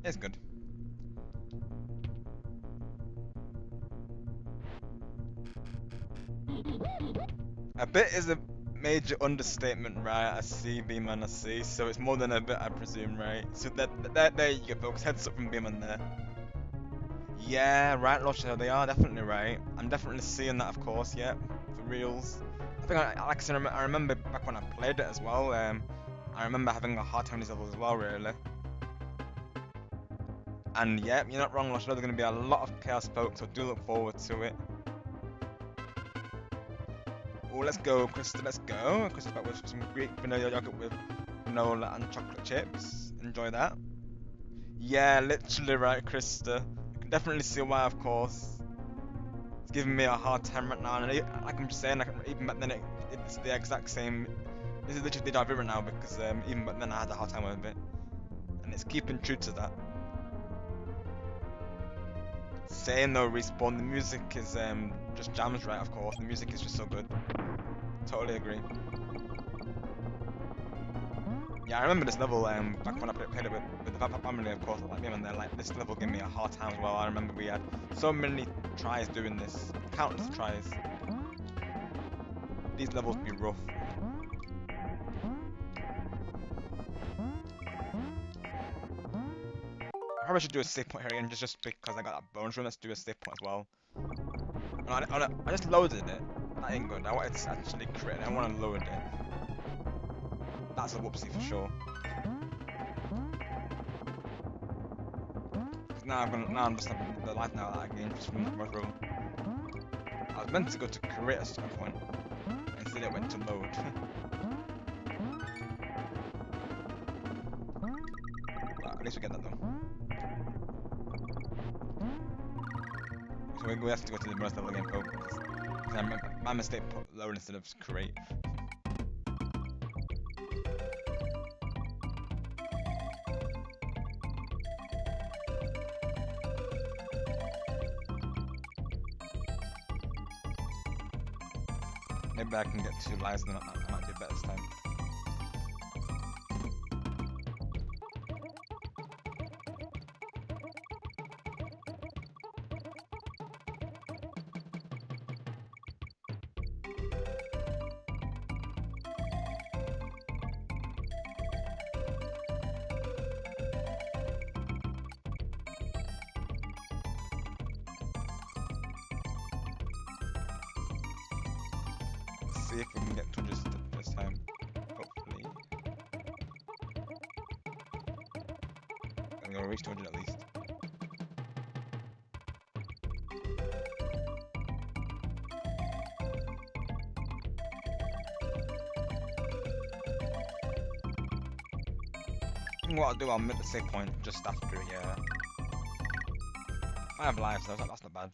it's good. A bit is a major understatement, right? I see Beeman, I see, so it's more than a bit, I presume, right? So there you go, folks. Heads up from Beeman there. Yeah, right, Lusher, they are definitely right. I'm definitely seeing that, of course, yeah, for reals. I think, like I said, I remember back when I played it as well. I remember having a hard time with these levels as well, really. And yeah, you're not wrong, Lusher. There's going to be a lot of chaos, folks, so do look forward to it. Oh, let's go, Krista, let's go. Krista's back with some Greek vanilla yogurt with granola and chocolate chips. Enjoy that. Yeah, literally right, Krista. I can definitely see why, of course. It's giving me a hard time right now, and like I'm just saying, like, even back then it's the exact same. This is literally deja vu right now because even back then I had a hard time with it, and it's keeping true to that. Saying no respawn, the music is just jams right, of course. The music is just so good. Totally agree. Yeah, I remember this level back when I played it with the family, of course, like me and like this level gave me a hard time as well. I remember we had so many tries doing this, countless tries. These levels be rough. I probably should do a save point here again just because I got that bonus room. Let's do a save point as well. I just loaded it. That ain't good. I wanted to actually crit it. I want to load it. That's a whoopsie for sure. Now I'm just having the life now that I gained just from the first room. I was meant to go to crit at some point. Instead it went to load. But at least we get that though. So we have to go to the bonus level again, folks. My mistake put load instead of create. Maybe I can get 2 lives and I might do better this time. See if we can get to just this time. Hopefully. I'm gonna reach 200 at least. I think what I'll do, I'll make the save point just after, yeah. I have lives, so that's not bad.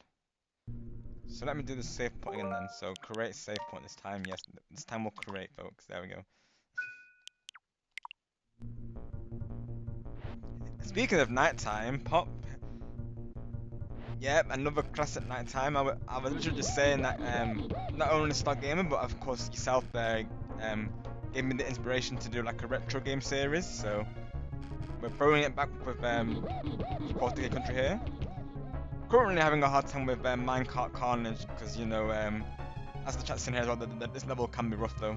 So let me do the save point again then. So create save point this time. Yes, this time we'll create, folks. There we go. Speaking of nighttime, Pop. Yep, another classic nighttime. I was literally just saying that not only Star Gamer, but of course yourself there gave me the inspiration to do like a retro game series. So we're throwing it back with of course the country here. Currently having a hard time with Minecart Carnage because you know as the chat's in here as well, this level can be rough though.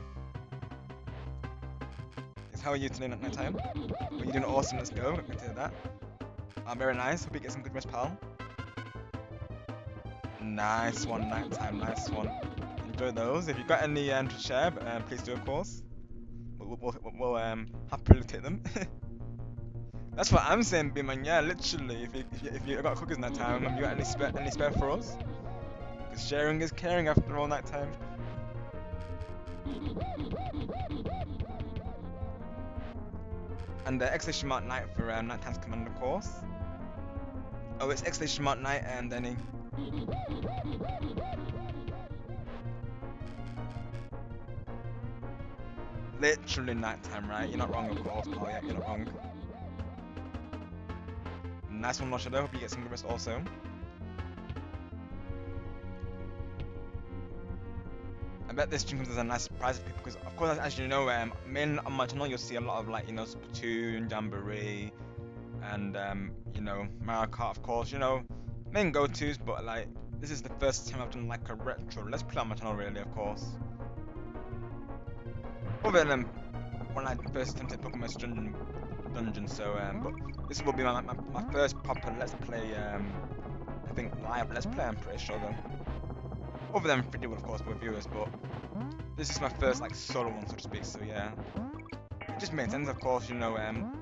How are you today at night time? Are you doing awesome? Let's go. Let me do that. Very nice. Hope you get some good rest, pal. Nice one, nighttime. Nice one. Enjoy those. If you've got any to share, please do, of course. We'll happily take them. That's what I'm saying, B-man. Yeah, literally. If you got cookies night time, have you got any spare for us? Because sharing is caring after all night time. And exclamation mark night for nighttime's command, of course. Oh, it's exclamation mark night and any. Literally nighttime, right? You're not wrong, of course, pal. Yeah, you're not wrong. Nice one, Lusher. Hope you get some good rest also. bet this stream comes as a nice surprise to people because, of course, as you know, main on my channel you'll see a lot of like Splatoon, Jamboree, and Mario Kart, of course. Main go-tos, but like this is the first time I've done like a retro let's play on my channel, really, of course. Other than when I first attempted Pokemon Dungeon, so but this will be my first proper let's play. I think live let's play. I'm pretty sure though. Other than 3D, of course, with viewers, but this is my first like solo one, so to speak. So yeah, it just made sense, of course.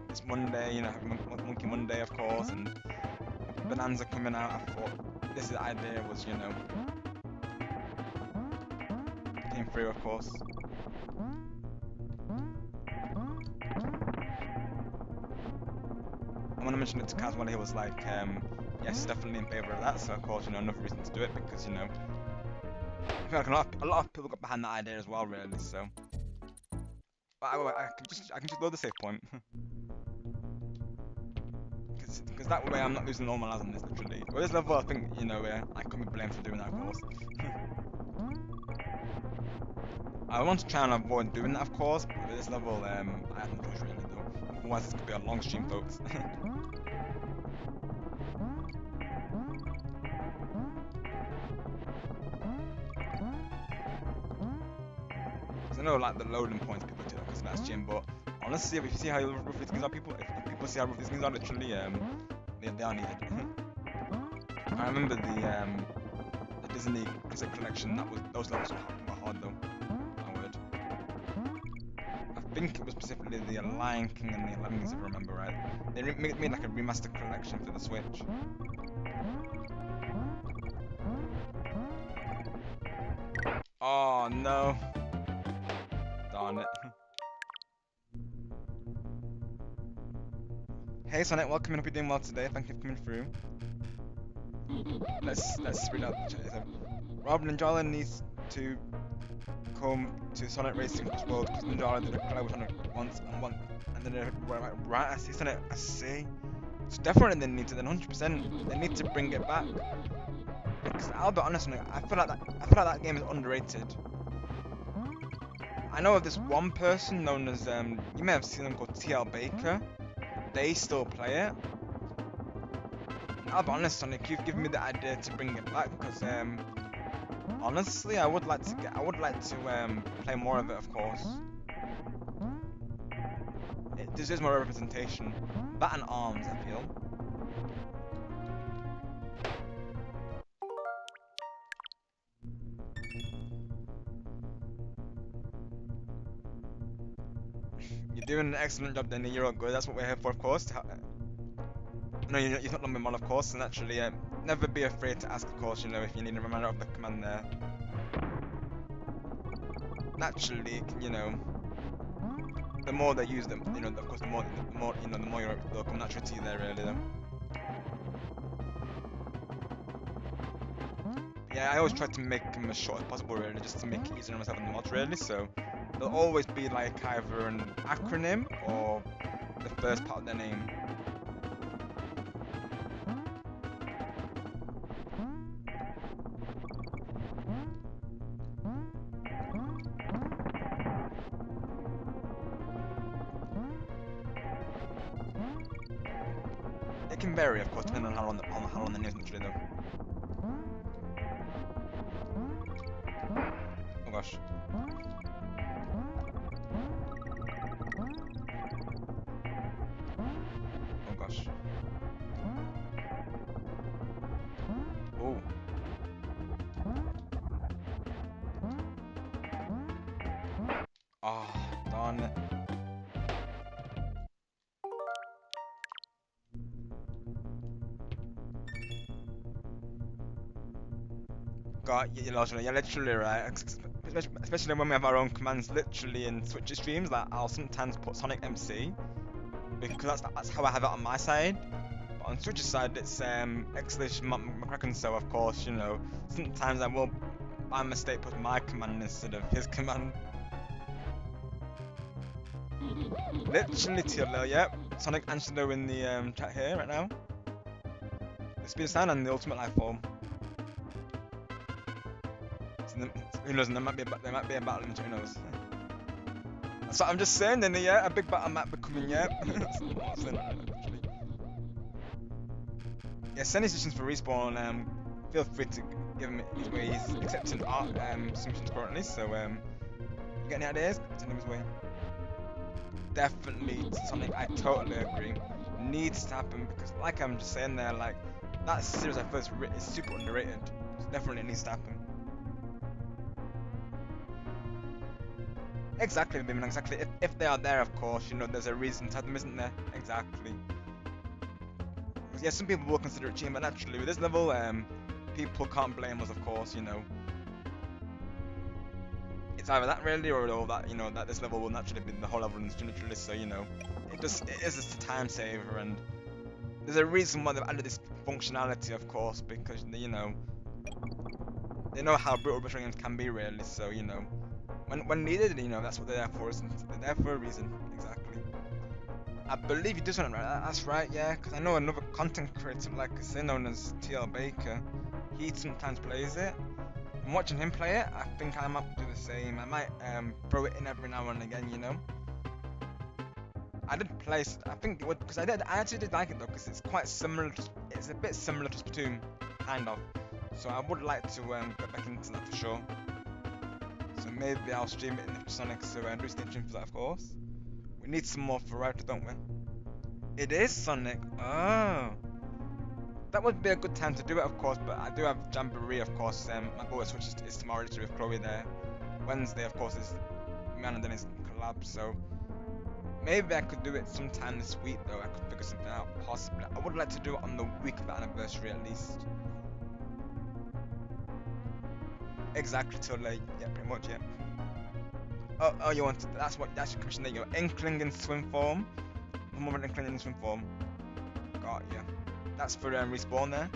It's Monday, Monkey Monday, of course, and Bananza coming out. I thought this idea was, came through, of course. I want to mention it to Kaz when he was like, yes, definitely in favour of that. So of course, another reason to do it because I feel like a lot of people got behind that idea as well, really. So, but I can just load the save point because that way I'm not losing all my lives on this, literally. With this level, I think I can be blamed for doing that, of course. I want to try and avoid doing that, of course. But with this level, I have no choice really, though. Otherwise, this could be a long stream, folks. I know like the loading points people do that because that's gym, but honestly, if you see how rough these things are, if people see how rough these things are, literally, they are needed. I remember the Disney Classic Collection. Those levels were hard though. My word. I think it was specifically the Lion King and the Lemmings, if I remember right. They made like a remastered collection for the Switch. Oh no. Darn it. Hey Sonic, welcome in. Hope you're doing well today. Thank you for coming through. Let's read out the chat. Rob Ninjala needs to come to Sonic Racing Plus World because Ninjala did a collab with Sonic once and then right. I see Sonic. I see. So definitely they need to. Then 100% they need to bring it back. Because I'll be honest, I feel like that game is underrated. I know of this one person known as you may have seen them called TL Baker. They still play it. I'll be honest, Sonic, you've given me the idea to bring it back because honestly, I would like to play more of it, of course. It deserves more representation. Bat and arms, I feel. You're doing an excellent job, Danny. You're all good. That's what we're here for, of course. No, you're not number one, of course, and actually, never be afraid to ask, of course, if you need a reminder of the command there. Naturally, the more they use them, of course, the more they'll come naturally to you there, really, though. Yeah, I always try to make them as short as possible, really, just to make it easier on myself and the mods, really, so they'll always be like either an acronym or the first part of their name. It can vary, of course, depending on how long the name's literally, though. Oh gosh. Oh gosh. Oh. Oh, darn it. God, you're literally right. Especially when we have our own commands, literally in Twitch streams. Like I'll sometimes put Sonic MC because that's how I have it on my side. But on Twitch's side, it's /McCracken. So of course, sometimes I will by mistake put my command instead of his command. Literally TLL, yep. Sonic Angelo in the chat here right now. The speed sound and the ultimate life form. Who knows? There might be a battle in the who knows? So I'm just saying, then yeah, a big battle might be coming. Yeah. That's what I'm saying, actually. Yeah, send suggestions for respawn. Feel free to give him his way. He's accepting art submissions currently, so you get any ideas? Send him his way. Definitely something I totally agree needs to happen because, like I'm just saying there, like that series I first written is super underrated. So definitely needs to happen. Exactly, Bimon, exactly. If they are there, of course, you know, there's a reason to have them, isn't there? Exactly. Because yeah, some people will consider it cheating, but naturally with this level, people can't blame us, of course, you know. It's either that really or that, you know, that this level will naturally be the whole level in the naturally, so you know. It is just a time saver, and there's a reason why they've added this functionality, of course, because you know they know how brutal rushing games can be, really. So you know, when needed, you know that's what they're there for, isn't it? They're there for a reason, exactly. I believe you do something right. That's right, yeah. Because I know another content creator, like I say, known as TL Baker. He sometimes plays it. I'm watching him play it. I think I might do the same. I might throw it in every now and again, you know. I did play. I think it would because I did. I actually did like it though because it's quite similar. It's a bit similar to Splatoon, kind of. So I would like to get back into that for sure. So maybe I'll stream it in Sonic. So do stay tuned for that, of course. We need some more variety, don't we? It is Sonic. Oh, that would be a good time to do it, of course. But I do have Jamboree, of course. My boy Switch is tomorrow literally with Chloe there. Wednesday, of course, is Man and Dennis collab. So. Maybe I could do it sometime this week though, I could figure something out, possibly. I would like to do it on the week of the anniversary at least. Exactly till like, yeah, pretty much, yeah. Oh, you want to, that's your question there, your Inkling in swim form. More of an Inkling in swim form. Got ya. That's for respawn there.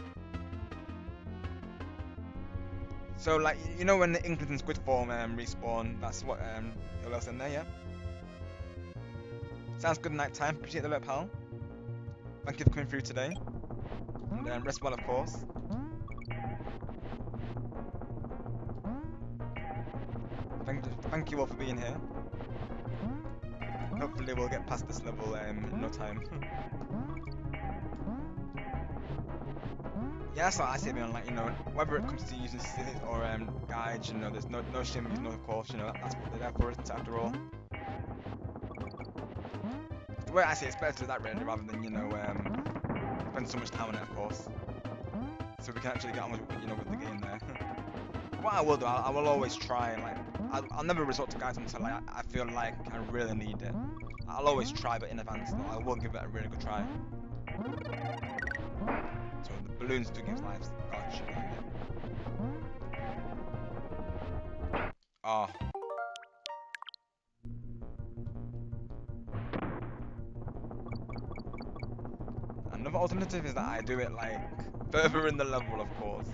So like, you know when the Inkling in squid form respawn, that's what you'll else in there, yeah? Sounds good night time, appreciate the alert, pal. Thank you for coming through today. And rest well, of course. Thank you all for being here. Hopefully we'll get past this level in no time. Yeah, that's what I say, man. Like, you know, whether it comes to using cities or guides, you know, there's no shame in using other course, you know, that's what they're there for, after all. The way I say it's better to do that really, rather than, you know, spend so much time on it, of course. So we can actually get on with, you know, with the game there. What I will do, I will always try, like, I'll never resort to guides until I feel like I really need it. I'll always try, but in advance, though, I will give it a really good try. So the balloons do give lives. Gotcha. Oh. Another alternative is that I do it like further in the level, of course.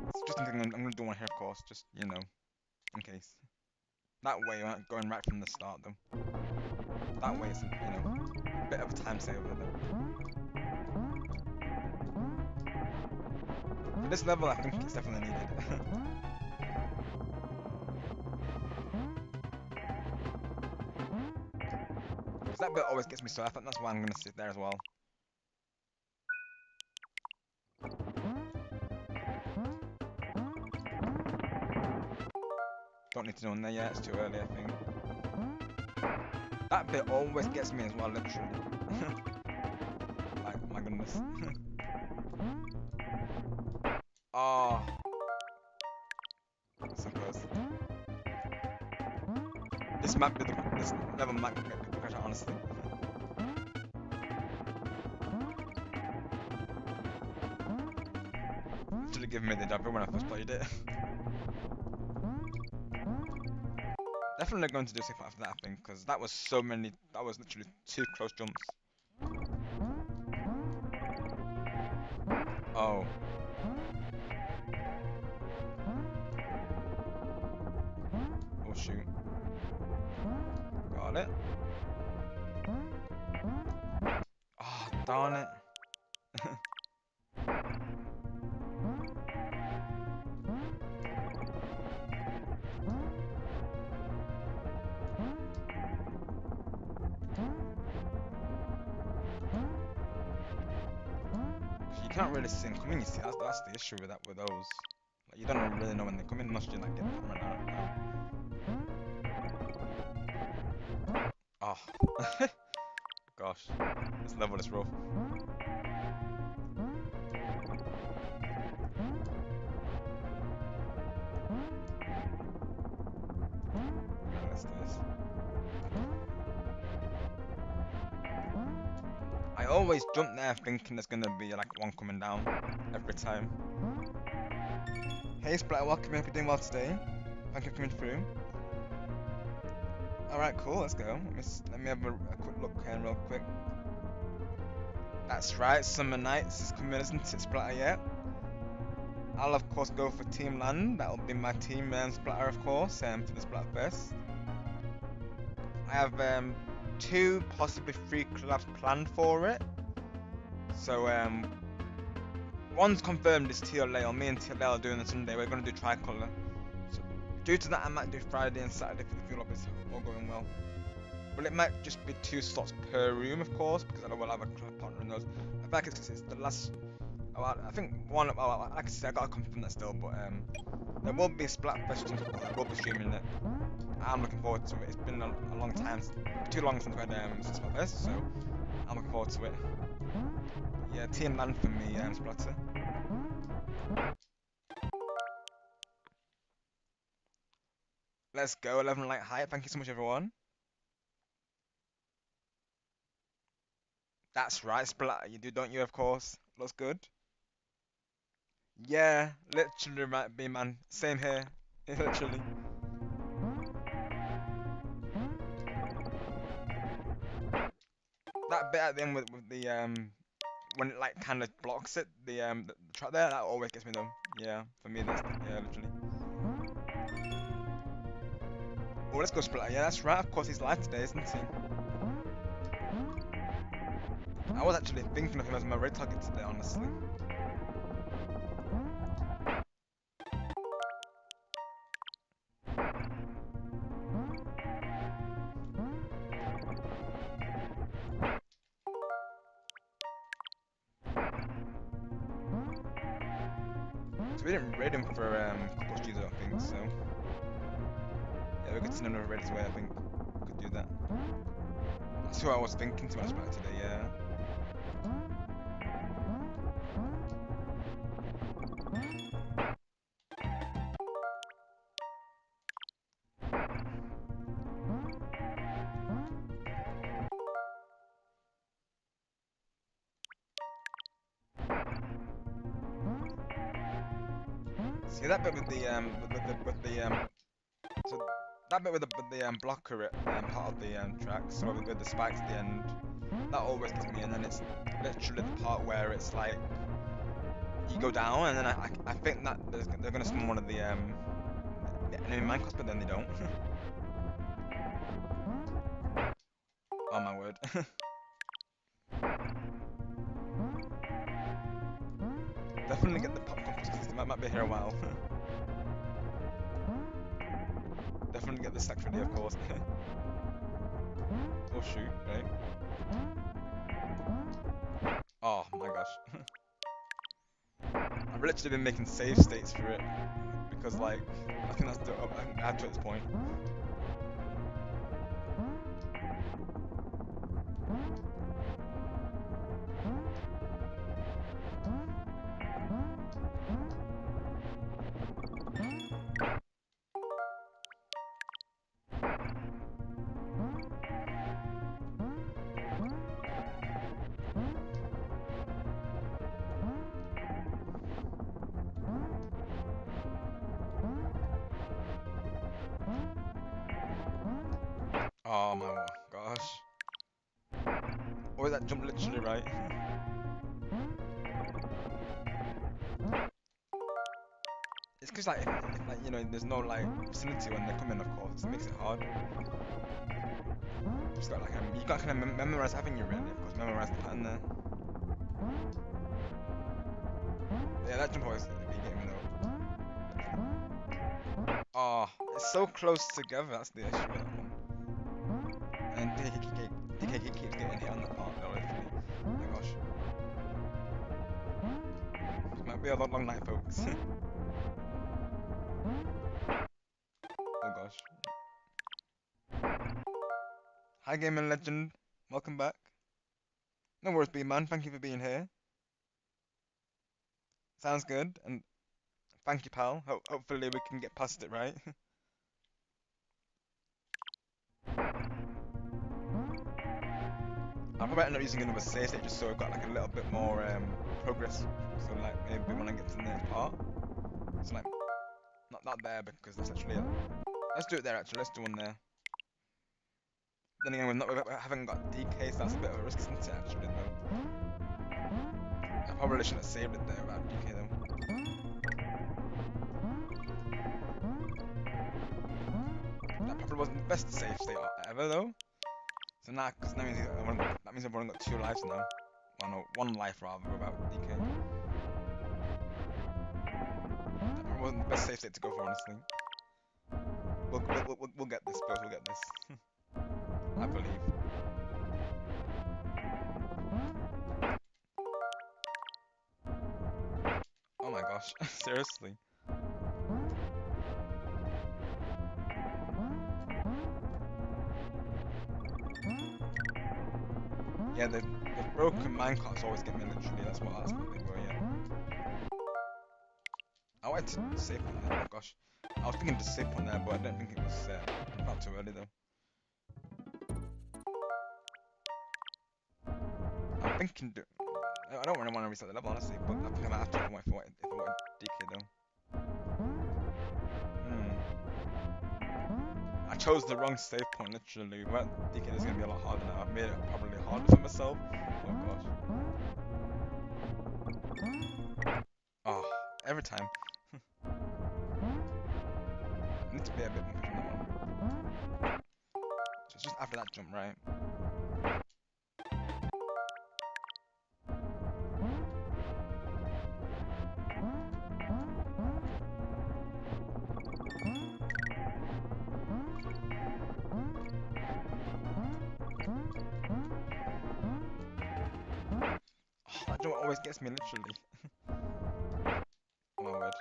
It's just something I'm gonna do one here, of course, just you know, in case. That way, you're not going right from the start, though. That way, it's you know, a bit of a time saver, though. For this level, I think it's definitely needed. Because that bit always gets me, so I think that's why I'm gonna sit there as well. Don't need to do one there yet, it's too early, I think. That bit always gets me as well, literally. Like, my goodness. Oh. So close. This level might get the pressure, honestly. Literally giving me the W when I first played it. Definitely going to do safe after that, I think, because that was so many. That was literally 2 close jumps. Oh. Oh shoot. Got it. Oh, darn it. can't really see them coming. You see, that's the issue with that with those. Like you don't really know when they come in unless you like get the camera down. Oh, gosh, this level is rough. Right, let's do this. I always jump there thinking there's gonna be like one coming down every time. Hey Splatter, welcome. Hope you're doing well today. Thank you for coming through. Alright, cool, let's go. Let me have a quick look here real quick. That's right, Summer Nights is coming, isn't it, Splatter? Yeah. I'll of course go for Team Land. That'll be my team, Splatter, of course, for the Splatfest. I have 2, possibly 3 collabs planned for it. So one's confirmed is TLA, or me and TLA are doing it Sunday. We're gonna do Tricolor. So due to that, I might do Friday and Saturday for the fuel up. It's all going well. But it might just be 2 slots per room, of course, because I will have a club partner in those. I feel like it's the last. I think one. Like I said, I gotta confirm that still, but there will be a Splatfest. I will be streaming it. I'm looking forward to it. It's been a long time, too long since we had Splatfest, so I'm looking forward to it. Yeah, Team Land for me, Splatter. Let's go, 11 light height. Thank you so much, everyone. That's right, Splatter. You do, don't you? Of course. Looks good. Yeah, literally, right, B man. Same here. Literally. That bit at the end with the when it like kind of blocks it, the track there, that always gets me though. Yeah, for me that's literally. Oh, let's go Splatter. Yeah, that's right. Of course, he's live today, isn't he? I was actually thinking of him as my red target today, honestly. So we didn't raid him for a couple of G's, I don't think, so. Yeah, we could send another raid as well, I think. We could do that. That's who I was thinking to much about today, yeah. See that bit with the so that bit with the blocker at part of the track, so with the spikes at the end, that always gets me. And then it's literally the part where it's like you go down, and then I think that they're gonna summon one of the enemy minecraft, but then they don't. Oh my word. Definitely get the popcorn because they might be here a while. Definitely get the stack ready, of course. Oh shoot, right? Oh my gosh. I've literally been making save states for it because like I think that's I have to at this point. Oh my gosh. Or is that jump literally right? It's because like, if, like you know, there's no like vicinity when they're coming, of course. It makes it hard. Just got like you got kind of memorize, haven't you? Really, of course, memorize the pattern there. Yeah, that jump always be getting me though. Oh, it's so close together. That's the issue with that one. And DK keeps getting hit on the part though, literally. Oh my gosh. be a long night, folks. Oh gosh. Hi, Gaming Legend. Welcome back. No worries, B-Man. Thank you for being here. Sounds good. And thank you, pal. Hopefully we can get past it, right? I'll probably end up using another save state just so I've got like a little bit more progress. So like maybe when I get to the next part. So like not there because that's actually let's do it there actually. Let's do one there. Then again, we haven't got DK, so that's a bit of a risk, isn't it? Actually, though. I probably shouldn't have saved it there without DK though. That probably wasn't the best save state ever though. So now, because that means I've only got 2 lives now. Well, no, 1 life rather without DK. That probably wasn't the best save state to go for, honestly. We'll get this, both. We'll get this. I believe. Oh my gosh, seriously. Yeah, the broken minecarts always get me literally, that's what they were, yeah. I wanted to save on there, oh gosh. I was thinking to save on there, but I don't think it was not too early though. I'm thinking I don't really want to reset the level honestly, but I think I might have to if I want DK though. I chose the wrong save point literally. Without DK this is gonna be a lot harder now. I've made it probably harder for myself. Oh gosh. Oh, every time. I need to be a bit more patient on that one. So it's just after that jump, right? That jump always gets me literally. Oh my word.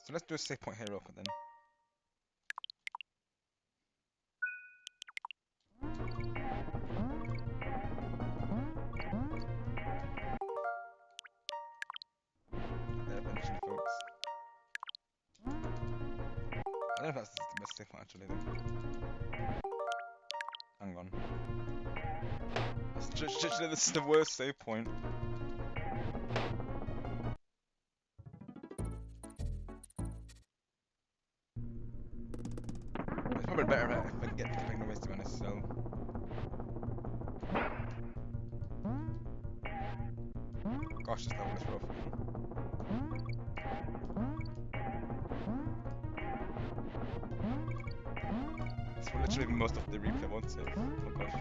So let's do a save point here real quick then. There eventually, folks. I don't know if that's the best save point actually though. Hang on. Literally, this is the worst save point. It's probably better if I get the thing ways to be honest, so. Gosh, this level is rough. This will literally be most of the replay, won't it? Oh gosh.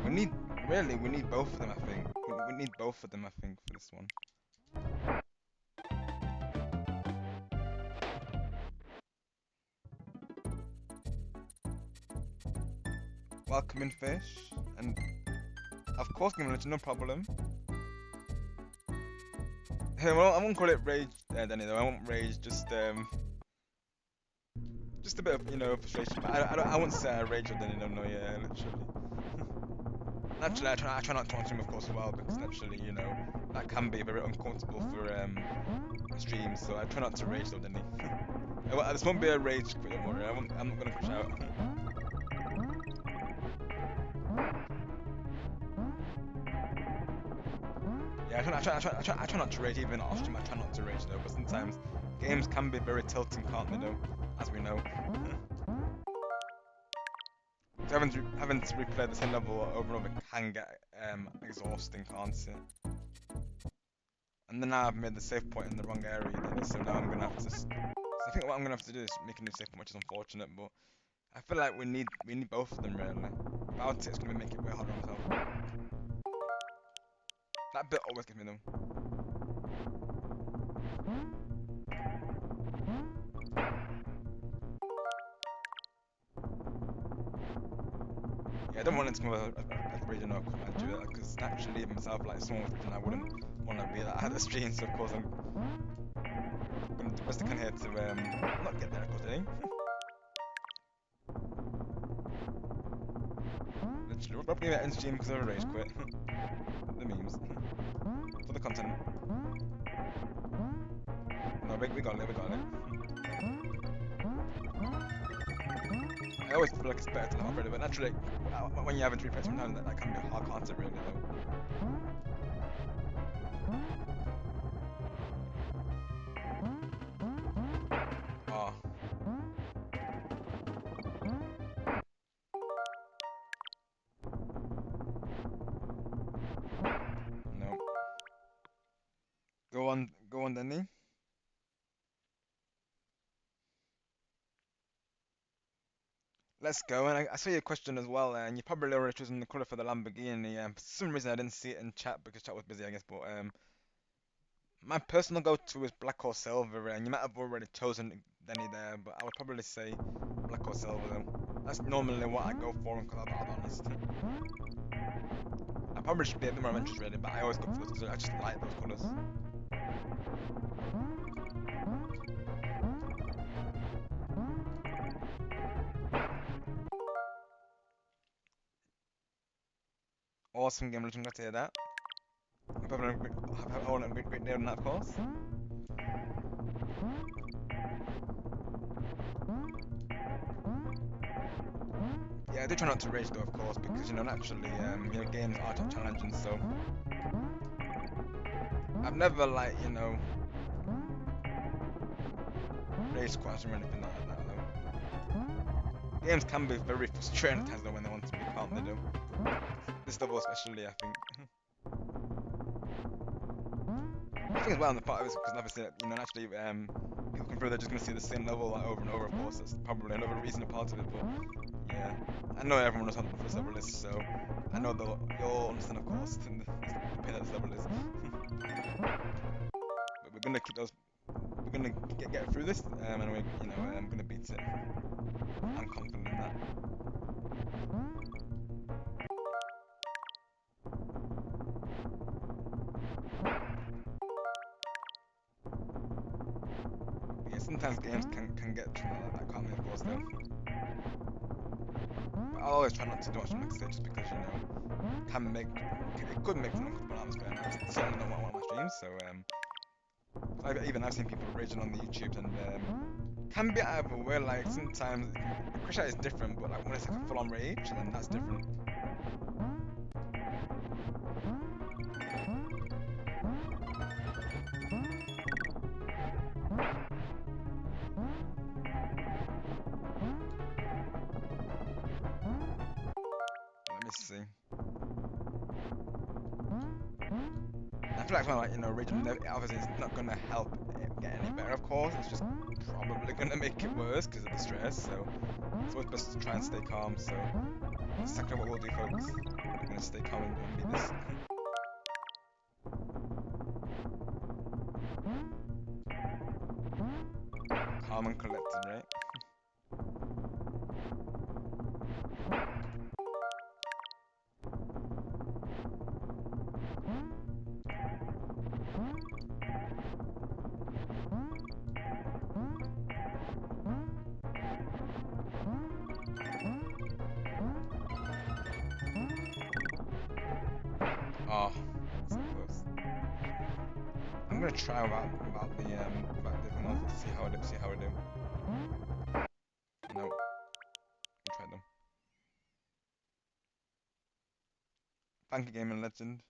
We need both of them, I think. We need both of them, I think, for this one. Welcome in, fish, and of course, Gimlet, no problem. Hey, well, I won't call it rage, Danny. Though I won't rage, just a bit of frustration. But I won't say I rage or Danny. No, yeah, literally. Naturally, I try not to talk to him, of course, as well, because naturally, that can be very uncomfortable for streams. So I try not to rage though, Danny. This won't be a rage quit, don't worry. I'm not gonna crash out. Yeah, I try not to rage even off stream. I try not to rage though, but sometimes games can be very tilting, can't they? Though, as we know. So having to replay the same level over and over can get exhausting, can't it? And then now I've made the save point in the wrong area, then, so now I'm gonna have to. So I think what I'm gonna have to do is make a new save point, which is unfortunate, but I feel like we need both of them really. Without it, it's gonna make it way harder on myself. That bit always gets me though. Yeah, I don't want it to come as a regional command duet because naturally even myself, like someone with region, I wouldn't want to be that at the stream. So of course I'm gonna do the best I can here to not get there, of course, Denny. Literally, we're probably gonna end stream because of a rage quit. The memes for the content. No, we got it, we got it. I always feel like it's better to not operate it, but naturally, when you have a 3 sometimes that can be a hard concept, really, though. Oh, no. Go on, Denny. Let's go. And I saw your question as well, and you probably already chosen the color for the Lamborghini. For some reason, I didn't see it in chat because chat was busy, I guess. But my personal go-to is black or silver, and you might have already chosen Denny there, but I would probably say black or silver though. That's normally what I go for, because I'll be honest. I probably should be a bit more adventurous, really, but I always go for those because I just like those colors. Awesome game, legend. Glad to hear that. Hope everyone had a great day on that, of course. Yeah, I do try not to rage though, of course, because naturally, games are challenging. So I've never like rage quits or anything like that though. Games can be very frustrating at times though when they want to be calm. They do. This level especially, I think. I think as well on the part of it because obviously, naturally, people come through, they're just gonna see the same level like over and over. Of course, that's probably another reason, a part of it. But yeah, I know everyone knows how the first level is, so I know you'll understand, of course, the pain that this level is. But we're gonna keep those. We're gonna get through this, and we're I'm gonna beat it. I'm confident in that. But yeah, sometimes games can get like that, can't they? Of course, though. But I always try not to do much on the stage just because can make it could make for an uncomfortable atmosphere, and I certainly don't want one of my streams. So I've seen people raging on the YouTube, and can be either way. Like sometimes the crash out is different, but like when it's like a full-on rage, then that's different. Let me see. I feel like when raging, obviously it's not gonna help it get any better. Of course, it's just probably gonna make it worse because of the stress. So it's always best to try and stay calm. So that's exactly what we'll do, folks. We're gonna stay calm and beat this. Calm and collected, right? Oh, so close. I'm gonna try without the thing on to see how I do. No, we tried them. Thank you, Gaming Legend.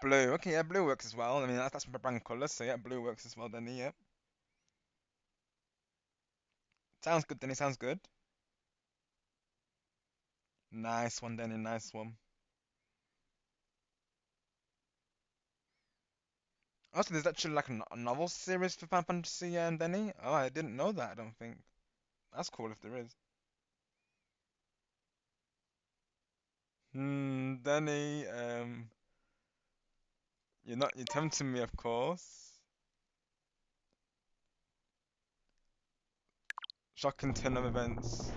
Blue. Okay, yeah, blue works as well. I mean, that's my brand colour, so yeah, blue works as well, Denny, yeah. Sounds good, Denny, sounds good. Nice one, Denny, nice one. Also, there's actually like a novel series for Final Fantasy, Denny. Oh, I didn't know that, I don't think. That's cool if there is. Denny, you're tempting me, of course. Shocking turn of events.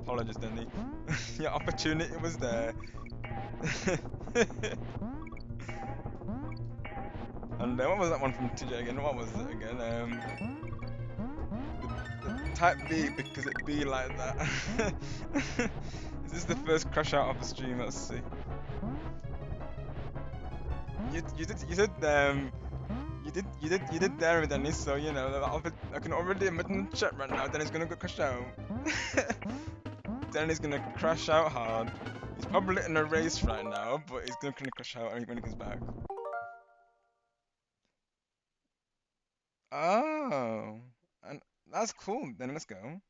Apologies, Denny. Your opportunity was there. And what was that one from TJ again? What was it again? Type B because it be like that. Is this the first crash out of the stream? Let's see. You did dare me, Dennis. So you know I can already imagine the chat right now. Dennis gonna go crash out. Dennis gonna crash out hard. He's probably in a race right now, but he's gonna crash out when he comes back. Oh, and that's cool. Then let's go.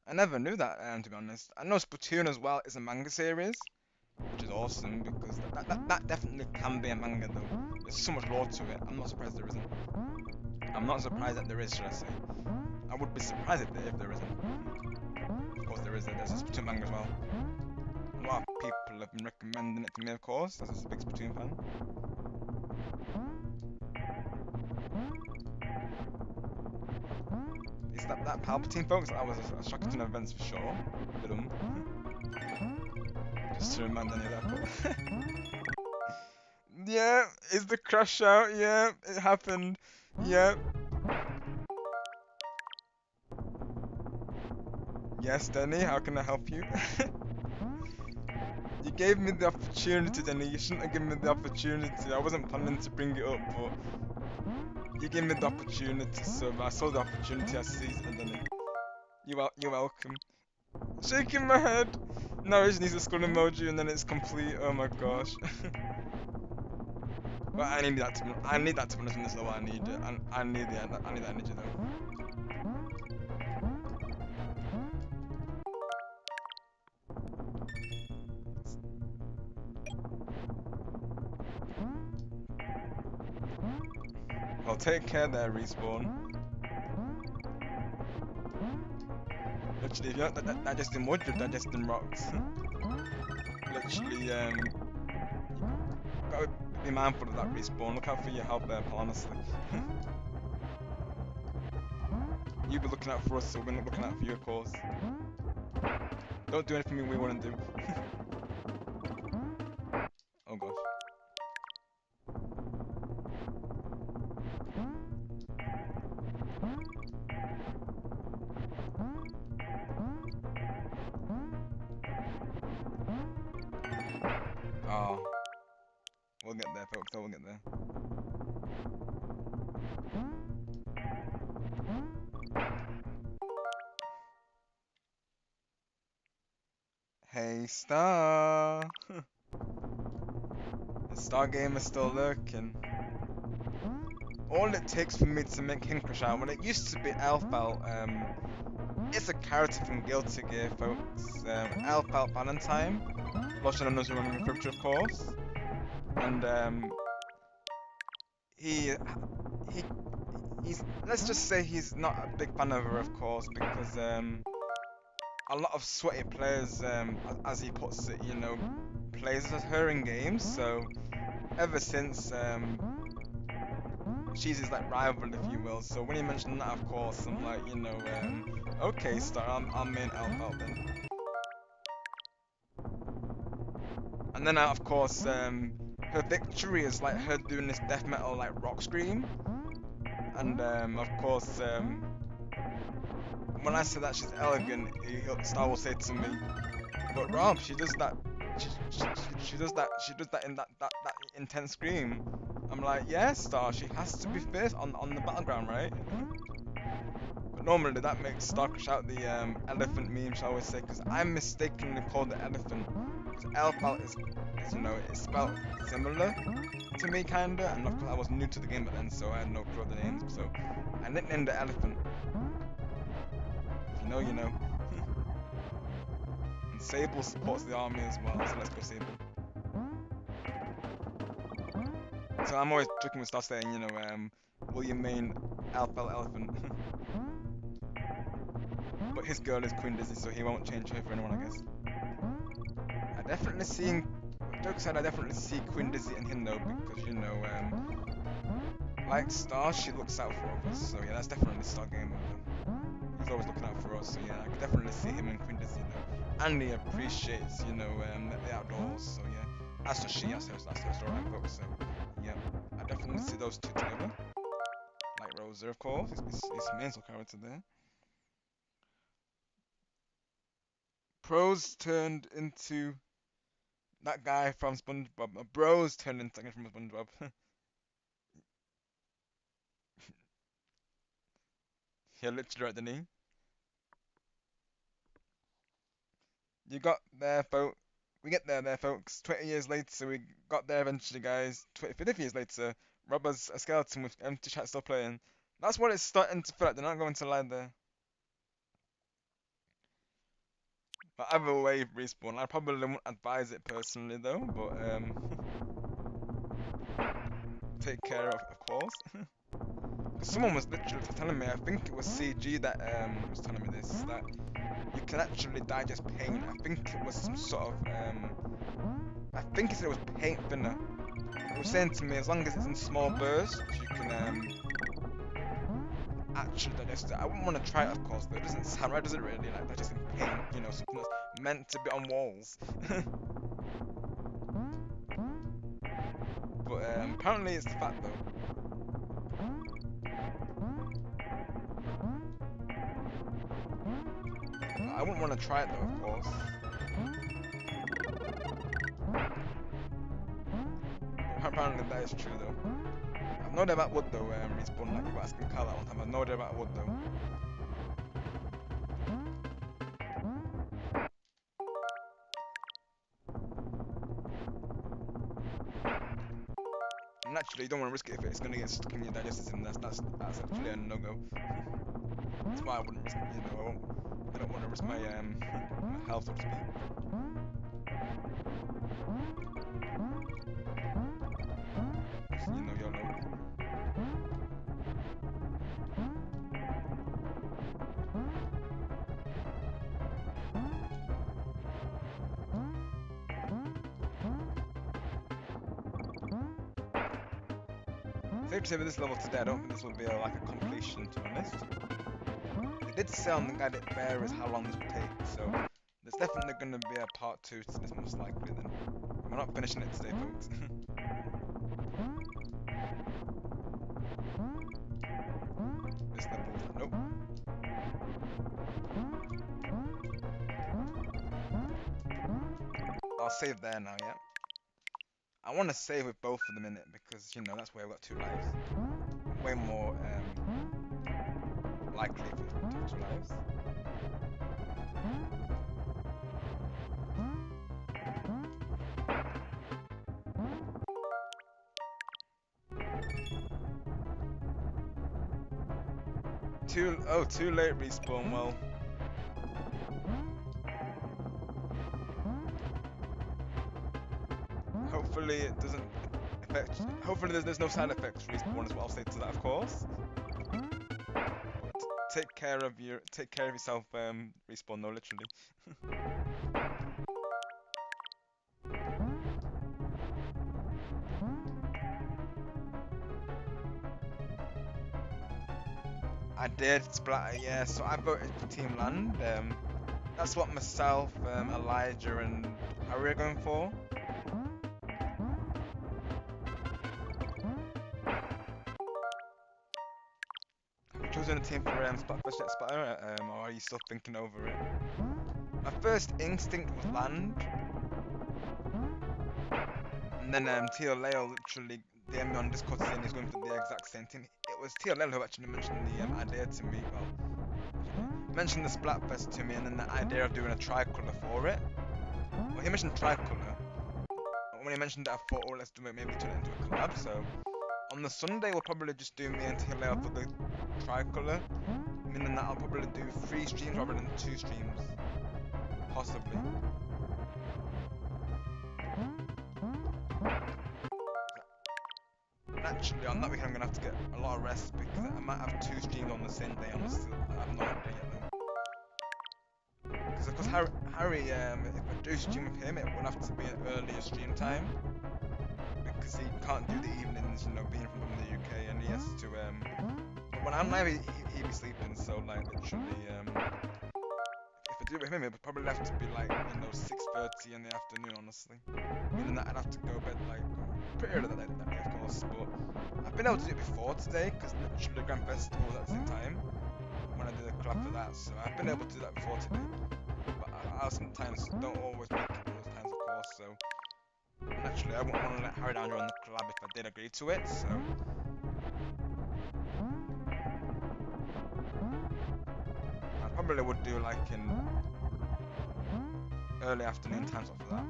I never knew that, to be honest. I know Splatoon as well is a manga series, which is awesome because that definitely can be a manga though. There's so much lore to it. I'm not surprised there isn't. I'm not surprised that there is, should I say. I would be surprised if there isn't. Of course there is. There's a Splatoon manga as well. A lot of people have been recommending it to me, of course, as a big Splatoon fan. Is that Palpatine, folks? That was a shocking turn of events for sure. Just to remind any of that. Yeah, is the crash out? Yeah, it happened. Yeah. Yes, Denny, how can I help you? You gave me the opportunity, Denny. You shouldn't have given me the opportunity. I wasn't planning to bring it up, but you gave me the opportunity, so I saw the opportunity, I seized it, Denny. You're welcome. Shaking my head. No, it just needs a skull emoji and then it's complete. Oh my gosh. But I need that to be honest in this level. I need it. I need that energy though. Well, take care there, Respawn. Literally, if you're not digesting wood, you're digesting rocks. Literally, gotta be mindful of that, Respawn. Look out for your health there, pal, honestly. You be looking out for us, so we're not looking out for you, of course. Don't do anything we want to do. Oh gosh. Oh. We'll get there, folks. We'll get there. Hey, Star. The Star Game is still lurking. All it takes for me to make him crash out, when it used to be Elfelt, it's a character from Guilty Gear, folks. Elfelt Valentine. Lost on another running with of course. And he's let's just say he's not a big fan of her, of course, because a lot of sweaty players, as he puts it, you know, plays as her in games. So ever since she's his like rival, if you will. So when he mentioned that, of course, I'm like, you know, okay, Star, I'll main Elf then. And then of course, her victory is like her doing this death metal like rock scream. And of course, when I say that she's elegant, Star will say to me, "But Rob, she does that. She does that. She does that in that intense scream." I'm like, "Yeah, Star. She has to be fierce on the battleground, right?" But normally that makes Star crash out the elephant meme, shall we say? Because I mistakenly called it elephant. Because Elfalt is you know, it's spelled similar to me, kinda. And of course, I was new to the game back then, so I had no clue of the names. So I nicknamed it elephant. If you know, you know. And Sable supports the army as well, so let's go Sable. So I'm always joking with stuff saying, you know, will you main Elfelt elephant? But his girl is Queen Dizzy, so he won't change her for anyone, I guess. I definitely see, joke aside, I definitely see Queen Dizzy and him though, because, you know, like Star, she looks out for others, so yeah, that's definitely Star Gamer though. He's always looking out for bro. So yeah, I could definitely see him and Queen Dizzy though. And he appreciates, the outdoors. So yeah, that's just she. That's her story, folks. So yeah, I definitely see those two together. Like Rosa, of course. His main sole character there. Pros turned into that guy from SpongeBob. Bros turned into that guy from SpongeBob. Yeah, literally right, didn't he? You got there, folks. We get there, folks. 20 years later, we got there eventually, guys. 50 years later, Robber's a skeleton with empty chat still playing. That's what it's starting to feel like. They're not going to lie there. But either way, respawn. I probably wouldn't advise it personally though. But take care of course. Someone was literally telling me. I think it was CG that was telling me this. That you can actually digest paint. I think it was some sort of I think he said it was paint thinner. He was saying to me, as long as it's in small bursts, you can actually digest it. I wouldn't want to try it, of course, though. It doesn't sound right, does it really? Like digesting paint, something that's meant to be on walls. But apparently it's the fact, though. I wouldn't want to try it, though, of course. Apparently that is true, though. I've no idea about wood, though, Respawn, like you were asking Carl that one time. I've no idea about wood, though. Naturally, you don't want to risk it if it's going to get stuck in your digestive system. That's actually a no-go. That's why I wouldn't risk it, I don't want to risk my my health, so to speak. YOLO. Safe to say with this level today, I don't think this will be like a completion, to be honest. They did say on the guide it varies how long this will take, so there's definitely going to be a part 2 to this most likely then. We're not finishing it today, folks. This level, nope. I'll save there now, yeah. I want to save with both of them in it because, that's where I've got 2 lives. Way more likely for 2 lives. Too late respawn, well. Hopefully it doesn't affect, hopefully there's no side effects respawn is what I'll say to that, of course. But take care of yourself, respawn though, literally. I did splatter, yeah, so I voted for Team Land. That's what myself, Elijah and Harry are going for. Have you chosen a team for Splatter, or are you still thinking over it? My first instinct was Land. And then Tio Leo literally DM'd me on Discord saying he's going for the exact same team. It was Tio Leo who actually mentioned the idea to me, mentioned the Splatfest to me, and then the idea of doing a tricolour for it. Well, he mentioned tricolour. When he mentioned that, I thought, oh, let's do it, maybe turn it into a collab. So on the Sunday, we'll probably just do me and Tio Leo for the tricolour, meaning that I'll probably do 3 streams rather than 2 streams, possibly. Naturally, on that weekend I'm gonna have to get a lot of rest because I might have 2 streams on the same day. Honestly, I have no idea yet though. Because of course Harry, if I do stream with him, it would have to be an earlier stream time because he can't do the evenings, being from the UK, and he has to. But when I'm live, he'd be sleeping. So like literally, do it with him, it would probably have to be like, 6:30 in the afternoon, honestly. Meaning that I'd have to go to bed like pretty early that day, of course. But I've been able to do it before today, because literally the Grand Festival was at the same time when I did a collab for that. So I've been able to do that before today. But I sometimes don't always make it those times, of course. So naturally, I wouldn't want to let Harry down during the collab if I did agree to it. So I probably would do like in early afternoon times for that.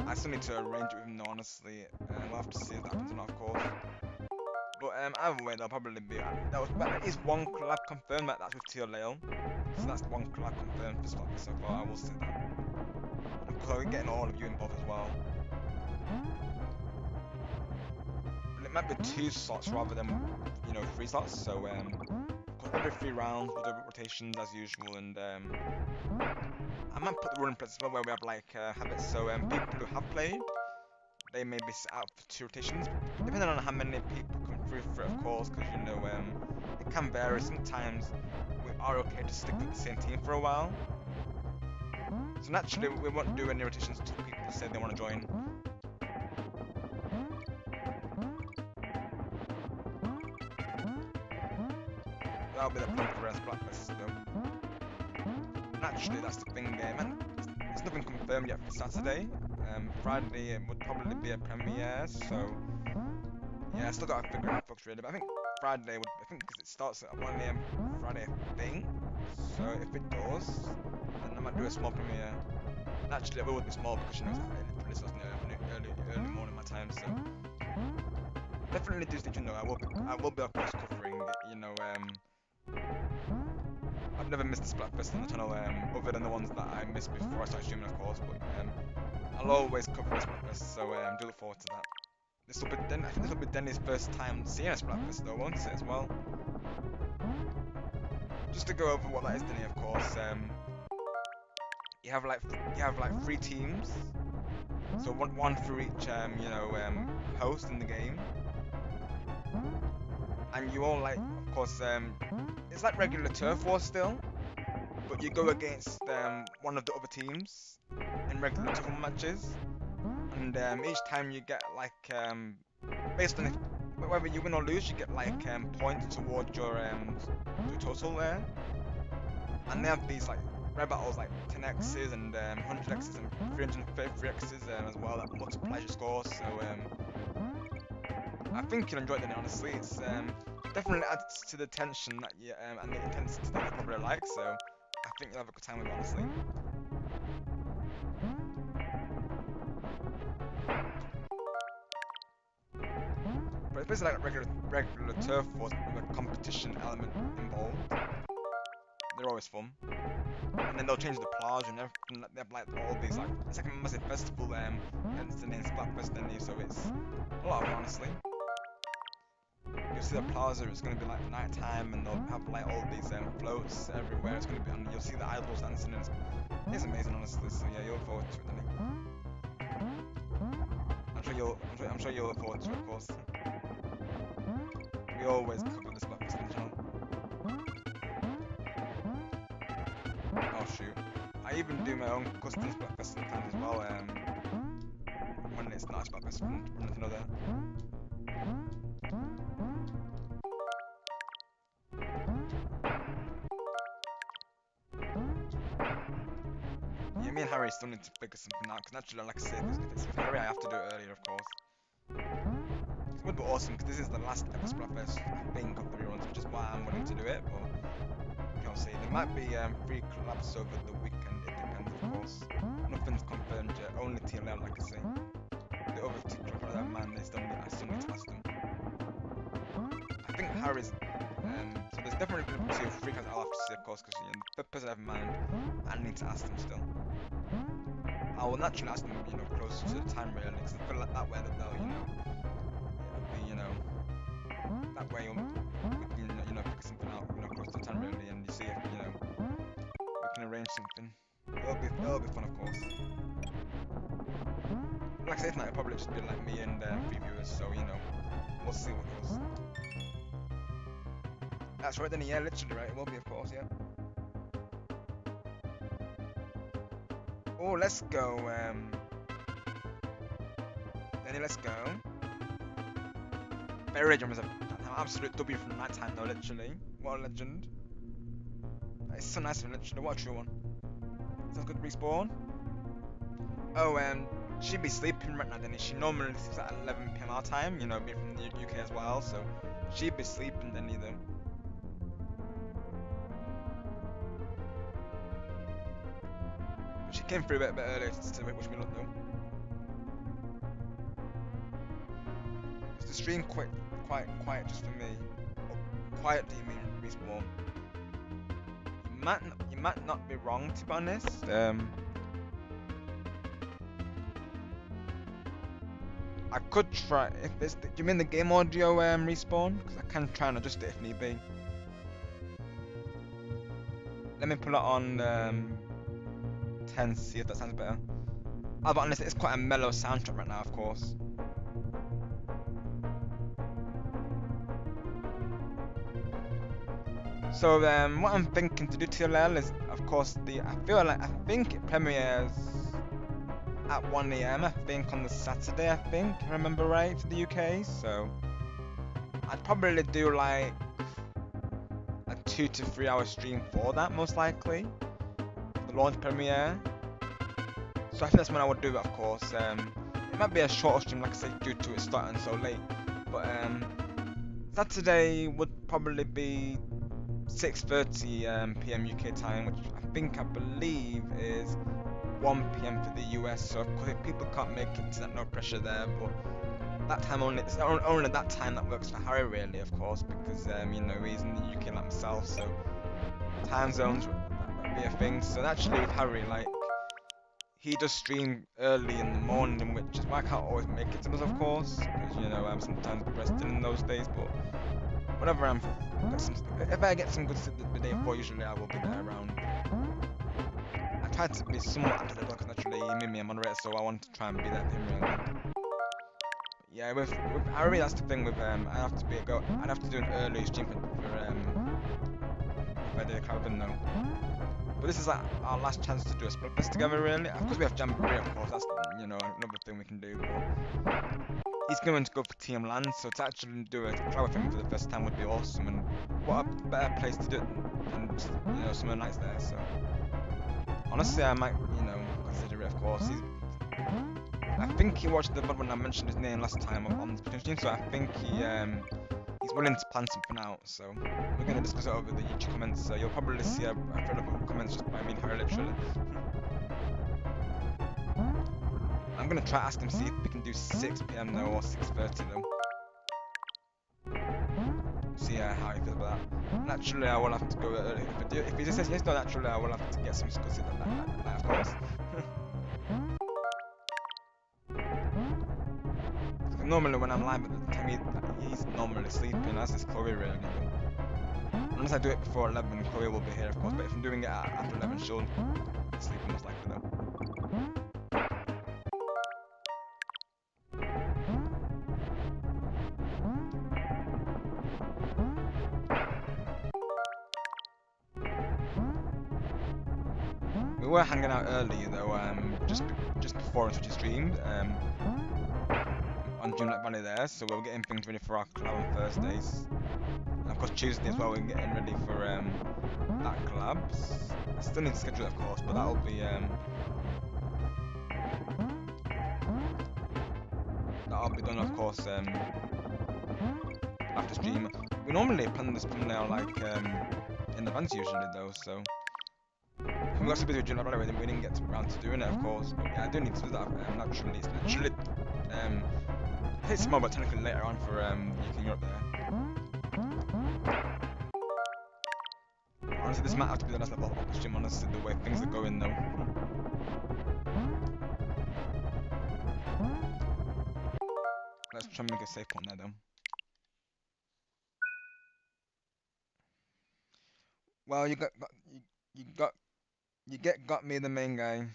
I still need to arrange it with him though, honestly. We'll have to see if that happens or not, of course. But either way, there'll probably be that is one collab confirmed. That's with Tio Leo. So that's one collab confirmed for Splatfest so far. I will say that. Of course, we're getting all of you involved as well. But it might be 2 slots rather than 3 slots. So of course, every 3 rounds we'll do rotations as usual, and I might put the running place as well where we have have it so people who have played, they may be set out for 2 rotations, depending on how many people come through for it, of course, because it can vary. Sometimes we are okay to stick with the same team for a while. So naturally we won't do any rotations until people say they want to join. That'll be the plan for Splatfest though. Naturally that's the thing, man. There's nothing confirmed yet for Saturday. Friday it would probably be a premiere, so yeah, I still gotta figure it out, folks, really. But I think Friday would, because it starts at 1 AM Friday, I think. So if it does, then I might do a small premiere. Naturally, it would be small because it's early morning my time. So definitely do stay tuned. I will be of course covering. I've never missed a Splatfest on the channel, other than the ones that I missed before I started streaming, of course. But I'll always cover a Splatfest, so do look forward to that. I think this will be Denny's first time seeing a Splatfest though, won't it, as well? Just to go over what that is, Denny, of course. You have like 3 teams, so one for each host in the game, and you all of course it's like regular turf war still, but you go against one of the other teams in regular turf war matches. And each time you get based on whether you win or lose, you get points towards your total there. And they have these red battles 10x's and 100x's and 333x's as well that multiplies your scores. So I think you'll enjoy it, honestly. It's definitely adds to the tension that you and the intensity that you probably like. So I think you'll have a good time with it, honestly. But it's basically like regular turf wars with a competition element involved. They're always fun. And then they'll change the plaza and everything. They have all these it's like a massive festival hence the name Splatfest Denny, so it's a lot of fun, honestly. You'll see the plaza, it's gonna be night time, and they'll have all these floats everywhere. It's gonna be, and you'll see the idols dancing, and it's amazing, honestly. So yeah, you'll look forward to it, Denny. I'm sure you'll look forward to it, of course. We always cover this Splatfest on the channel. Oh shoot. I even do my own custom Splatfest sometimes as well, when it's not a Splatfest from another. Yeah, me and Harry still need to figure something out, because naturally, like I said, if it's with Harry, I have to do it earlier, of course. It would be awesome, because this is the last ever Splatfest, I think, of the reruns, which is why I'm willing to do it, but see, there might be 3 collabs over the weekend, it depends, of course. Nothing's confirmed yet, only TLL, like I say. The other 2 collabs, that man, I still need to ask them. I think Harry's, so there's definitely going to be 2 or 3 collabs I'll have to see, of course, because the person I have in mind, I need to ask them still. I will naturally ask them, closer to the time, really, because I feel like that way that they'll, it'll be, that way we can, figure something out, close to the time, really, and you see if, we can arrange something. It'll be fun, of course. Like I said tonight, it'll probably just be me and 3 viewers, so, we'll see what goes. That's right, then, yeah, literally, right, it will be, of course, yeah. Oh, let's go. Danny, let's go. Berry Jump is an absolute W from that time, though, literally. What a legend. It's so nice of literally. What a true one. Sounds good to respawn. Oh, she'd be sleeping right now, Danny. She normally sleeps at 11 p.m. our time, you know, being from the UK as well, so she'd be sleeping, Danny, though. But she came through a bit earlier to wish me luck, though. Is the stream quite quiet just for me? Or quiet, do you mean, respawn? You might not be wrong, to be honest. I could try if it's. Do you mean the game audio respawn? Because I can try and adjust it if need be. Let me put it on 10, see if that sounds better. I'll be honest, it's quite a mellow soundtrack right now, of course. So what I'm thinking to do TLL is, of course, I think it premieres at 1 a.m. I think on the Saturday. I think, if I remember right, for the UK. So I'd probably do like a 2 to 3 hour stream for that, most likely, the launch premiere. So I think that's when I would do it, of course. It might be a shorter stream, like I say, due to it starting so late. But Saturday would probably be 6:30 p.m. UK time, which I believe is 1 p.m. for the US. So of course, if people can't make it, there's no pressure there. But that time only, it's only that time that works for Harry, really, of course, because you know, he's in the UK like myself, so time zones would be a thing. So naturally, with Harry, like, he does stream early in the morning, which is why I can't always make it to us, of course, because you know I'm sometimes resting in those days. But whenever if I get some good sleep the day before, usually I will be there around. I try to be somewhat after the because naturally he made me a moderator, so I want to try and be there for him. Really. Yeah, with Harry, that's the thing with I'd have to do an early stream for if I did a caravan though. But this is like our last chance to do a split best together, really. Of course, we have Jamboree, of course. That's, you know, another thing we can do. But he's going to go for TM Land, so to actually do a collab with him for the first time would be awesome. And what a better place to do it than just, you know, summer nights there. So honestly, I might, you know, consider it. Of course, I think he watched the VOD when I mentioned his name last time on the Splatoon stream, so I think he's willing to plan something out. So we're gonna discuss it over the YouTube comments. So you'll probably see a thread of comments just by me and her literally. I'm gonna try ask him see if we can do 6 p.m. though or 6:30 though. See how he feels about that. Naturally, I will have to go early. If he just says yes, no, naturally I will have to get some good sleep that, of course. Normally when I'm live at the time he's normally sleeping, as is Chloe really. Unless I do it before 11, Chloe will be here of course, but if I'm doing it after 11, she'll be sleeping most likely though. We were hanging out earlier though, just before Twitch streamed, on Dreamlight Valley there, so we were getting things ready for our collab on Thursdays. And of course Tuesday as well, we're getting ready for that collab. I still need to schedule it of course, but that'll be done of course after stream. We normally plan this thumbnail like in advance usually though, so we got so busy with Dreamlight Valley we didn't get around to doing it of course. But yeah, I do need to do that naturally. It's literally I think tomorrow, but technically later on for UK Europe there. Honestly, this might have to be the last level of the stream, honestly, the way things are going though. Let's try and make a safe point there though. Well, got me the main guy.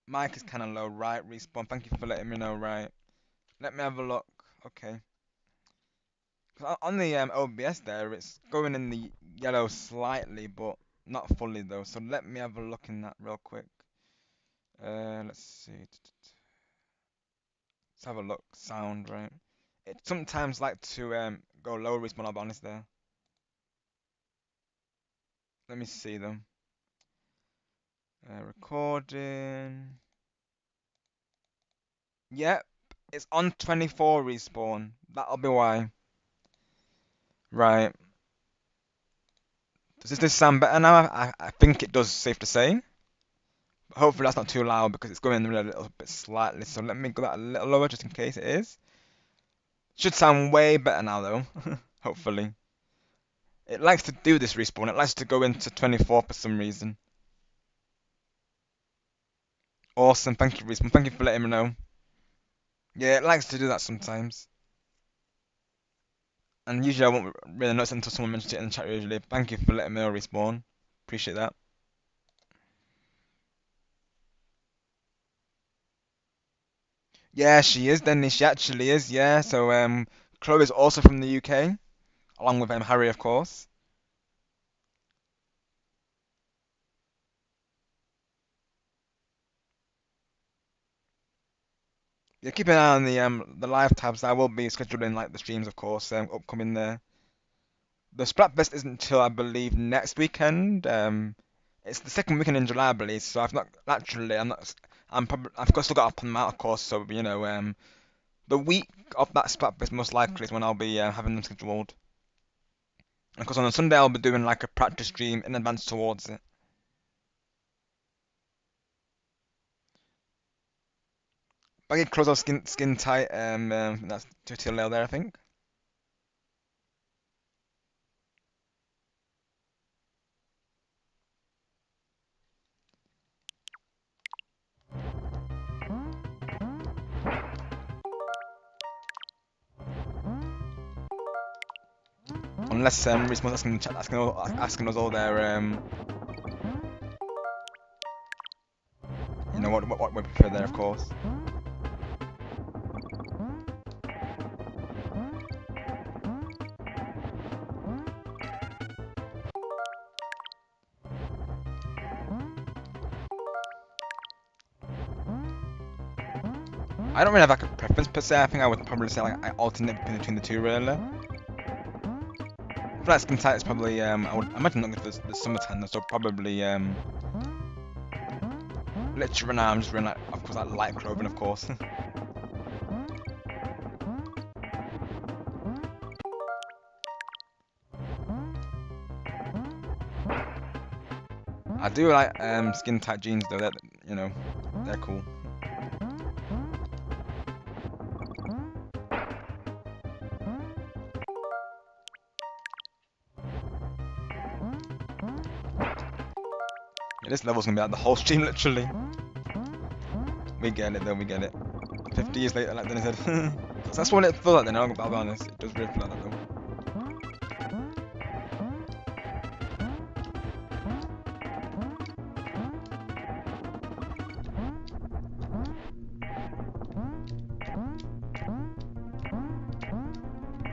Mic is kind of low, right? Respawn. Thank you for letting me know, right? Let me have a look. Okay. On the OBS there, it's going in the yellow slightly, but not fully though. So let me have a look in that real quick. Let's see. Let's have a look. Sound, right? It sometimes like to go low respawn, I'll be honest there. Let me see them. Recording. Yep, it's on 24 respawn. That'll be why. Right. Does this sound better now? I think it does, safe to say. But hopefully that's not too loud because it's going in a little bit slightly. So let me go that a little lower just in case it is. Should sound way better now though. Hopefully. It likes to do this respawn. It likes to go into 24 for some reason. Awesome. Thank you, respawn. Thank you for letting me know. Yeah, it likes to do that sometimes. And usually I won't really notice until someone mentions it in the chat usually. Thank you for letting me know, respawn. Appreciate that. Yeah, she is, Denny. She actually is, yeah. So, Chloe's also from the UK, along with Harry, of course. Yeah, keep an eye on the live tabs. I will be scheduling like the streams, of course, upcoming there. The Splatfest isn't until I believe next weekend. It's the second weekend in July, I believe. So I've not naturally, I'm not, I'm probably, I've got still got to put them out, of course. So you know, the week of that Splatfest most likely is when I'll be having them scheduled. And of course, on a Sunday I'll be doing like a practice stream in advance towards it. Baggy clothes are skin tight. That's tutorial there, I think. Unless Respawn's asking the chat, asking us all their you know what we prefer there, of course. I don't really have like a preference per se. I think I would probably say like I alternate between the two really. Flat skin tight is probably I would imagine not good for the summertime, so probably literally right now I'm just wearing like of course like light clothing, of course. I do like skin tight jeans though. That you know they're cool. Yeah, this level's gonna be like the whole stream literally. We get it though, we get it. 50 years later, like Dennis said. That's what it feels like then, I'll be honest. It does really feel like that though.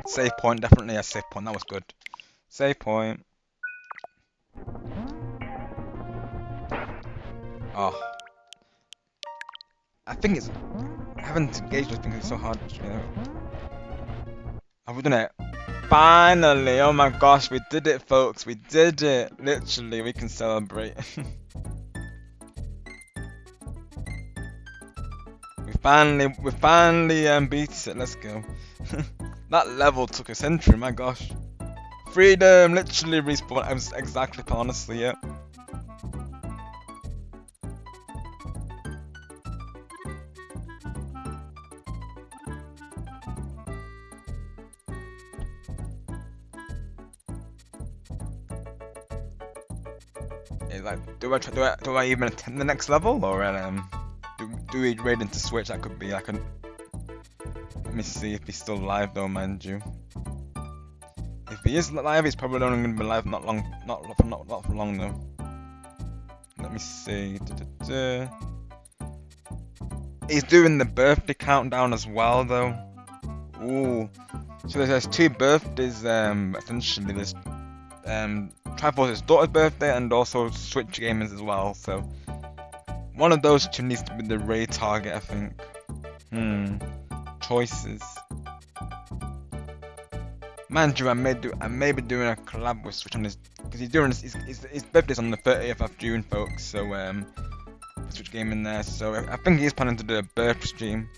Save point, definitely a save point, that was good. Save point. Oh. I think it's... I haven't engaged with things, it's so hard. You know. Have we done it? Finally! Oh my gosh, we did it, folks. We did it. Literally, we can celebrate. we finally beat it. Let's go. That level took a century, my gosh. Freedom! Literally respawn. I was exactly, honestly, yeah. Like, do I even attempt the next level, or do we raid into Switch? That could be like a. Let me see if he's still live though, mind you. If he is live, he's probably only going to be live not for long though. Let me see. He's doing the birthday countdown as well though. Ooh. So there's two birthdays. Essentially there's Triforce's daughter's birthday and also Switch Gamers as well. So One of those two needs to be the raid target, I think. Choices. Mind you, I may be doing a collab with Switch on this because he's doing his birthday's on the 30th of June, folks. So Switch Gaming there. So I think he's planning to do a birthday stream.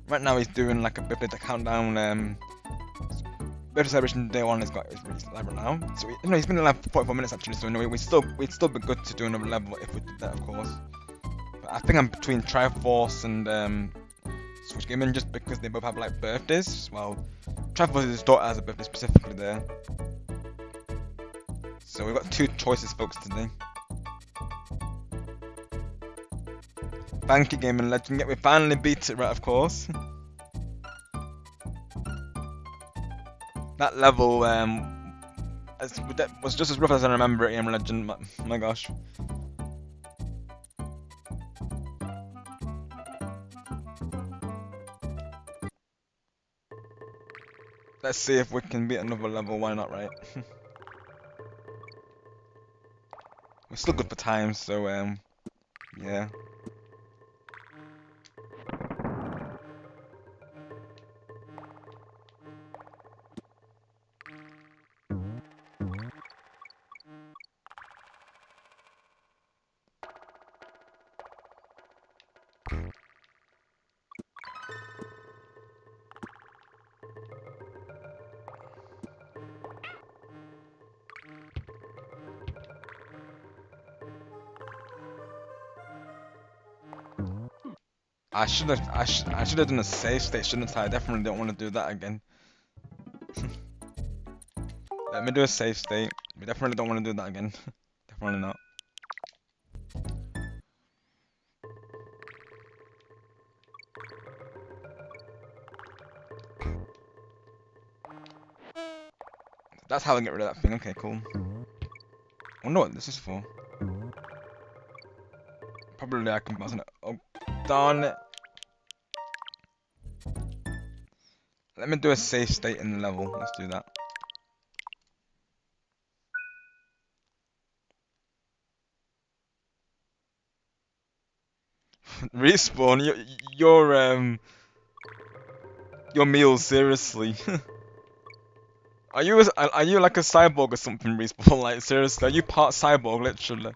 Right now he's doing like a birthday countdown. Birthday celebration day one is released live right now. So he's been live for 44 minutes actually. So we'd still be good to do another level if we did that, of course. But I think I'm between Triforce and Switch Gaming just because they both have like birthdays. Well, Triforce's daughter has a birthday specifically there. So we've got two choices, folks, today. Thank you, Gaming Legend. Yeah, we finally beat it, right? Of course. That level was just as rough as I remember it, Gaming Legend. My gosh. Let's see if we can beat another level. Why not, right? We're still good for time, so yeah. I should have done a save state, shouldn't I? I definitely don't want to do that again. Let me do a save state. We definitely don't want to do that again. Definitely not. That's how I get rid of that thing. Okay, cool. I wonder what this is for. Probably I can pass it. Oh, darn it. Let me do a save state in the level. Let's do that. Respawn? Your meals, seriously. Are you like a cyborg or something, Respawn? Like seriously, are you part cyborg, literally?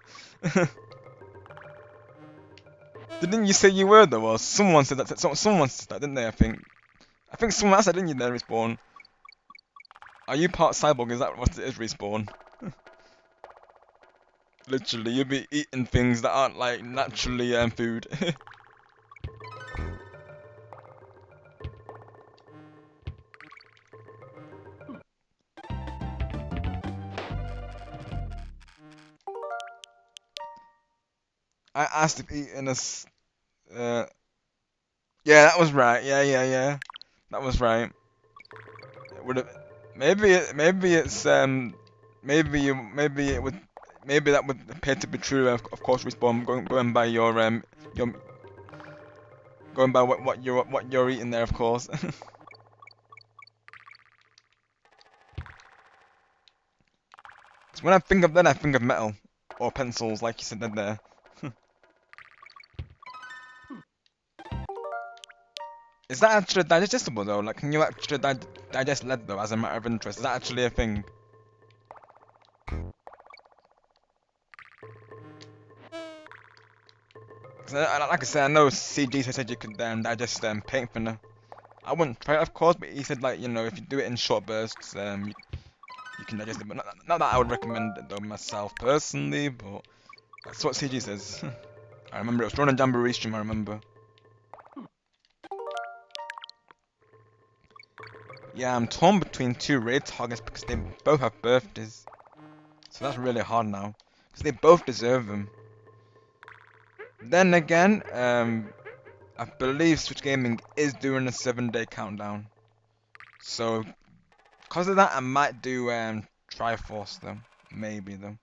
Didn't you say you were though? Or someone said that. Someone said that, didn't they? I think someone else said, didn't you? There, Respawn. Are you part cyborg? Is that what it is, Respawn? Literally, you'll be eating things that aren't like naturally food. I asked if eating yeah, that was right. Yeah. That was right. It would have. Maybe that would appear to be true. Of course, Respawn going by your going by what you're eating there, of course. So when I think of that, I think of metal or pencils, like you said there. Is that actually digestible though? Like, can you actually digest lead though, as a matter of interest? Is that actually a thing? 'Cause like I said, I know CG said you could digest paint thinner. I wouldn't try it, of course, but he said like, you know, if you do it in short bursts, you can digest it. But not that I would recommend it though myself personally, but that's what CG says. I remember it was drawn on Jamboree stream. I remember. Yeah, I'm torn between two raid targets because they both have birthdays. So that's really hard now. Because they both deserve them. Then again, I believe Switch Gaming is doing a 7-day countdown. So, because of that, I might do Triforce though. Maybe though.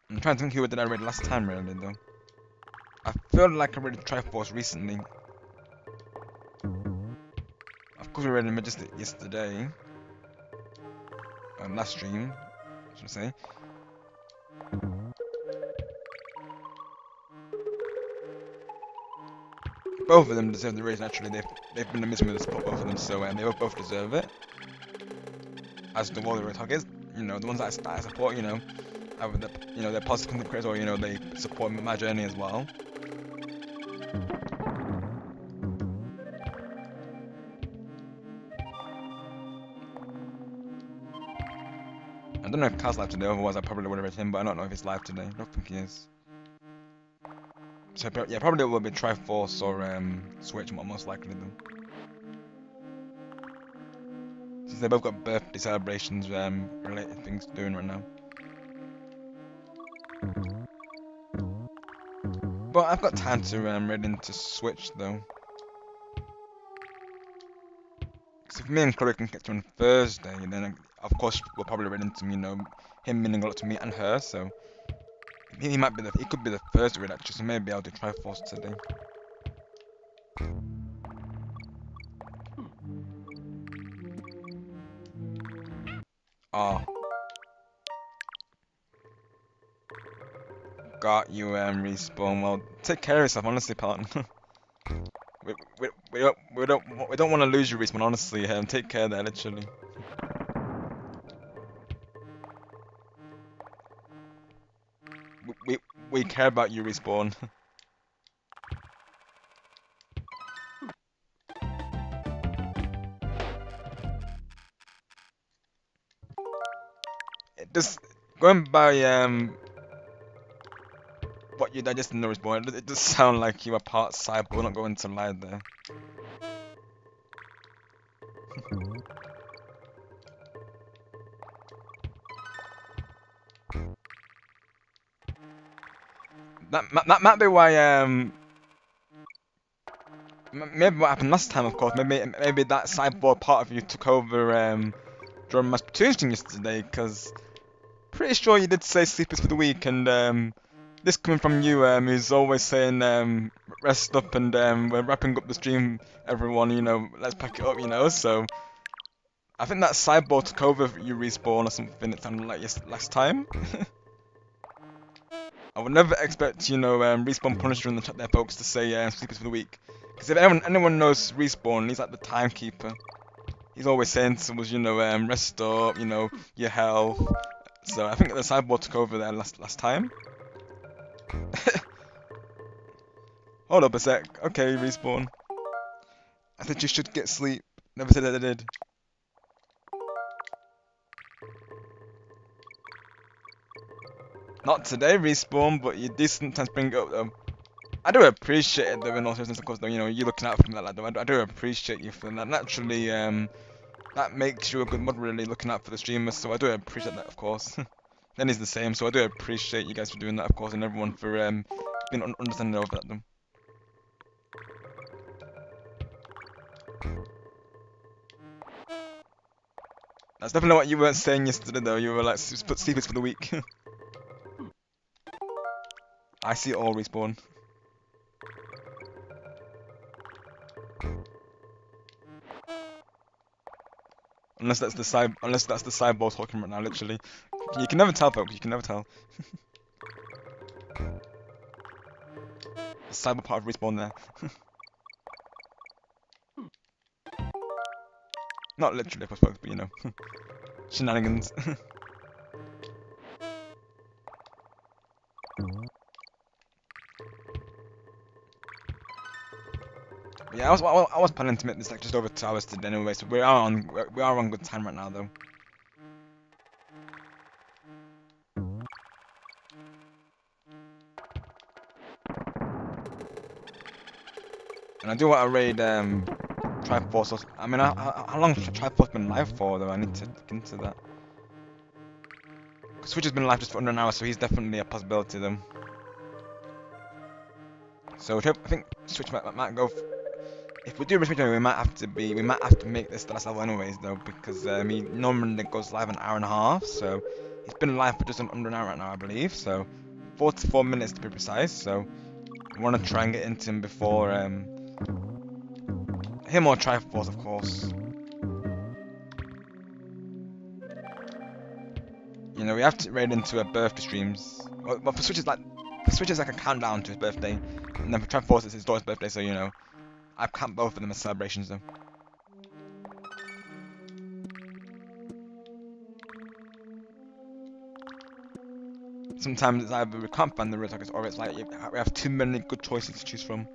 I'm trying to think who did I raid last time really though. I feel like I raided Triforce recently. Of course we raided Majestic yesterday. Last stream, should I say. Both of them deserve the raise. Naturally, they've been amazing with the support, both of them. So they both deserve it. As the Warrior targets, you know, the ones that I support, you know, have the, you know, they're positive content creators, or you know, they support my journey as well. I don't know if Kaz's live today, otherwise I probably would have read him, but I don't know if he's live today. I don't think he is. So yeah, probably it will be Triforce or Switch, most likely though. Since they both got birthday celebrations, related things doing right now. But I've got time to read into Switch though. Because if me and Chloe can catch on Thursday, then of course we'll probably read into, you know, him meaning a lot to me and her. So he might be he could be the first read actually. So maybe I'll do Triforce today. Oh. Got you, Respawn. Well, take care of yourself, honestly, partner. we don't want to lose you, Respawn, honestly. Take care there, literally. We care about you, Respawn. Just going by what you digested in the Respawn, it does sound like you are part cyber. We're not going to lie there. That might be why maybe what happened last time, of course. Maybe that cyborg part of you took over during my tuition yesterday, because pretty sure you did say sleepers for the week, and this coming from you, who's always saying rest up, and we're wrapping up the stream, everyone. You know, let's pack it up. You know, so I think that cyborg took over you, Respawn, or something. It sounded like last time. I would never expect, you know, Respawn Punisher in the chat there, folks, to say sleepers for the week. Because if anyone knows Respawn, he's like the timekeeper. He's always saying to us, you know, rest up, you know, your health. So I think the cyborg took over there last time. Hold up a sec. Okay, Respawn. I said you should get sleep. Never said that I did. Not today, Respawn, but you do sometimes bring it up though. I do appreciate it though, in all seriousness, of course, though, you know, you looking out for me like that though. I do appreciate you for that. Naturally, that makes you a good mod, really, looking out for the streamers, so I do appreciate that, of course. Then he's the same, so I do appreciate you guys for doing that, of course, and everyone for being understanding over that though. That's definitely what you weren't saying yesterday though, you were like, put sleepers for the week. I see it all, Respawn. Unless that's the cyborg talking right now, literally. You can never tell, folks. You can never tell. The cyber part of Respawn there. Not literally, I suppose, but you know, shenanigans. Yeah, I was planning to make this like just over 2 hours today anyway, so we are on good time right now though. And I do want to raid Triforce. I mean, how long has Triforce been live for though? I need to look into that. Switch has been live just for under an hour, so he's definitely a possibility though. So I think Switch might go. If we do Switch anyway, we might have to make this the last level anyways though, because he normally goes live an hour and a half, so he's been live for just under an hour right now, I believe. So 44 minutes to be precise. So we want to try and get into him before him or Triforce, of course. You know, we have to raid into a birthday streams. Well, for Switch is like a countdown to his birthday, and then for Triforce it's his daughter's birthday. So you know, I count both of them as celebrations though. Sometimes it's either we can't find the real targets, or it's like we have too many good choices to choose from.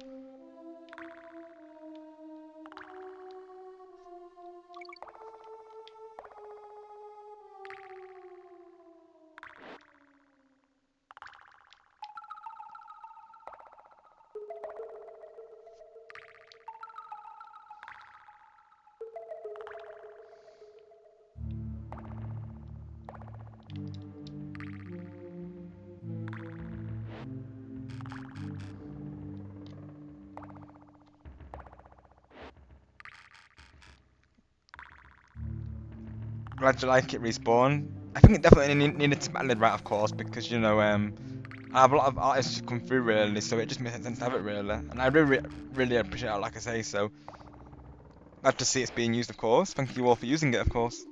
Glad you like it, Respawn. I think it definitely needed to be added, right, of course, because you know, I have a lot of artists who come through really, so it just makes sense to have it really, and I really appreciate it, like I say. So glad to see it's being used, of course. Thank you all for using it, of course.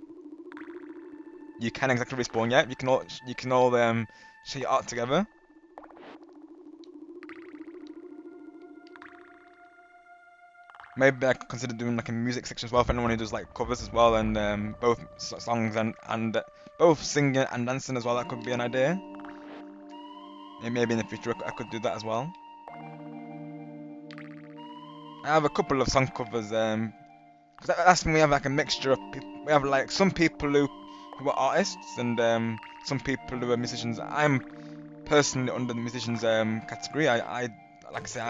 You can exactly Respawn, yeah. You can all share your art together. Maybe I could consider doing like a music section as well for anyone who does like covers as well, and both songs and both singing and dancing as well. That could be an idea. Maybe in the future I could do that as well. I have a couple of song covers. Cause that's when we have like a mixture of people. We have like some people who are artists and some people who are musicians. I'm personally under the musicians category. I like I say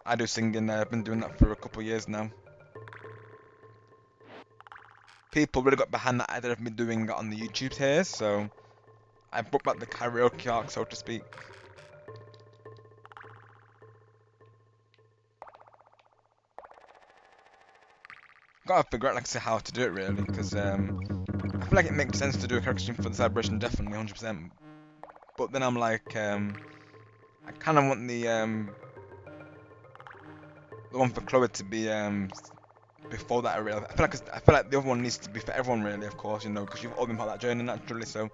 I do singing. I've been doing that for a couple of years now. People really got behind that idea of me doing it on the YouTube here, so I booked back the karaoke arc, so to speak. Gotta figure out, like I say, how to do it really, because I feel like it makes sense to do a character stream for the celebration, definitely 100%. But then I'm like, I kind of want the one for Chloe to be before that. Really, I feel like the other one needs to be for everyone, really, of course, you know, because you've all been part of that journey naturally. So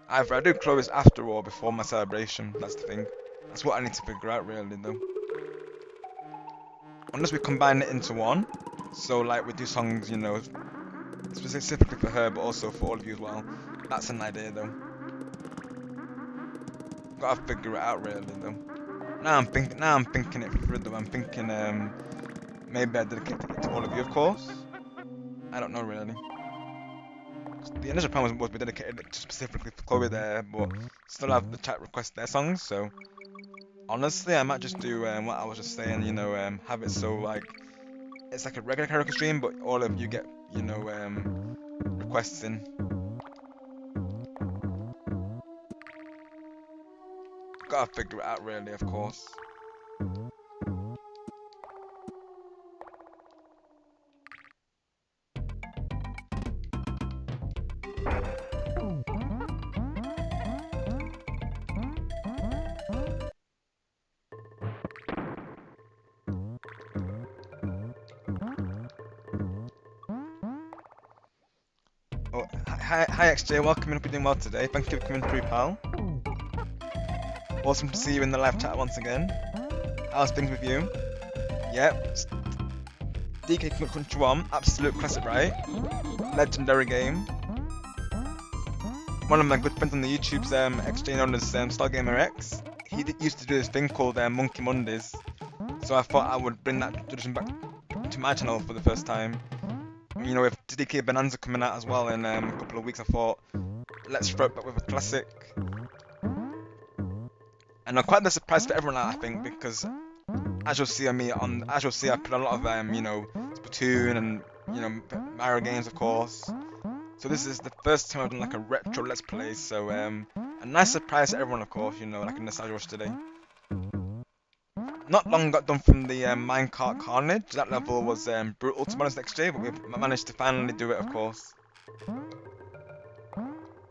either I do Chloe's after or before my celebration. That's the thing. That's what I need to figure out, really, though. Unless we combine it into one. So like we do songs, you know, specifically for her, but also for all of you as well. That's an idea, though. Gotta figure it out, really, though. Now I'm thinking it through, though. I'm thinking maybe I dedicate it to all of you, of course. I don't know really. The initial plan was we dedicated it specifically for Chloe there, but still have the chat request their songs. So honestly, I might just do what I was just saying. You know, have it so like it's like a regular karaoke stream, but all of you get you know requests in. Gotta figure it out really, of course. Oh, hi XJ, welcome in. Hope you're doing well today. Thank you for coming through, pal. Awesome to see you in the live chat once again. How's things with you? Yep. DK Country 1, absolute classic, right? Legendary game. One of my good friends on the YouTube's XJ known as Stargamer X. He used to do this thing called Monkey Mondays. So I thought I would bring that tradition back to my channel for the first time. You know, with DK Bananza coming out as well in a couple of weeks, I thought, let's throw it back with a classic. And I'm quite the surprise for everyone, I think, because as you'll see I put a lot of you know, Splatoon and you know Mario games, of course. So this is the first time I've done like a retro Let's Play. So a nice surprise to everyone, of course. You know, like a nostalgia rush today. Not long got done from the Minecart Carnage. That level was brutal to be honest, next day, but we managed to finally do it, of course.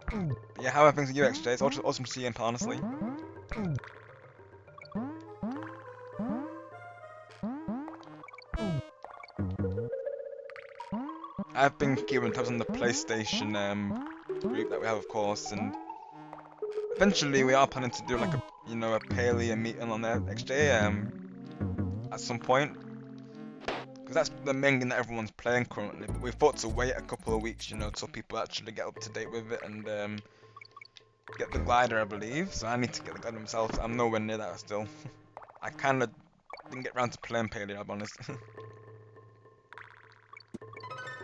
But yeah, how are things with you, XJ? It's awesome to see you, honestly. I've been keeping tabs on the PlayStation group that we have, of course, and eventually we are planning to do like a a paleo meeting on there XJ at some point, because that's the main game that everyone's playing currently. But we thought to wait a couple of weeks, till people actually get up to date with it and get the glider, I believe. So I need to get the glider myself. I'm nowhere near that still. I kind of didn't get around to playing paleo, I'll be honest.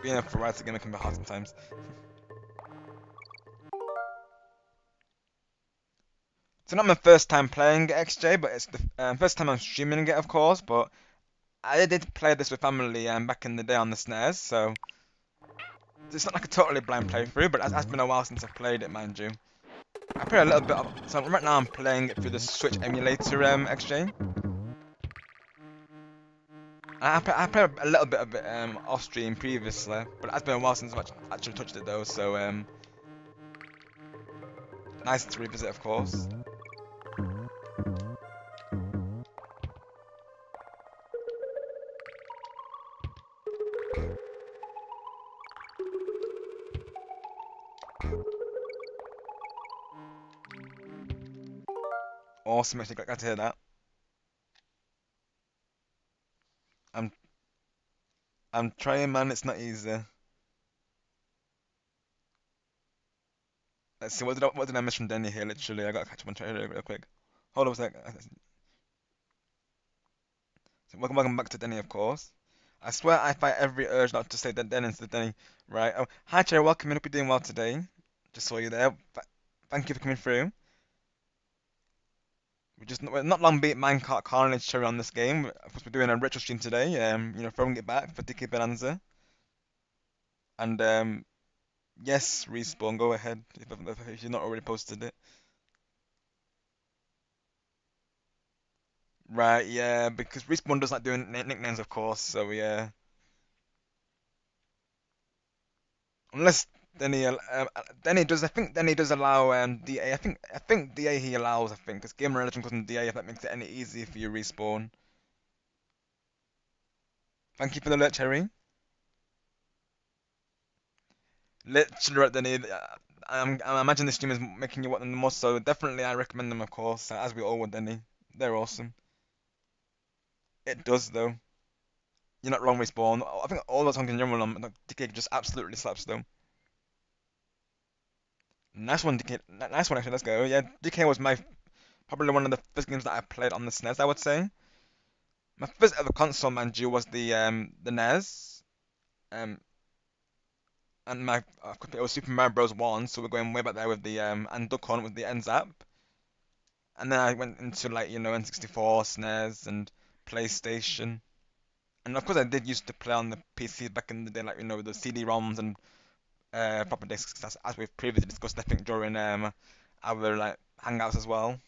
Being a variety gamer can be hard sometimes. So not my first time playing XJ, but it's the first time I'm streaming it, of course. But I did play this with family back in the day on the SNES, so it's not like a totally blind playthrough, but it has been a while since I've played it, mind you. I played a little bit of, so right now I'm playing it through the Switch emulator XJ. I played a little bit of it off stream previously, but it has been a while since I've actually touched it though, so nice to revisit, of course. Awesome, actually, glad to hear that. I'm I'm trying, man. It's not easy. Let's see. What did I miss from Denny here? Literally, I gotta catch up on Twitter real quick. Hold on a sec. So welcome back to Denny, of course. I swear I fight every urge not to say that Denny instead of Denny. Right. Oh, hi, Cherry. Welcome in. Hope you're doing well today. Just saw you there. Thank you for coming through. We're not long beat Minecart Carnage Cherry on this game. Of course, we're doing a retro stream today. Throwing it back for Donkey Bananza. And yes, respawn. Go ahead if you've not already posted it. Right, yeah, because Respawn does like doing nicknames, of course, so yeah. Unless Denny does, I think Denny does allow DA. I think DA he allows, I think, because Gamer Legend goes on DA if that makes it any easier for you Respawn. Thank you for the alert, Cherry. Literally, right, Denny. I imagine this stream is making you want them the most, so definitely I recommend them, of course, as we all would, Denny. They're awesome. It does, though. You're not wrong, Respawn. I think all those songs in general on DK just absolutely slaps, though. Nice one, DK. Nice one, actually. Let's go. Yeah, DK was probably one of the first games that I played on the SNES, I would say. My first ever console, mind you, was the NES. Um, and it was Super Mario Bros. 1, so we're going way back there with the and Duck Hunt with the NZAP. And then I went into like N64, SNES, and PlayStation. And of course, I did used to play on the PC back in the day, like with the CD-ROMs and proper discs, as we've previously discussed, I think during our like hangouts as well.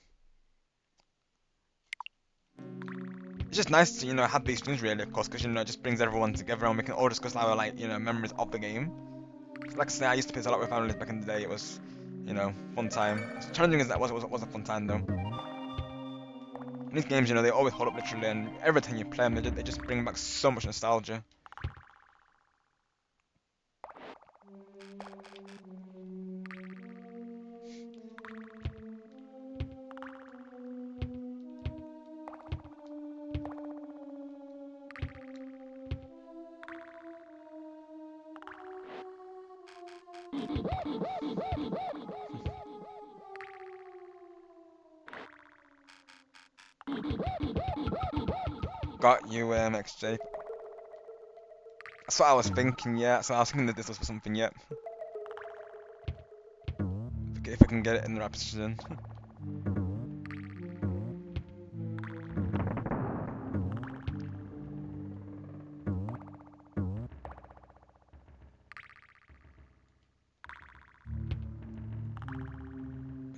It's just nice to have these things really, of course, because it just brings everyone together and we can all discuss our like memories of the game. Like I say, I used to play a lot with families back in the day. It was fun time. As challenging as that was a fun time though. And these games, they always hold up literally, and every time you play them, they just bring back so much nostalgia. Got you, XJ. That's what I was thinking, yeah. So I was thinking that this was for something, yet. If I can get it in the right position.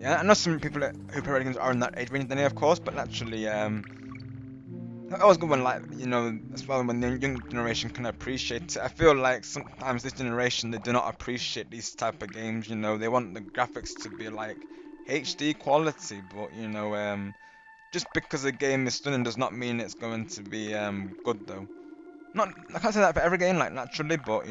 Yeah, I know some people who play radio games are in that age range than me, of course, but naturally, I was good when, like, as well when the young generation can appreciate it. I feel like sometimes this generation, they do not appreciate these type of games, they want the graphics to be like HD quality, but, just because a game is stunning does not mean it's going to be good though. Not, I can't say that for every game, like naturally, but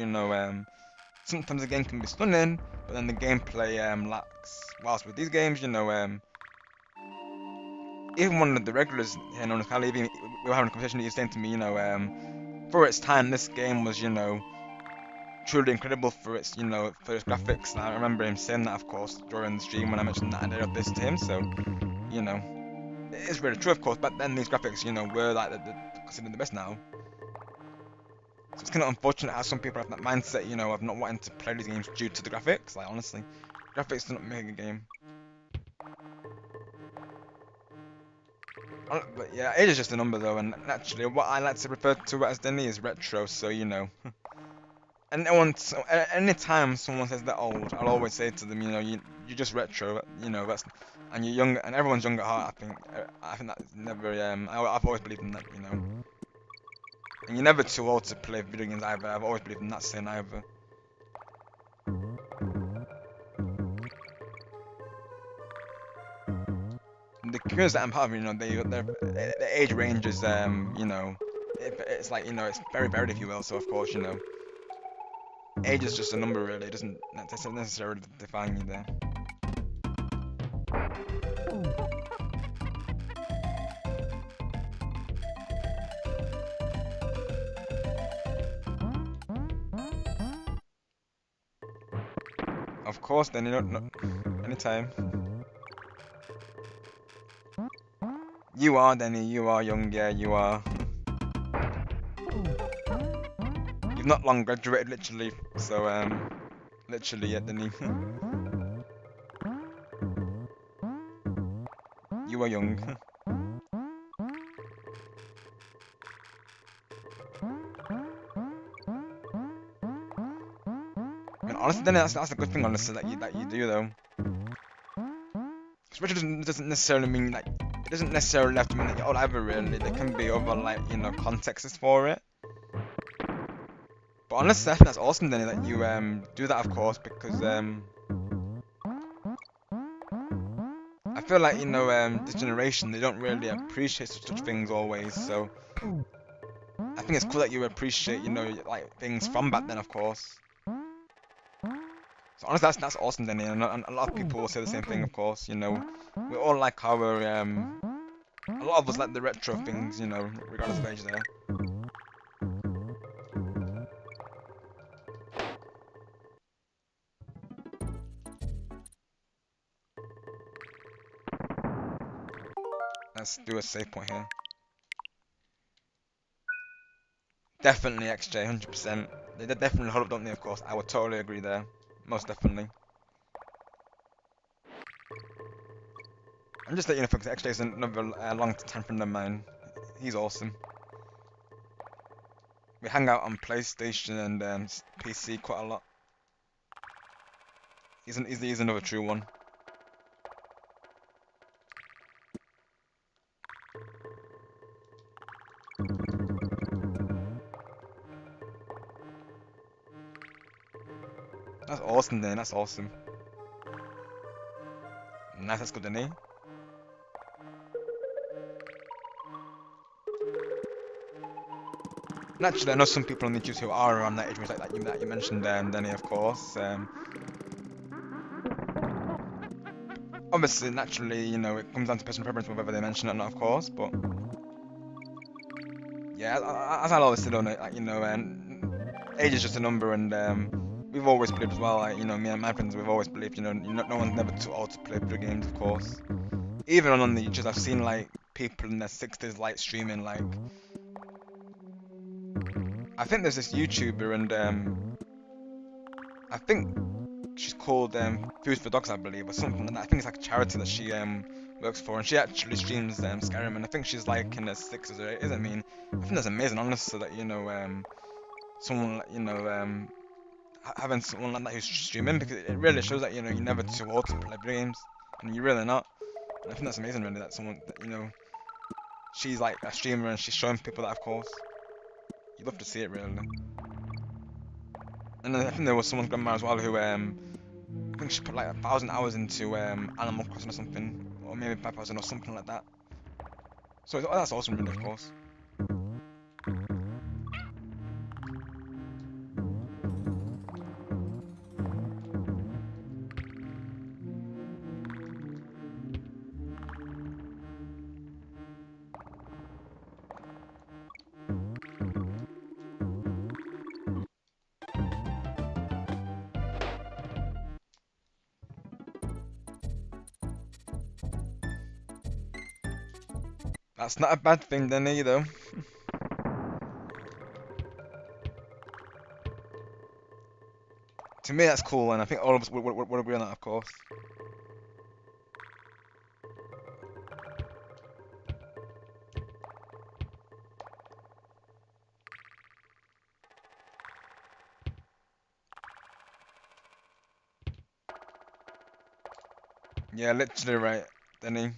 sometimes the game can be stunning, but then the gameplay lacks. Whilst with these games, even one of the regulars here, known as Cali, even we were having a conversation. He was saying to me, for its time, this game was, truly incredible for its graphics. And I remember him saying that, of course, during the stream when I mentioned that idea of this to him. So, you know, it is really true, of course. But then these graphics, were like considered the best now. So it's kind of unfortunate how some people have that mindset, of not wanting to play these games due to the graphics. Like honestly, graphics do not make a game. But yeah, age is just a number though, and naturally, what I like to refer to as Denny is retro. So and anytime someone says they're old, I'll always say to them, you're just retro, that's, and you're young, and everyone's young at heart. I think that's never, I've always believed in that. And you're never too old to play video games either. I've always believed in that saying either. The communities that I'm part of, their age range is, it's like, it's very varied, if you will. So of course, age is just a number, really. It doesn't necessarily define you there. Of course, then anytime. You are, Denny. You are young. Yeah, you are. You've not long graduated, literally. So literally, yeah, Denny. You are young. And honestly, Denny, that's a good thing, honestly, that you do though. Which doesn't necessarily mean like it doesn't necessarily have to mean that you're old either. Really, there can be other like contexts for it. But honestly, I think that's awesome, Denny, that you do that, of course, because I feel like this generation they don't really appreciate such things always. So I think it's cool that you appreciate like things from back then, of course. So honestly, that's awesome, Denny, and a lot of people will say the same thing, of course. We all like our a lot of us like the retro things, regardless of age there. Let's do a save point here. Definitely XJ, 100%. They definitely hold up, don't they, of course. I would totally agree there. Most definitely. I'm just letting you know, because XJ is another long-time friend of mine. He's awesome. We hang out on PlayStation and PC quite a lot. He's another true one. That's awesome, then. That's awesome. Nice, that's good, isn't it? Naturally, I know some people on the YouTube who are around that age range, like that you mentioned, Danny, of course. Obviously, naturally, it comes down to personal preference whether they mention it or not, of course. But yeah, as I always said on it, like age is just a number, and we've always believed as well. Like me and my friends, we've always believed, no one's never too old to play video games, of course. Even on the YouTubes, I've seen like people in their 60s like streaming, like I think there's this YouTuber, and I think she's called Food for Dogs, I believe, or something like that. I think it's like a charity that she works for, and she actually streams Skyrim, and I think she's like in her 60s or 80s. I mean, I think that's amazing, honestly, that someone like having someone like that who's streaming, because it really shows that you're never too old to play video games, and you're really not. And I think that's amazing, really, that someone that she's like a streamer and she's showing people that, of course. You'd love to see it, really. And then I think there was someone's grandma as well who I think she put like 1,000 hours into Animal Crossing or something, or maybe 5,000 or something like that. So that's awesome, really, of course. That's not a bad thing then either. To me, that's cool, and I think all of us would agree on that, of course. Yeah, literally right, Denny.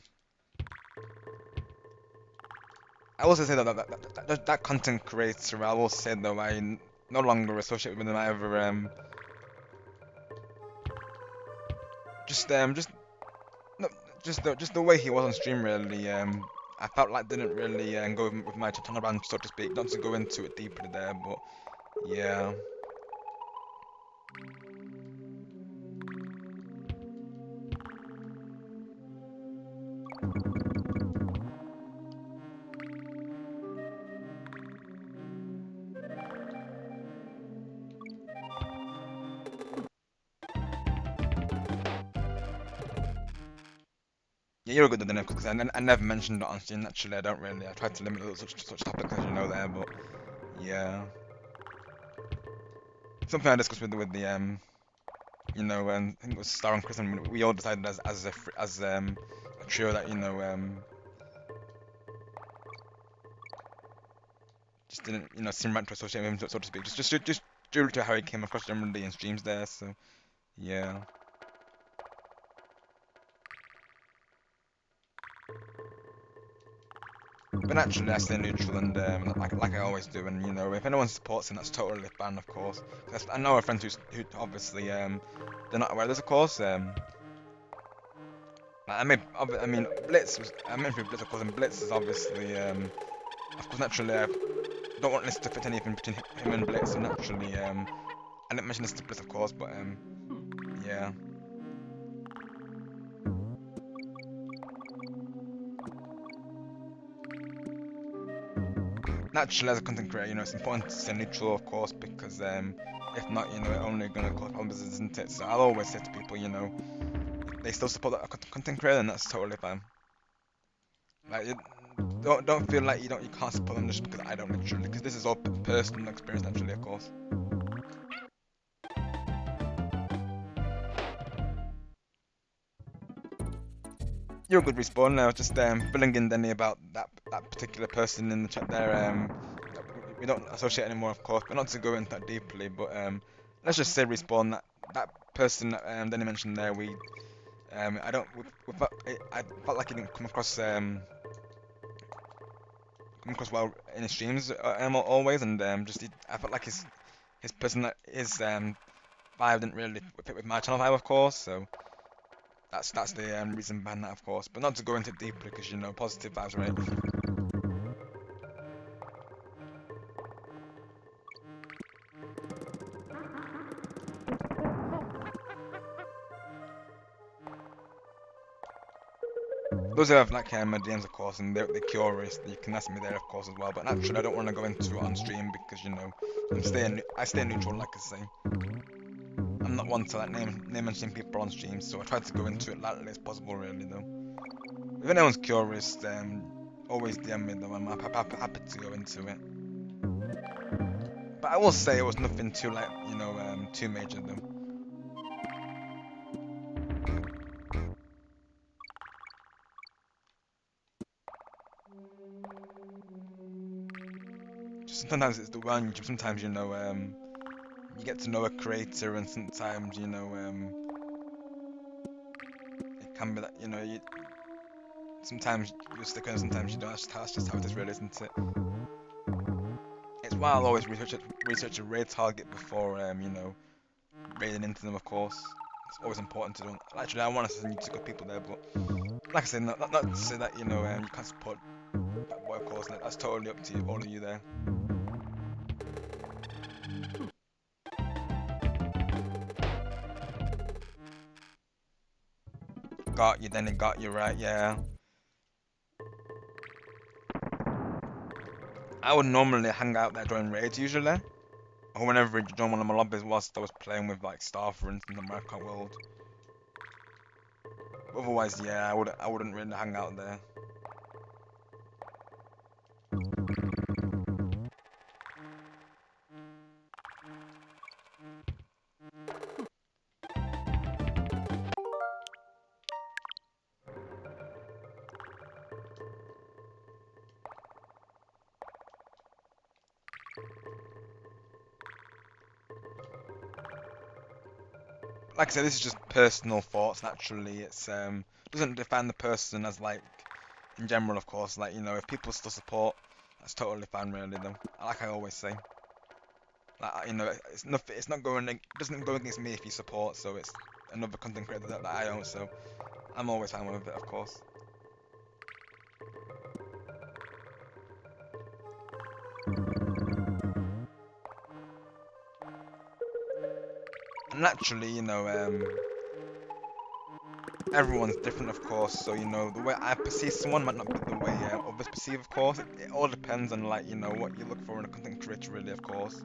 I also say that content creator, I will say though, no longer associate with them either. Just no, just the way he was on stream really. I felt like didn't really go with my turnaround, so to speak. Not to go into it deeply there, but yeah. Yeah, you're good at the because I never mentioned it on stream. Naturally, I don't really. I try to limit such topics as you know there, but yeah. Something I discussed with the I think it was Star and Chris, and we all decided as a trio that just didn't seem right to associate with him, so to speak. Just due to how he came across generally in streams there. So yeah. But naturally, I stay neutral and like I always do. And if anyone supports him, that's totally fine, of course. I know a friend who obviously they're not aware of this, of course. I mean, I mentioned Blitz, of course, and Blitz is obviously of course, naturally, I don't want this to fit anything between him and Blitz. So naturally, I didn't mention this to Blitz, of course, but yeah. Naturally, as a content creator, it's important to stay neutral, of course, because if not, it's only gonna cause problems, isn't it? So I'll always say to people, they still support that content creator, and that's totally fine. Like, don't feel like you can't support them just because I don't naturally, because this is all personal experience, naturally, of course. You're a good respawn. I was just filling in Denny about that particular person in the chat there. We don't associate anymore, of course, but not to go into that deeply. But let's just say respawn that person that Denny mentioned there. I don't I felt like he didn't come across well in his streams always, and I felt like his person his vibe didn't really fit with my channel vibe, of course. So that's the reason behind that, of course. But not to go into it deeply because positive vibes, right? Those who have like my DMs, of course, and they're curious, you can ask me there, of course, as well. But naturally, I don't want to go into it on stream because I stay neutral, like I say. I'm not one to like name and shame people on stream, so I try to go into it lightly as possible, really, though. If anyone's curious, always DM me, though. I'm happy to go into it. But I will say it was nothing too like too major, though. Just sometimes it's the one. Sometimes you get to know a creator, and sometimes it can be that sometimes you stick in, sometimes you don't. That's just how it is, really, isn't it? It's why I'll always research a raid target before raiding into them, of course. It's always important to do. Actually, I want to send you to good people there, but like I said, not to say that you can't support that boy, of course. That's totally up to you, all of you there. Got you, then it got you right, yeah. I would normally hang out there during raids usually, or whenever you join one of my lobbies whilst I was playing with like Star, for instance, in the Minecraft world. Otherwise, yeah, I wouldn't really hang out there. like I said, this is just personal thoughts. Naturally, it's doesn't define the person as like in general, of course. Like if people still support, that's totally fine, really. Though, like I always say, like it's not going, it doesn't go against me if you support. So it's another content creator that I own. So I'm always fine with it, of course. And naturally, everyone's different, of course. So the way I perceive someone might not be the way others perceive, of course. It all depends on like what you look for in a content creator, really, of course.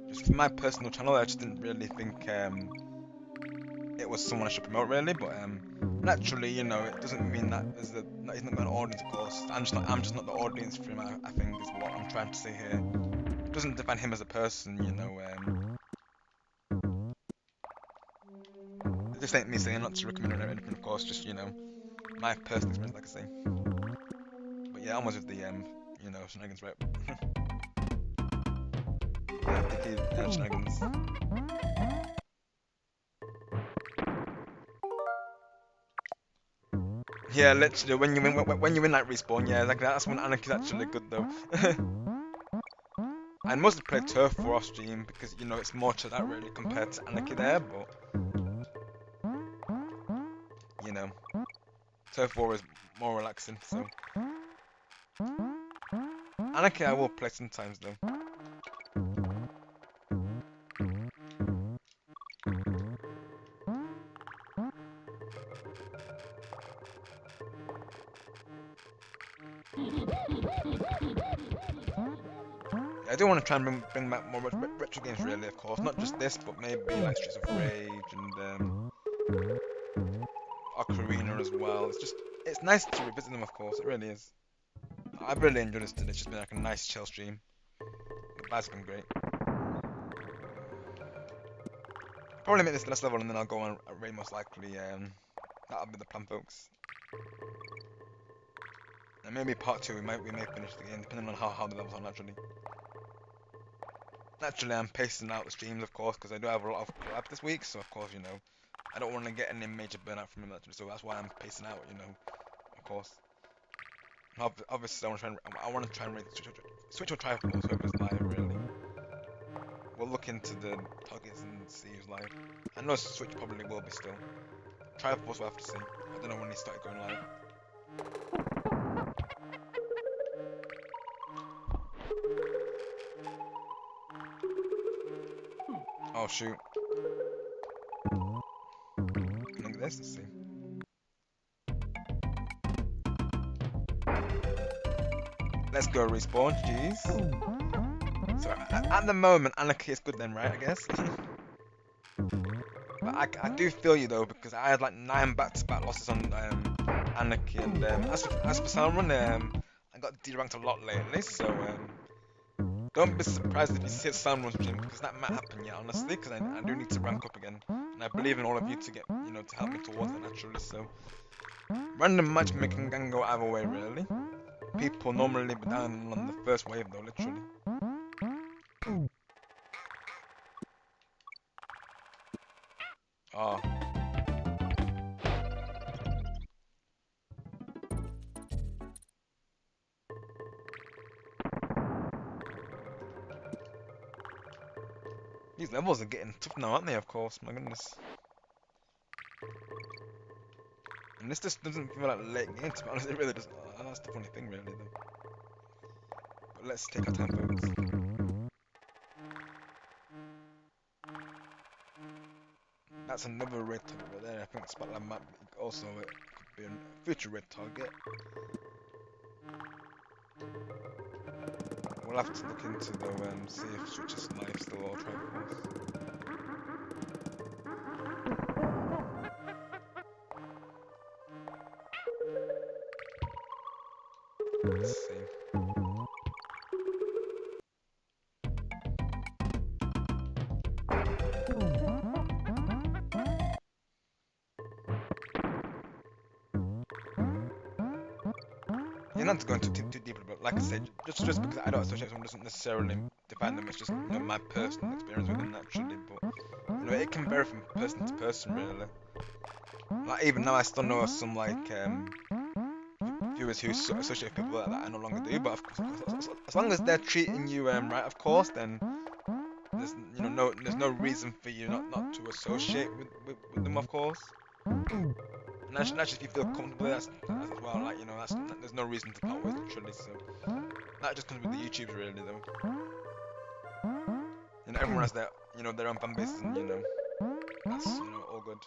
Just for my personal channel, I just didn't really think it was someone I should promote, really. But naturally, it doesn't mean that that he's not got an audience, of course. I'm just not the audience for him. I think is what I'm trying to say here. It doesn't define him as a person. This ain't me saying not to recommend or anything, of course. Just my personal experience, like I say. But yeah, almost with the shenanigans, right? Yeah, Dicky shenanigans. Yeah, literally, when you win like respawn, yeah, like that's when Anarchy's actually good though. I mostly play Turf War off stream because it's more to that really compared to Anarchy there, but you know, Turf War is more relaxing. So Anarchy I will play sometimes though. I do want to try and bring back more retro games, really, of course. Not just this, but maybe like Streets of Rage and Ocarina as well. It's nice to revisit them, of course. It really is. I've really enjoyed this today. It's just been like a nice chill stream. The vibes have been great. Probably make this the last level and then I'll go on a raid most likely. That'll be the plan, folks. And maybe part 2 we may finish the game depending on how the levels are naturally. Naturally, I'm pacing out the streams, of course, because I do have a lot of collabs this week. So of course, I don't want to get any major burnout from him, actually. So that's why I'm pacing out, of course. Obviously, I want to try and switch or try for whoever's live, really. We'll look into the targets and see who's live. I know Switch probably will be still. Triforce we'll have to see. I don't know when he started going live. Oh shoot. Look at this, let's see. Let's go respawn, jeez. So at the moment, Anarchy is good then, right, I guess? But I do feel you though, because I had like 9 back-to-back losses on Anarchy, and as for Salmon, I got deranked a lot lately, so don't be surprised if you see Salmon's gym, because that might happen, yeah, honestly, because I do need to rank up again, and I believe in all of you to get, to help me towards that naturally, so random matchmaking can go either way, really. People normally be down on the first wave though, literally. Oh. These levels are getting tough now, aren't they, of course, my goodness. And this just doesn't feel like late game, to be honest, it really doesn't. That's the funny thing, really, though. But let's take our time, folks. That's another red target right there. I think Spotlight might be also it could be a future red target. We'll have to look into though see if Switch is live still or Triforce. Let's see. Yeah, not to go into too deeply, but like I said, just because I don't associate someone doesn't necessarily define them. It's just my personal experience with them naturally. But You know, it can vary from person to person, really. Like even now, I still know some like viewers who associate with people that I no longer do. But of course, as long as they're treating you right, of course, then there's there's no reason for you not to associate with them, of course. And that's if you feel comfortable as well. Like there's no reason to part ways literally. So that just comes with the YouTubes, really, though. Everyone has their their own fan bases, and that's all good.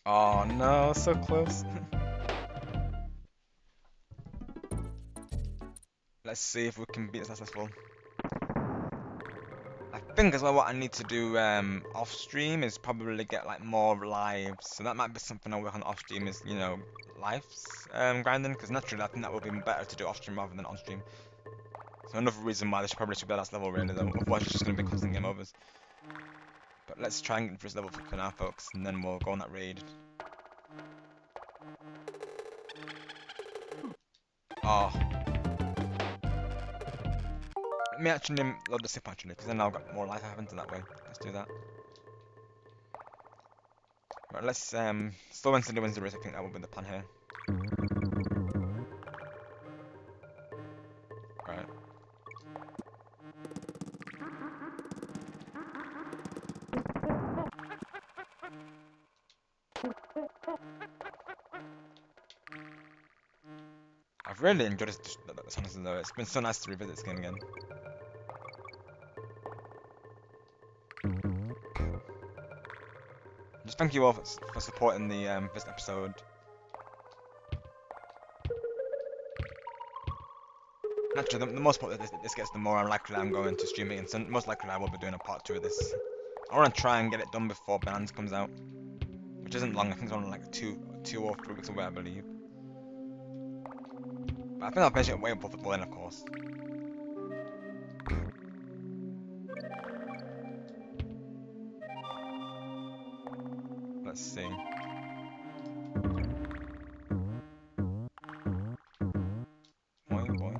Oh no, so close. Let's see if we can be successful. I think as well what I need to do off stream is probably get like more lives. So that might be something I'll work on off stream is, lives grinding, because naturally I think that would be better to do off stream rather than on stream. So another reason why this probably should be the last level really though. Otherwise it's just gonna be constant game overs. But let's try and get the first level for now, folks, and then we'll go on that raid. Oh. Let me actually load the sip actually, because then I've got more life haven't that way. Let's do that. Right, let's slow instantly wins the race. I think that will be the plan here. Right. I've really enjoyed this honestly though. It's been so nice to revisit this game again. Just thank you all for supporting the first episode. Naturally, the most part that this gets, the more unlikely I'm going to stream it, and so most likely I will be doing a part 2 of this. I want to try and get it done before Bananza comes out, which isn't long. I think it's only like two or 3 weeks away, I believe. But I think I'll finish it way before then, of course. Let's see. Boing.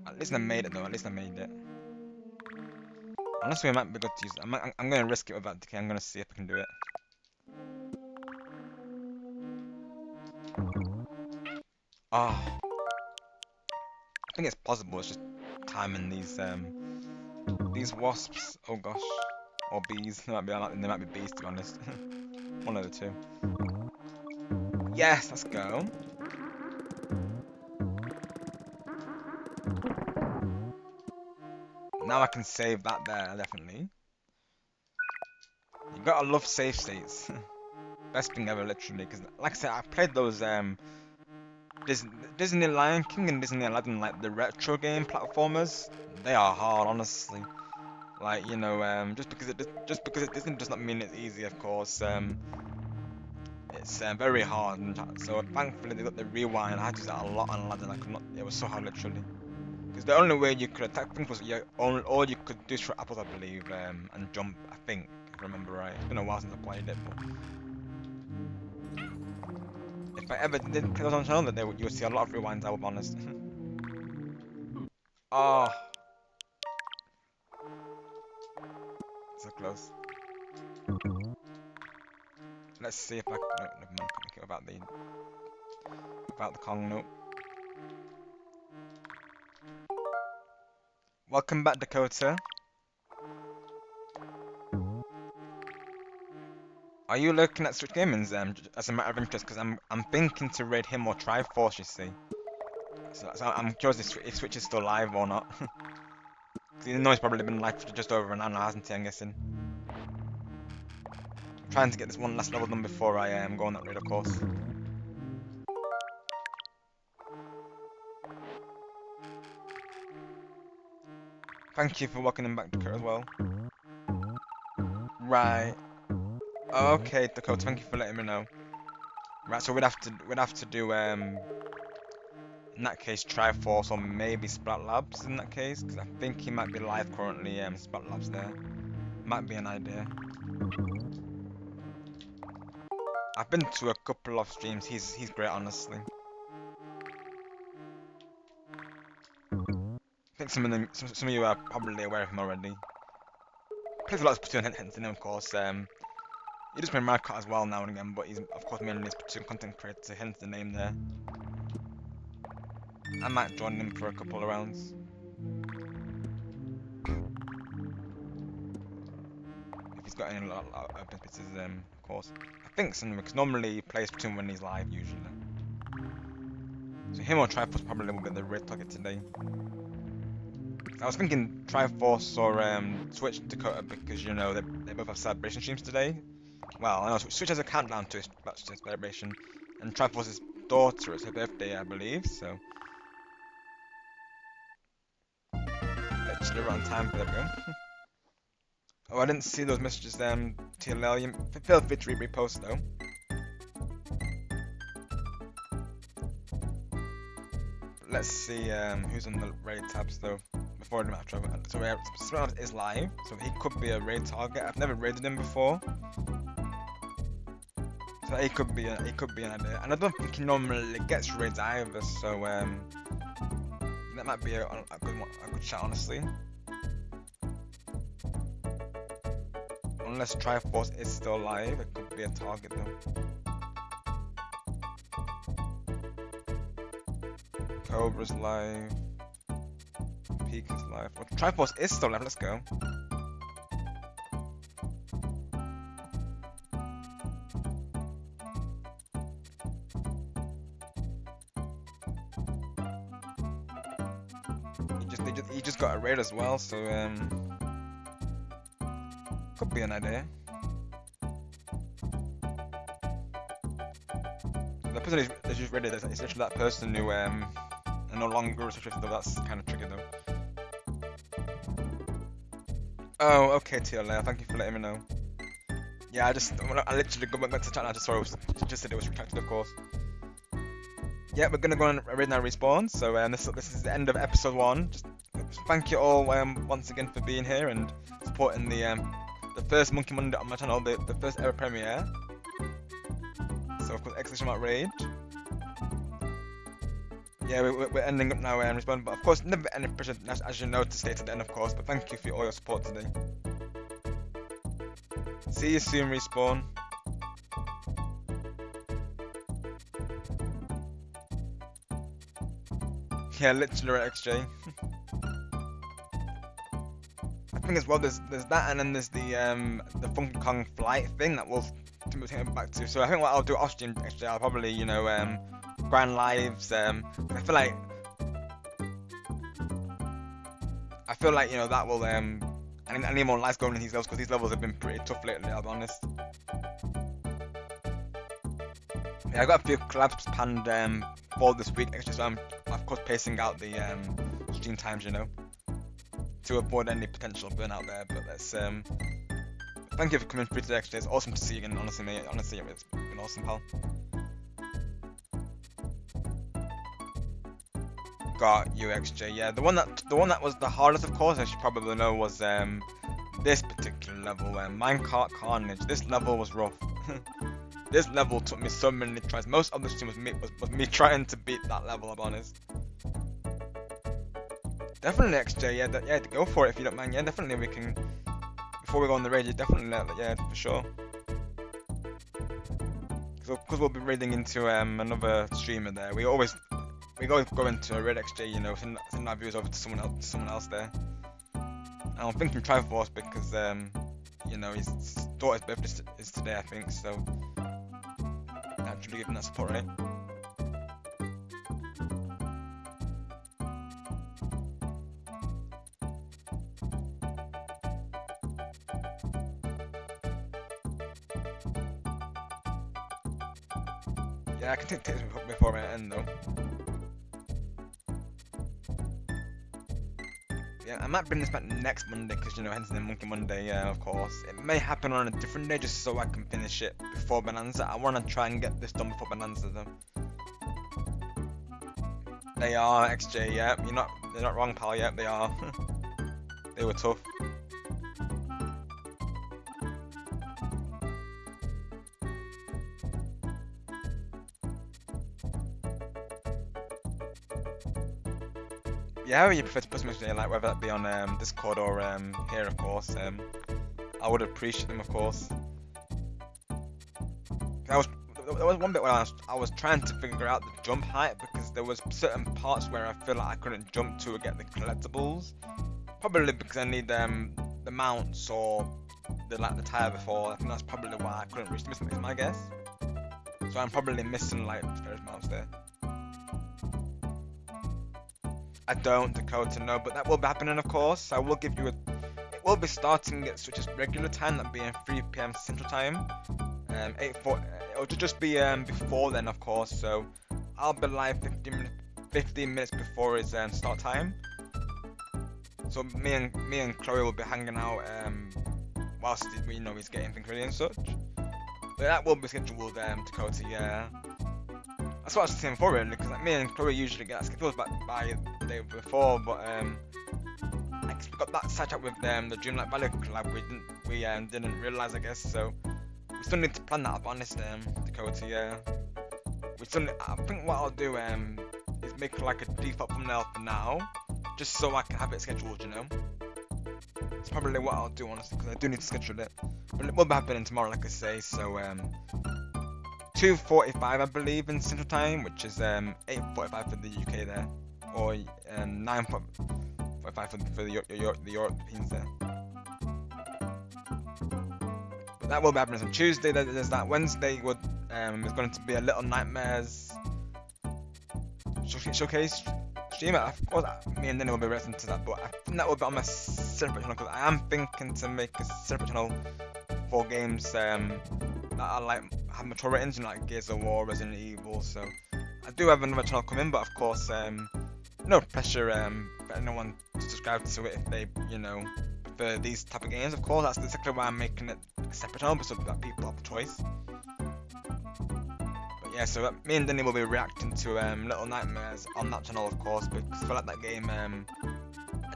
At least I made it though. At least I made it. Honestly, I might be good to use it. I'm gonna risk it without decay. I'm gonna see if I can do it. Ah, I think it's possible. It's just timing these wasps. Oh gosh, or bees. They might be bees to be honest. One of the two. Yes, let's go. Now I can save that there, definitely. You gotta love save states. Best thing ever, literally. Because, like I said, I've played those Disney Lion King and Disney Aladdin, like the retro game platformers. They are hard, honestly. Like just because it Disney does not mean it's easy, of course. It's very hard. So thankfully they got the rewind. I had to use that a lot on Aladdin. I could not. It was so hard, literally. Because the only way you could attack things was all you could do is throw apples, I believe, and jump. I think, if I remember right. It's been a while since I played it, but if I ever did play those on channel, then you would see a lot of rewinds. I will be honest. Oh, so close. Let's see if I can. No, never mind. I can't make it about the Kong. Nope. Welcome back, Dakota. Are you looking at Switch Gaming's as a matter of interest? Because I'm thinking to raid him or Triforce, you see. So I'm curious if Switch is still live or not. You know he's probably been live for just over an hour, hasn't he? I'm guessing. I'm trying to get this one last level done before I go on that raid, of course. Thank you for welcoming him back, Dakota, as well. Right. Okay, Dakota, thank you for letting me know. Right, so we'd have to do In that case, Triforce or maybe Splat Labs in that case, because I think he might be live currently, Splat Labs there. Might be an idea. I've been to a couple of streams, he's great honestly. I think some of you are probably aware of him already. Plays a lot of Splatoon, hence the name of course. He does play Mario Kart as well now and again, but he's of course mainly a Splatoon content creator, hence the name there. I might join him for a couple of rounds. If he's got any open pieces, of course. I think so, because normally he plays Splatoon when he's live, usually. So him or Triforce probably will be the red target today. I was thinking Triforce or Switch Dakota because, you know, they both have celebration streams today. Well, I know Switch has a countdown to his celebration, and Triforce's daughter, it's her birthday, I believe, so... Actually around time, there we go. Oh, I didn't see those messages, TLL, you feel free to repost though. Let's see who's on the raid tabs though, before I do my trouble. So Smart is live, so he could be a raid target. I've never raided him before. So he could be an idea. And I don't think he normally gets raids either, so that might be a good shot honestly. Unless Triforce is still live, it could be a target though. Cobra's live. Peak is live. Well, Triforce is still live, let's go. He just got a raid as well, so could be an idea. The person who's just ready is actually that person who no longer restricted though. That's kind of tricky though. Oh, okay, TLA. Thank you for letting me know. Yeah, I literally went back to chat and I just saw it just said it was retracted, of course. Yeah, we're gonna go on raid now respawn. So this is the end of episode 1. Just thank you all once again for being here and supporting the first Monkey Monday on my channel, the first ever premiere. So of course, exclamation mark raid. Yeah, we're ending up now and respawn, but of course never any pressure as you know to stay to the end of course. But thank you for all your support today. See you soon, respawn. Yeah, literally right, XJ. I think as well there's that, and then there's the Donkey Kong flight thing that we'll take it back to. So I think what I'll do off stream XJ, I'll probably, you know, grind lives. I feel like you know that will I need more lives going in these levels because these levels have been pretty tough lately, I'll be honest. Yeah, I got a few collabs planned for this week XJ, so I'm of course pacing out the stream times, you know, to avoid any potential burnout there. But let's thank you for coming through today XJ. It's awesome to see you again, honestly mate. Honestly, it's been awesome, pal. Got you XJ. Yeah, the one that was the hardest, of course, as you probably know, was this particular level, Minecart Carnage. This level was rough. This level took me so many tries. Most of the stream was me trying to beat that level, I'll be honest. Definitely XJ, yeah, go for it if you don't mind. Yeah, definitely we can. Before we go on the raid, definitely yeah, for sure. Because we'll be raiding into another streamer there. We always go into a raid XJ, you know, send our viewers over to someone else there. And I'm thinking Triforce because you know his daughter's birthday is today, I think, so. Actually giving that support, right? Yeah, I can take this before I end though. Yeah, I might bring this back next Monday because, you know, hence the Monkey Monday, of course. It may happen on a different day just so I can finish it before Bananza. I want to try and get this done before Bananza though. They are XJ, yeah. They're not wrong, pal. Yeah, they are. They were tough. Yeah, you prefer to put some XJ, like whether that be on Discord or here, of course. I would appreciate them, of course. I was There was one bit where I was trying to figure out the jump height because there was certain parts where I feel like I couldn't jump to get the collectibles. Probably because I need the mounts or the tire before. I think that's probably why I couldn't reach them, is my guess. So I'm probably missing like the first mounts there. I don't, Dakota, no, but that will be happening, of course. I will give you it will be starting at Switch's regular time, that being 3 p.m. Central Time. it'll just be before then, of course. So I'll be live 15 minutes before his start time. So me and Chloe will be hanging out whilst he's getting things ready and such. But that will be scheduled, Dakota. Yeah. That's what I was saying before, really, because me and Chloe usually get scheduled by the day before, but I guess we got that sidetracked with the Dreamlight Valley collab. We didn't realise, I guess. So we still need to plan that. I'll be honest, Dakota. Yeah. I think what I'll do is make like a default thumbnail for now, just so I can have it scheduled. It's probably what I'll do, honestly, because I do need to schedule it. But it will be happening tomorrow, like I say. So 2:45, I believe, in Central Time, which is 8:45 for the UK there, or 9:45 for the Europeans there. But that will be happening on Tuesday. There's that. Wednesday is going to be a Little Nightmares showcase stream. Of course, me and Denny will be reacting to that, but I think that will be on my separate channel, because I am thinking to make a separate channel for games that are have mature ratings, like Gears of War, Resident Evil. So I do have another channel coming, but of course, no pressure for anyone to subscribe to it if they, prefer these type of games. Of course, that's exactly why I'm making it a separate channel, so that people have a choice. But yeah, so me and Denny will be reacting to Little Nightmares on that channel, of course, because I feel like that game, I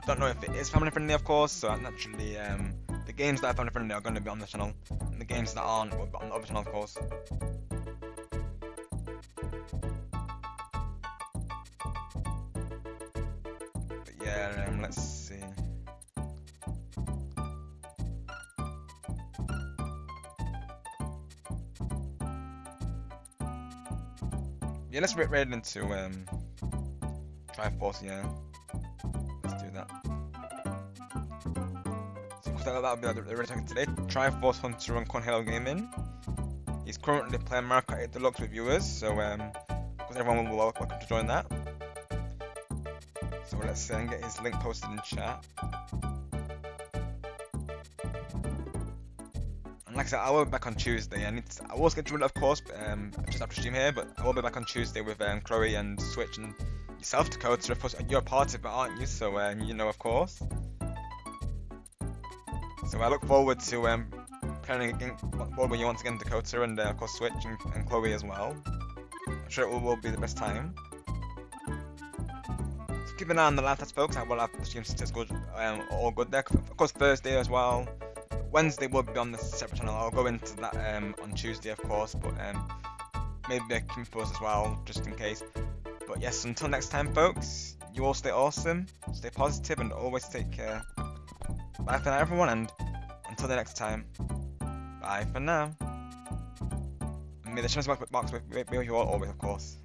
don't know if it is family friendly, of course, so naturally, the games that are family friendly are going to be on the channel, and the games that aren't will be on the other channel, of course. But yeah, let's see. Yeah, let's get right into Triforce. Yeah, let's do that. That'll be the ready talking today. Triforce Hunter on Halo Gaming. He's currently playing Mario Kart 8 Deluxe with viewers, so because everyone will be welcome to join that. So let's get his link posted in chat. And like I said, I will be back on Tuesday. I will schedule it, of course, just after stream here, but I will be back on Tuesday with Chloe and Switch and yourself, Dakota. Of course, you're a part of it, aren't you? So of course. So I look forward to playing against you once again, Dakota, and of course Switch and Chloe as well. I'm sure it will be the best time. So keep an eye on the live test, folks. I will have the stream statistics good, all good there. Of course Thursday as well. Wednesday will be on the separate channel. I'll go into that on Tuesday, of course, but maybe a King Post as well, just in case. But yes, until next time, folks, you all stay awesome, stay positive, and always take care. Bye for now, everyone, and until the next time, bye for now. And may the chance box with you all always, of course.